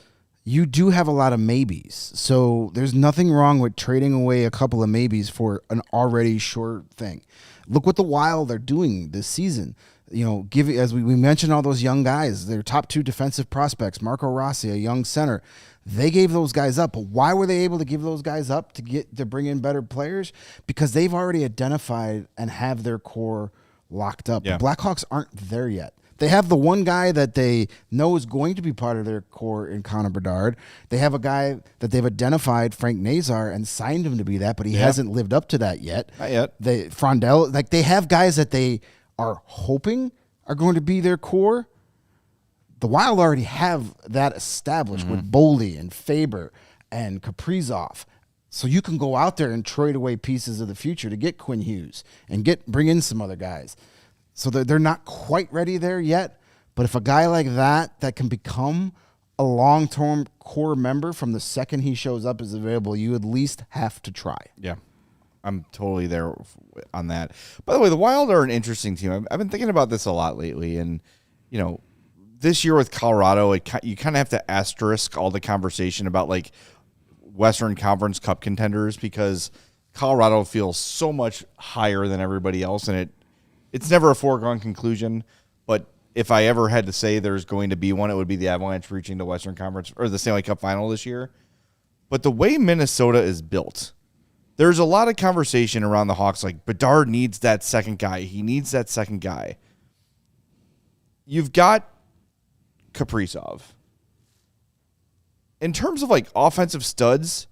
you do have a lot of maybes. So there's nothing wrong with trading away a couple of maybes for an already sure thing. Look what the Wild are doing this season. You know, as we mentioned all those young guys, their top 2 defensive prospects, Marco Rossi, a young center, they gave those guys up. But why were they able to give those guys up to bring in better players? Because they've already identified and have their core locked up. Yeah. The Blackhawks aren't there yet. They have the one guy that they know is going to be part of their core in Connor Bedard. They have a guy that they've identified, Frank Nazar, and signed him to be that, but he hasn't lived up to that yet. Not yet. Frondell, like they have guys that they are hoping are going to be their core. The Wild already have that established with Boldy and Faber and Kaprizov. So you can go out there and trade away pieces of the future to get Quinn Hughes and bring in some other guys. So they're not quite ready there yet. But if a guy like that can become a long-term core member from the second he shows up is available, you at least have to try. Yeah. I'm totally there on that. By the way, the Wild are an interesting team. I've been thinking about this a lot lately. And, you know, this year with Colorado, you kind of have to asterisk all the conversation about, like, Western Conference Cup contenders because Colorado feels so much higher than everybody else. And it's never a foregone conclusion. But if I ever had to say there's going to be one, it would be the Avalanche reaching the Western Conference or the Stanley Cup final this year. But the way Minnesota is built, there's a lot of conversation around the Hawks, like Bedard needs that second guy. He needs that second guy. You've got Kaprizov. In terms of like offensive studs,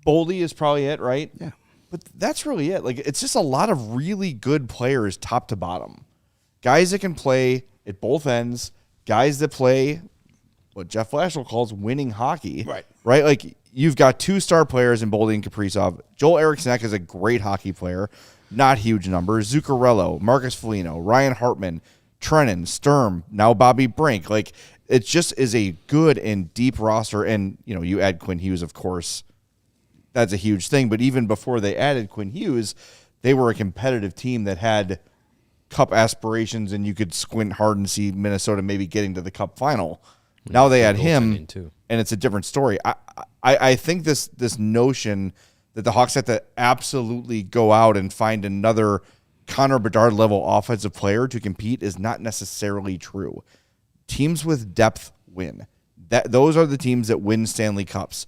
Boldy is probably it, right? Yeah. But that's really it. Like it's just a lot of really good players top to bottom. Guys that can play at both ends, guys that play what Jeff Blashill calls winning hockey. Right. Right? Like you've got 2 star players in Boldy and Kaprizov. Joel Eriksson is a great hockey player, not huge numbers. Zuccarello, Marcus Foligno, Ryan Hartman, Trennan, Sturm, now Bobby Brink. Like it just is a good and deep roster. And, you know, you add Quinn Hughes, of course. That's a huge thing. But even before they added Quinn Hughes, they were a competitive team that had cup aspirations, and you could squint hard and see Minnesota maybe getting to the cup final. Now they add him, and it's a different story. I think this notion that the Hawks have to absolutely go out and find another Connor Bedard level offensive player to compete is not necessarily true. Teams with depth win. Those are the teams that win Stanley Cups.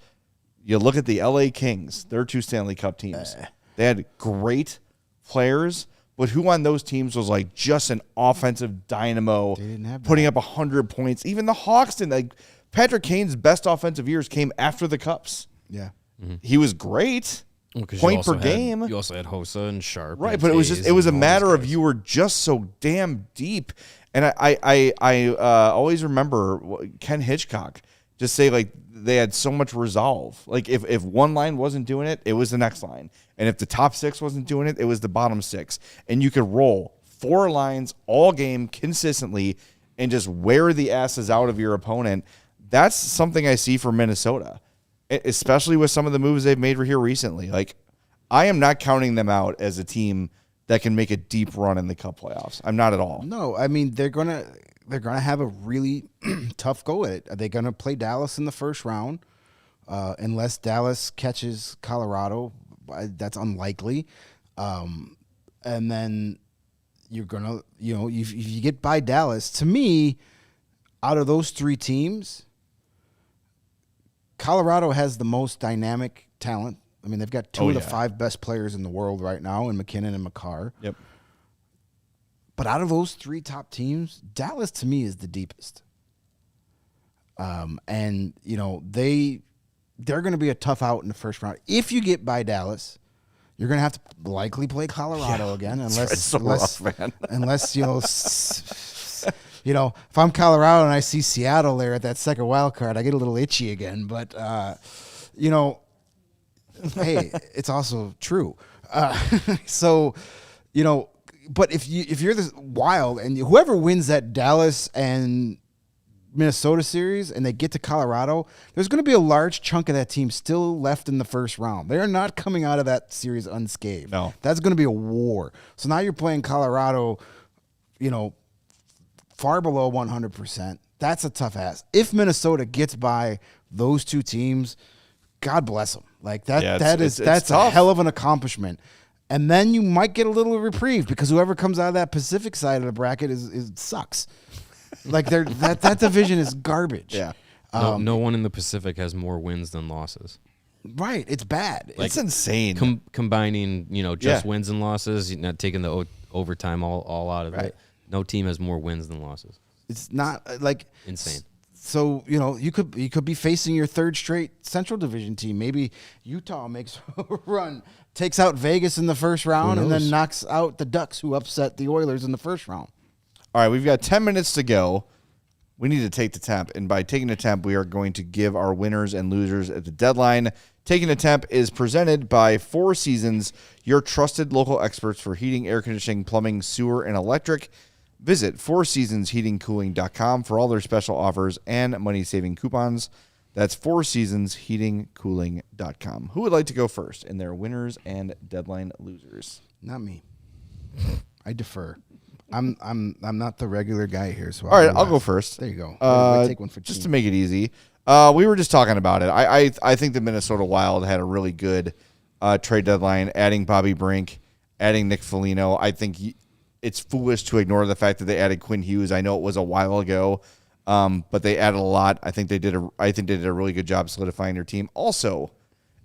You look at the LA Kings, they're 2 Stanley Cup teams. They had great players, but who on those teams was like just an offensive dynamo, putting up 100 points? Even the Hawks didn't. Like Patrick Kane's best offensive years came after the Cups. Yeah. He was great. Point per game. You also had Hossa and Sharp. Right, but it was a matter of you were just so damn deep. And I always remember Ken Hitchcock just say, like, they had so much resolve. Like, if one line wasn't doing it, it was the next line. And if the top 6 wasn't doing it, it was the bottom 6. And you could roll 4 lines all game consistently and just wear the asses out of your opponent. That's something I see for Minnesota, especially with some of the moves they've made here recently. Like, I am not counting them out as a team that can make a deep run in the Cup playoffs. I'm not at all. No, I mean, they're gonna have a really tough go at it. Are they gonna play Dallas in the first round? Unless Dallas catches Colorado, that's unlikely. And then you're gonna, if you get by Dallas, to me, out of those 3 teams, Colorado has the most dynamic talent. I mean, they've got 2 of the 5 best players in the world right now in McKinnon and Makar. Yep. But out of those 3 top teams, Dallas to me is the deepest. And they're going to be a tough out in the first round. If you get by Dallas, you're going to have to likely play Colorado again, unless if I'm Colorado and I see Seattle there at that second wild card, I get a little itchy again. But hey, it's also true. But if you're the Wild and whoever wins that Dallas and Minnesota series and they get to Colorado, there's going to be a large chunk of that team still left in the first round. They are not coming out of that series unscathed. No. That's going to be a war. So now you're playing Colorado, far below 100%. That's a tough ask. If Minnesota gets by those two teams, God bless them. Like that's a tough. hell of an accomplishment. And then you might get a little reprieve because whoever comes out of that Pacific side of the bracket is sucks. Like that division is garbage. Yeah. No one in the Pacific has more wins than losses. Right. It's bad. It's insane. Combining, wins and losses, not taking the overtime all out of it. No team has more wins than losses. It's not like insane. So, you could be facing your third straight Central Division team. Maybe Utah makes a run, takes out Vegas in the first round, and then knocks out the Ducks who upset the Oilers in the first round. All right, we've got 10 minutes to go. We need to take the temp, and by taking the temp, we are going to give our winners and losers at the deadline. Taking the temp is presented by Four Seasons, your trusted local experts for heating, air conditioning, plumbing, sewer, and electric. Visit fourseasonsheatingcooling.com for all their special offers and money-saving coupons. That's fourseasonsheatingcooling.com. Who would like to go first in their winners and deadline losers? Not me. I defer. I'm not the regular guy here, so all right, I'll go first. There you go. Take one for just team. to make it easy. We were just talking about it. I think the Minnesota Wild had a really good trade deadline, adding Bobby Brink, adding Nick Foligno. I think it's foolish to ignore the fact that they added Quinn Hughes. I know it was a while ago, but they added a lot. I think they did a really good job solidifying their team. Also,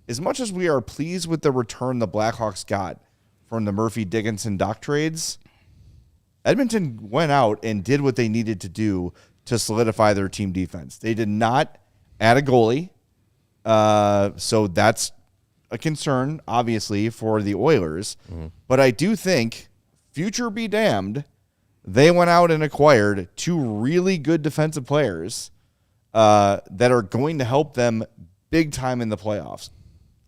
as much as we are pleased with the return the Blackhawks got from the Murphy, Dickinson, Dach trades, Edmonton went out and did what they needed to do to solidify their team defense. They did not add a goalie, so that's a concern, obviously, for the Oilers. Mm-hmm. But I do think, future be damned, they went out and acquired two really good defensive players that are going to help them big time in the playoffs.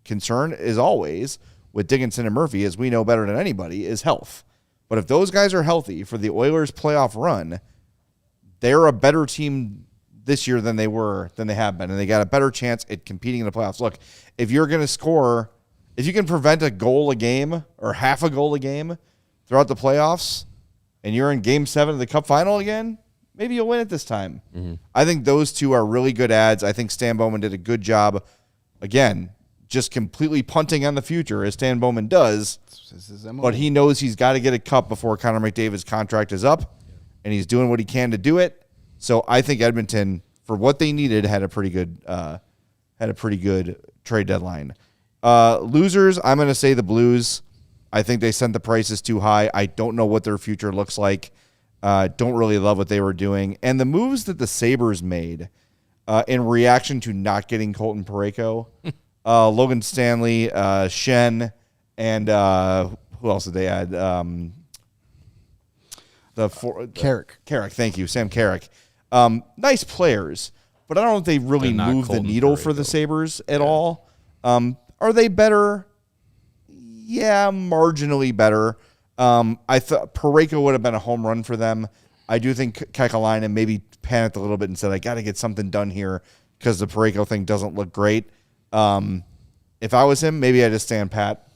Concern, as always, with Dickinson and Murphy, as we know better than anybody, is health. But if those guys are healthy for the Oilers' playoff run, they're a better team this year than they have been, and they got a better chance at competing in the playoffs. Look, if you're going to score, if you can prevent a goal a game or half a goal a game throughout the playoffs, and you're in Game 7 of the Cup Final again, maybe you'll win it this time. Mm-hmm. I think those two are really good ads. I think Stan Bowman did a good job, again, just completely punting on the future, as Stan Bowman does. But he knows he's got to get a cup before Connor McDavid's contract is up, and he's doing what he can to do it. So I think Edmonton, for what they needed, had a pretty good trade deadline. Losers, I'm going to say the Blues. I think they sent the prices too high. I don't know what their future looks like. Don't really love what they were doing. And the moves that the Sabres made in reaction to not getting Colton Parayko, Logan Stanley, Shen, and who else did they add? Carrick. Carrick, thank you. Sam Carrick. Nice players, but I don't think they really move the needle for the Sabres at all. Are they better? Yeah, marginally better. I thought Parayko would have been a home run for them. I do think Kekalainen maybe panicked a little bit and said, I got to get something done here because the Parayko thing doesn't look great. If I was him, maybe I just stand pat,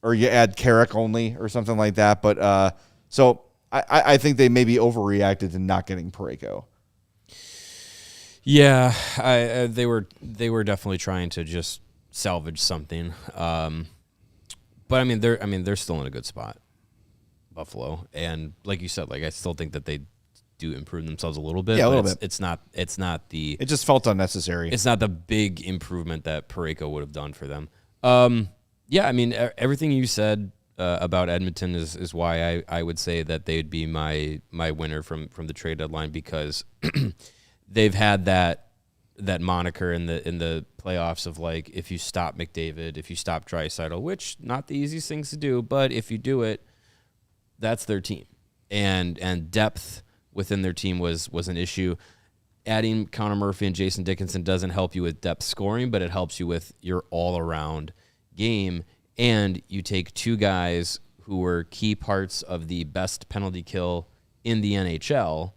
or you add Carrick only or something like that. But so I think they maybe overreacted to not getting Parayko. Yeah, they were definitely trying to just salvage something. But they're still in a good spot, Buffalo, and like you said, I still think that they do improve themselves a little bit. Yeah, a little bit. It's not the. It just felt unnecessary. It's not the big improvement that Parayko would have done for them. Everything you said about Edmonton is why I would say that they'd be my winner from the trade deadline, because they've had that moniker in the playoffs of if you stop McDavid, if you stop Draisaitl, which not the easiest things to do, but if you do it, that's their team, and depth within their team was an issue. Adding Connor Murphy and Jason Dickinson doesn't help you with depth scoring, but it helps you with your all-around game. And you take two guys who were key parts of the best penalty kill in the NHL,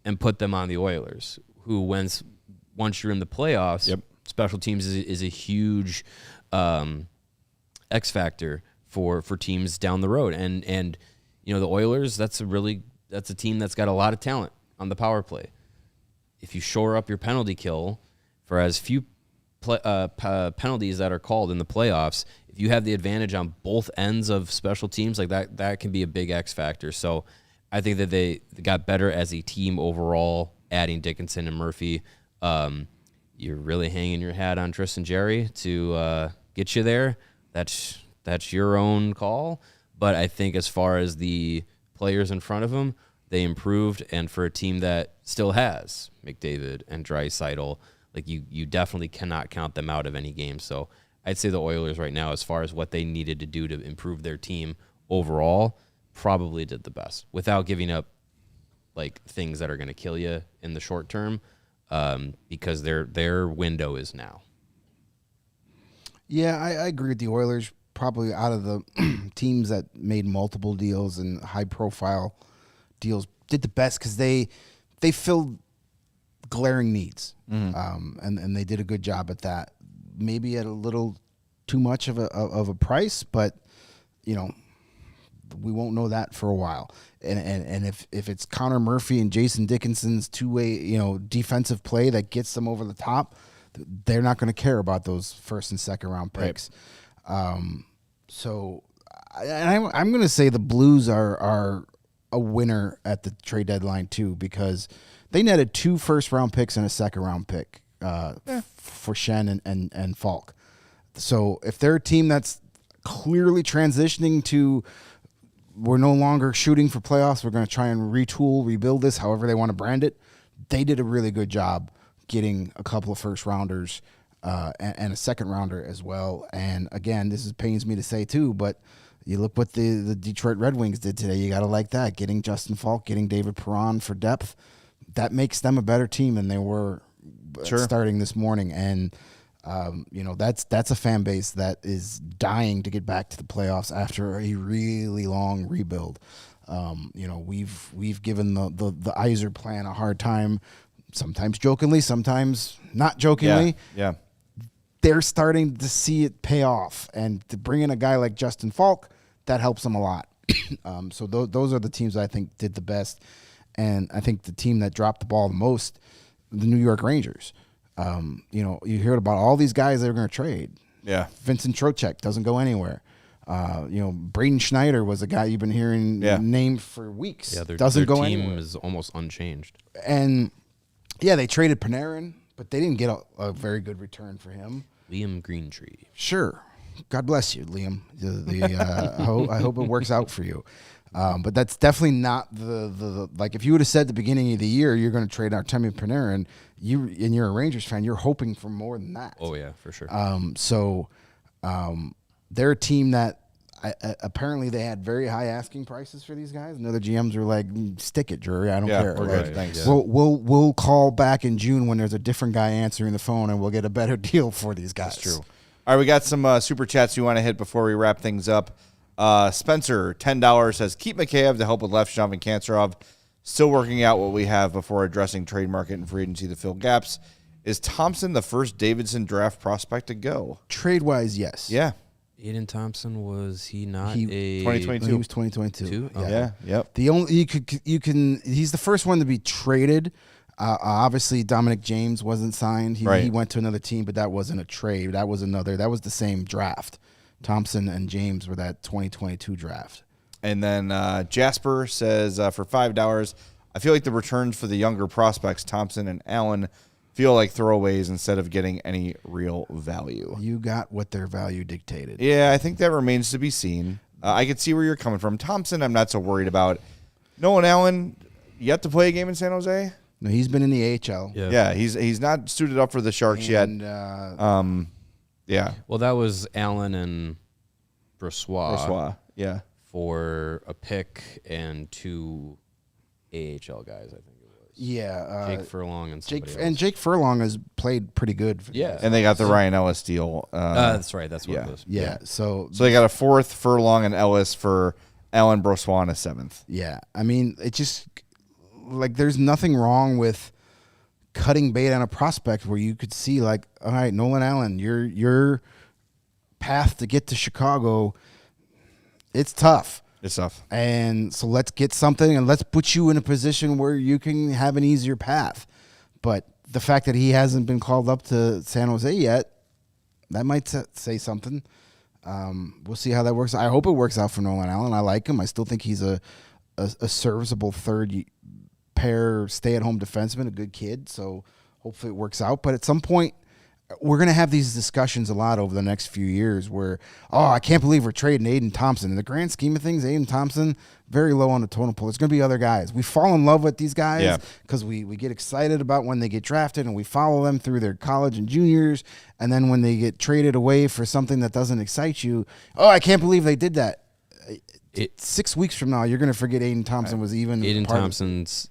and put them on the Oilers, who once you're in the playoffs, special teams is a huge X factor for teams down the road. And the Oilers, that's a team that's got a lot of talent on the power play. If you shore up your penalty kill for as few penalties that are called in the playoffs, if you have the advantage on both ends of special teams, like that can be a big X factor. So I think that they got better as a team overall, adding Dickinson and Murphy. You're really hanging your hat on Tristan Jarry to get you there. That's your own call. But I think as far as the players in front of him, they improved. And for a team that still has McDavid and Draisaitl, like you definitely cannot count them out of any game. So I'd say the Oilers right now, as far as what they needed to do to improve their team overall, probably did the best without giving up like things that are going to kill you in the short term, because their window is now. Yeah, I agree with the Oilers. Probably out of the teams that made multiple deals and high-profile deals, did the best because they filled glaring needs, and they did a good job at that. Maybe at a little too much of a price, but we won't know that for a while. And if it's Connor Murphy and Jason Dickinson's two-way defensive play that gets them over the top, they're not going to care about those first and second round picks. Right. So I'm going to say the Blues are a winner at the trade deadline too, because they netted 2 first-round picks and a second-round pick for Shen and Falk. So if they're a team that's clearly transitioning to, we're no longer shooting for playoffs, we're going to try and retool, rebuild this, however they want to brand it, they did a really good job getting a couple of first-rounders and a second-rounder as well. And, again, this pains me to say too, but you look what the Detroit Red Wings did today. You got to like that. Getting Justin Falk, getting David Perron for depth, that makes them a better team than they were starting this morning. And, that's a fan base that is dying to get back to the playoffs after a really long rebuild. We've given the Yzer plan a hard time, sometimes jokingly, sometimes not jokingly. Yeah. They're starting to see it pay off, and to bring in a guy like Justin Falk, that helps them a lot. So those are the teams I think did the best, and I think the team that dropped the ball the most, the New York Rangers. You heard about all these guys that are going to trade. Yeah, Vincent Trocheck doesn't go anywhere. Braden Schneider was a guy you've been hearing named for weeks. Yeah, doesn't go team anywhere. is almost unchanged. And they traded Panarin, but they didn't get a very good return for him. Liam Greentree. Sure. God bless you, Liam. I hope it works out for you. But that's definitely not the like, if you would have said at the beginning of the year you're going to trade Artemi Panarin, you're a Rangers fan, you're hoping for more than that. Oh yeah, for sure. They're a team that apparently they had very high asking prices for these guys, and other GMs were like, stick it, Drury, I don't care. We're good, thanks. Yeah. We'll call back in June when there's a different guy answering the phone, and we'll get a better deal for these guys. That's true. All right, we got some super chats we want to hit before we wrap things up. Spencer, $10, says, keep Mikheyev to help with Lefshov and Kancherov. Still working out what we have before addressing trade market and free agency to fill gaps. Is Thompson the first Davidson draft prospect to go? Trade-wise, yes. Yeah. Aiden Thompson, was he not 2022? He was 2022. Yeah. Yep. The only he's the first one to be traded. Obviously, Dominic James wasn't signed. He went to another team, but that wasn't a trade. That was the same draft. Thompson and James were that 2022 draft. And then Jasper says, for $5, I feel like the returns for the younger prospects, Thompson and Allen, feel like throwaways instead of getting any real value. You got what their value dictated. Yeah, I think that remains to be seen. I could see where you're coming from. Thompson, I'm not so worried about. Nolan Allen, yet to play a game in San Jose? No, he's been in the AHL. Yeah, he's not suited up for the Sharks yet. Yeah. Well, that was Allen and Brossoit. Yeah. For a pick and 2 AHL guys, I think it was. Yeah. Jake Furlong and somebody else. Jake Furlong has played pretty good. And they got the Ryan Ellis deal. That's right. That's what it was. Yeah. So they got a 4th, Furlong and Ellis for Allen, Brossoit, and a 7th. Yeah. I mean, it just, like there's nothing wrong with cutting bait on a prospect where you could see like, all right, Nolan Allen, your path to get to Chicago, it's tough. It's tough. And so let's get something and let's put you in a position where you can have an easier path. But the fact that he hasn't been called up to San Jose yet, that might say something. We'll see how that works. I hope it works out for Nolan Allen. I like him. I still think he's a serviceable third pair stay-at-home defenseman, a good kid. So hopefully it works out. But at some point, we're going to have these discussions a lot over the next few years where, I can't believe we're trading Aiden Thompson. In the grand scheme of things, Aiden Thompson, very low on the totem pole. There's going to be other guys. We fall in love with these guys because we get excited about when they get drafted and we follow them through their college and juniors. And then when they get traded away for something that doesn't excite you, I can't believe they did that. 6 weeks from now, you're going to forget Aiden Thompson was even Aiden part Thompson's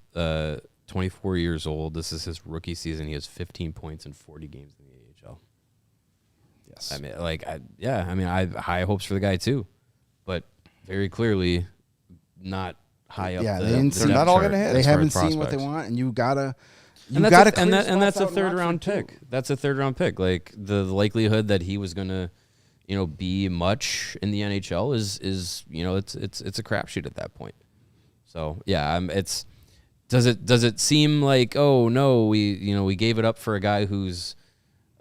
24 years old. This is his rookie season. He has 15 points in 40 games in the AHL. Yes. I mean, I have high hopes for the guy too, but very clearly not high up. Yeah, they're not all going to hit. They haven't seen what they want, and you gotta. And that's a third round pick. That's a third round pick. Like the likelihood that he was going to, be much in the NHL is it's a crapshoot at that point. So yeah, does it seem like, oh no, we gave it up for a guy who's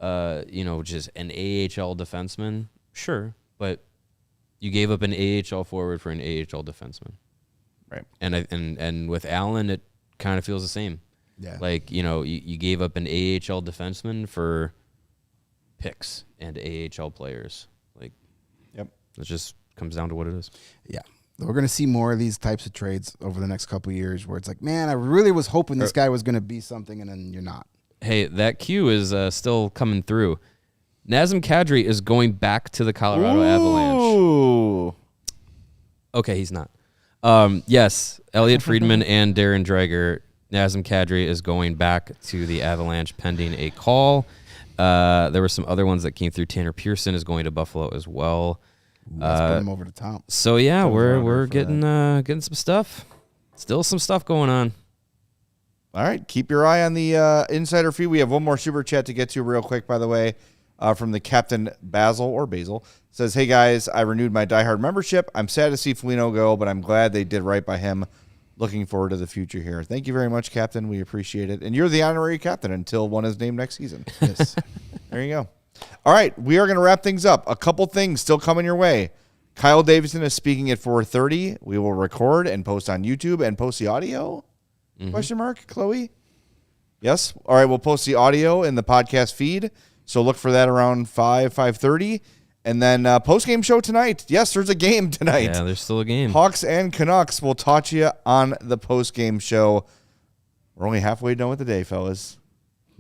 just an AHL defenseman? Sure, but you gave up an AHL forward for an AHL defenseman, right? And with Allen, it kind of feels the same. Yeah, like you gave up an AHL defenseman for picks and AHL players. Like, yep, it just comes down to what it is. Yeah. We're going to see more of these types of trades over the next couple of years where it's like, man, I really was hoping this guy was going to be something, and then you're not. Hey, that cue is still coming through. Nazem Kadri is going back to the Colorado Avalanche. Okay, he's not. Yes, Elliot Friedman and Darren Dreger. Nazem Kadri is going back to the Avalanche pending a call. There were some other ones that came through. Tanner Pearson is going to Buffalo as well. Let's put him over the top. So yeah, we're getting some stuff. Still some stuff going on. All right, keep your eye on the insider feed. We have one more super chat to get to real quick, by the way, from the Captain Basil. Says, hey guys, I renewed my diehard membership. I'm sad to see Foligno go, but I'm glad they did right by him. Looking forward to the future here. Thank you very much, Captain. We appreciate it. And you're the honorary captain until one is named next season. Yes. There you go. All right, we are going to wrap things up. A couple things still coming your way. Kyle Davidson is speaking at 4:30. We will record and post on YouTube and post the audio? Question mark, Chloe? Yes? All right, we'll post the audio in the podcast feed. So look for that around 5:30. And then post-game show tonight. Yes, there's a game tonight. Yeah, there's still a game. Hawks and Canucks will talk to you on the post-game show. We're only halfway done with the day, fellas.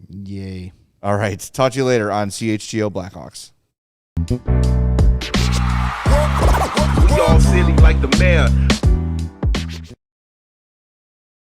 Yay. All right. Talk to you later on CHGO Blackhawks. We all silly like the mayor.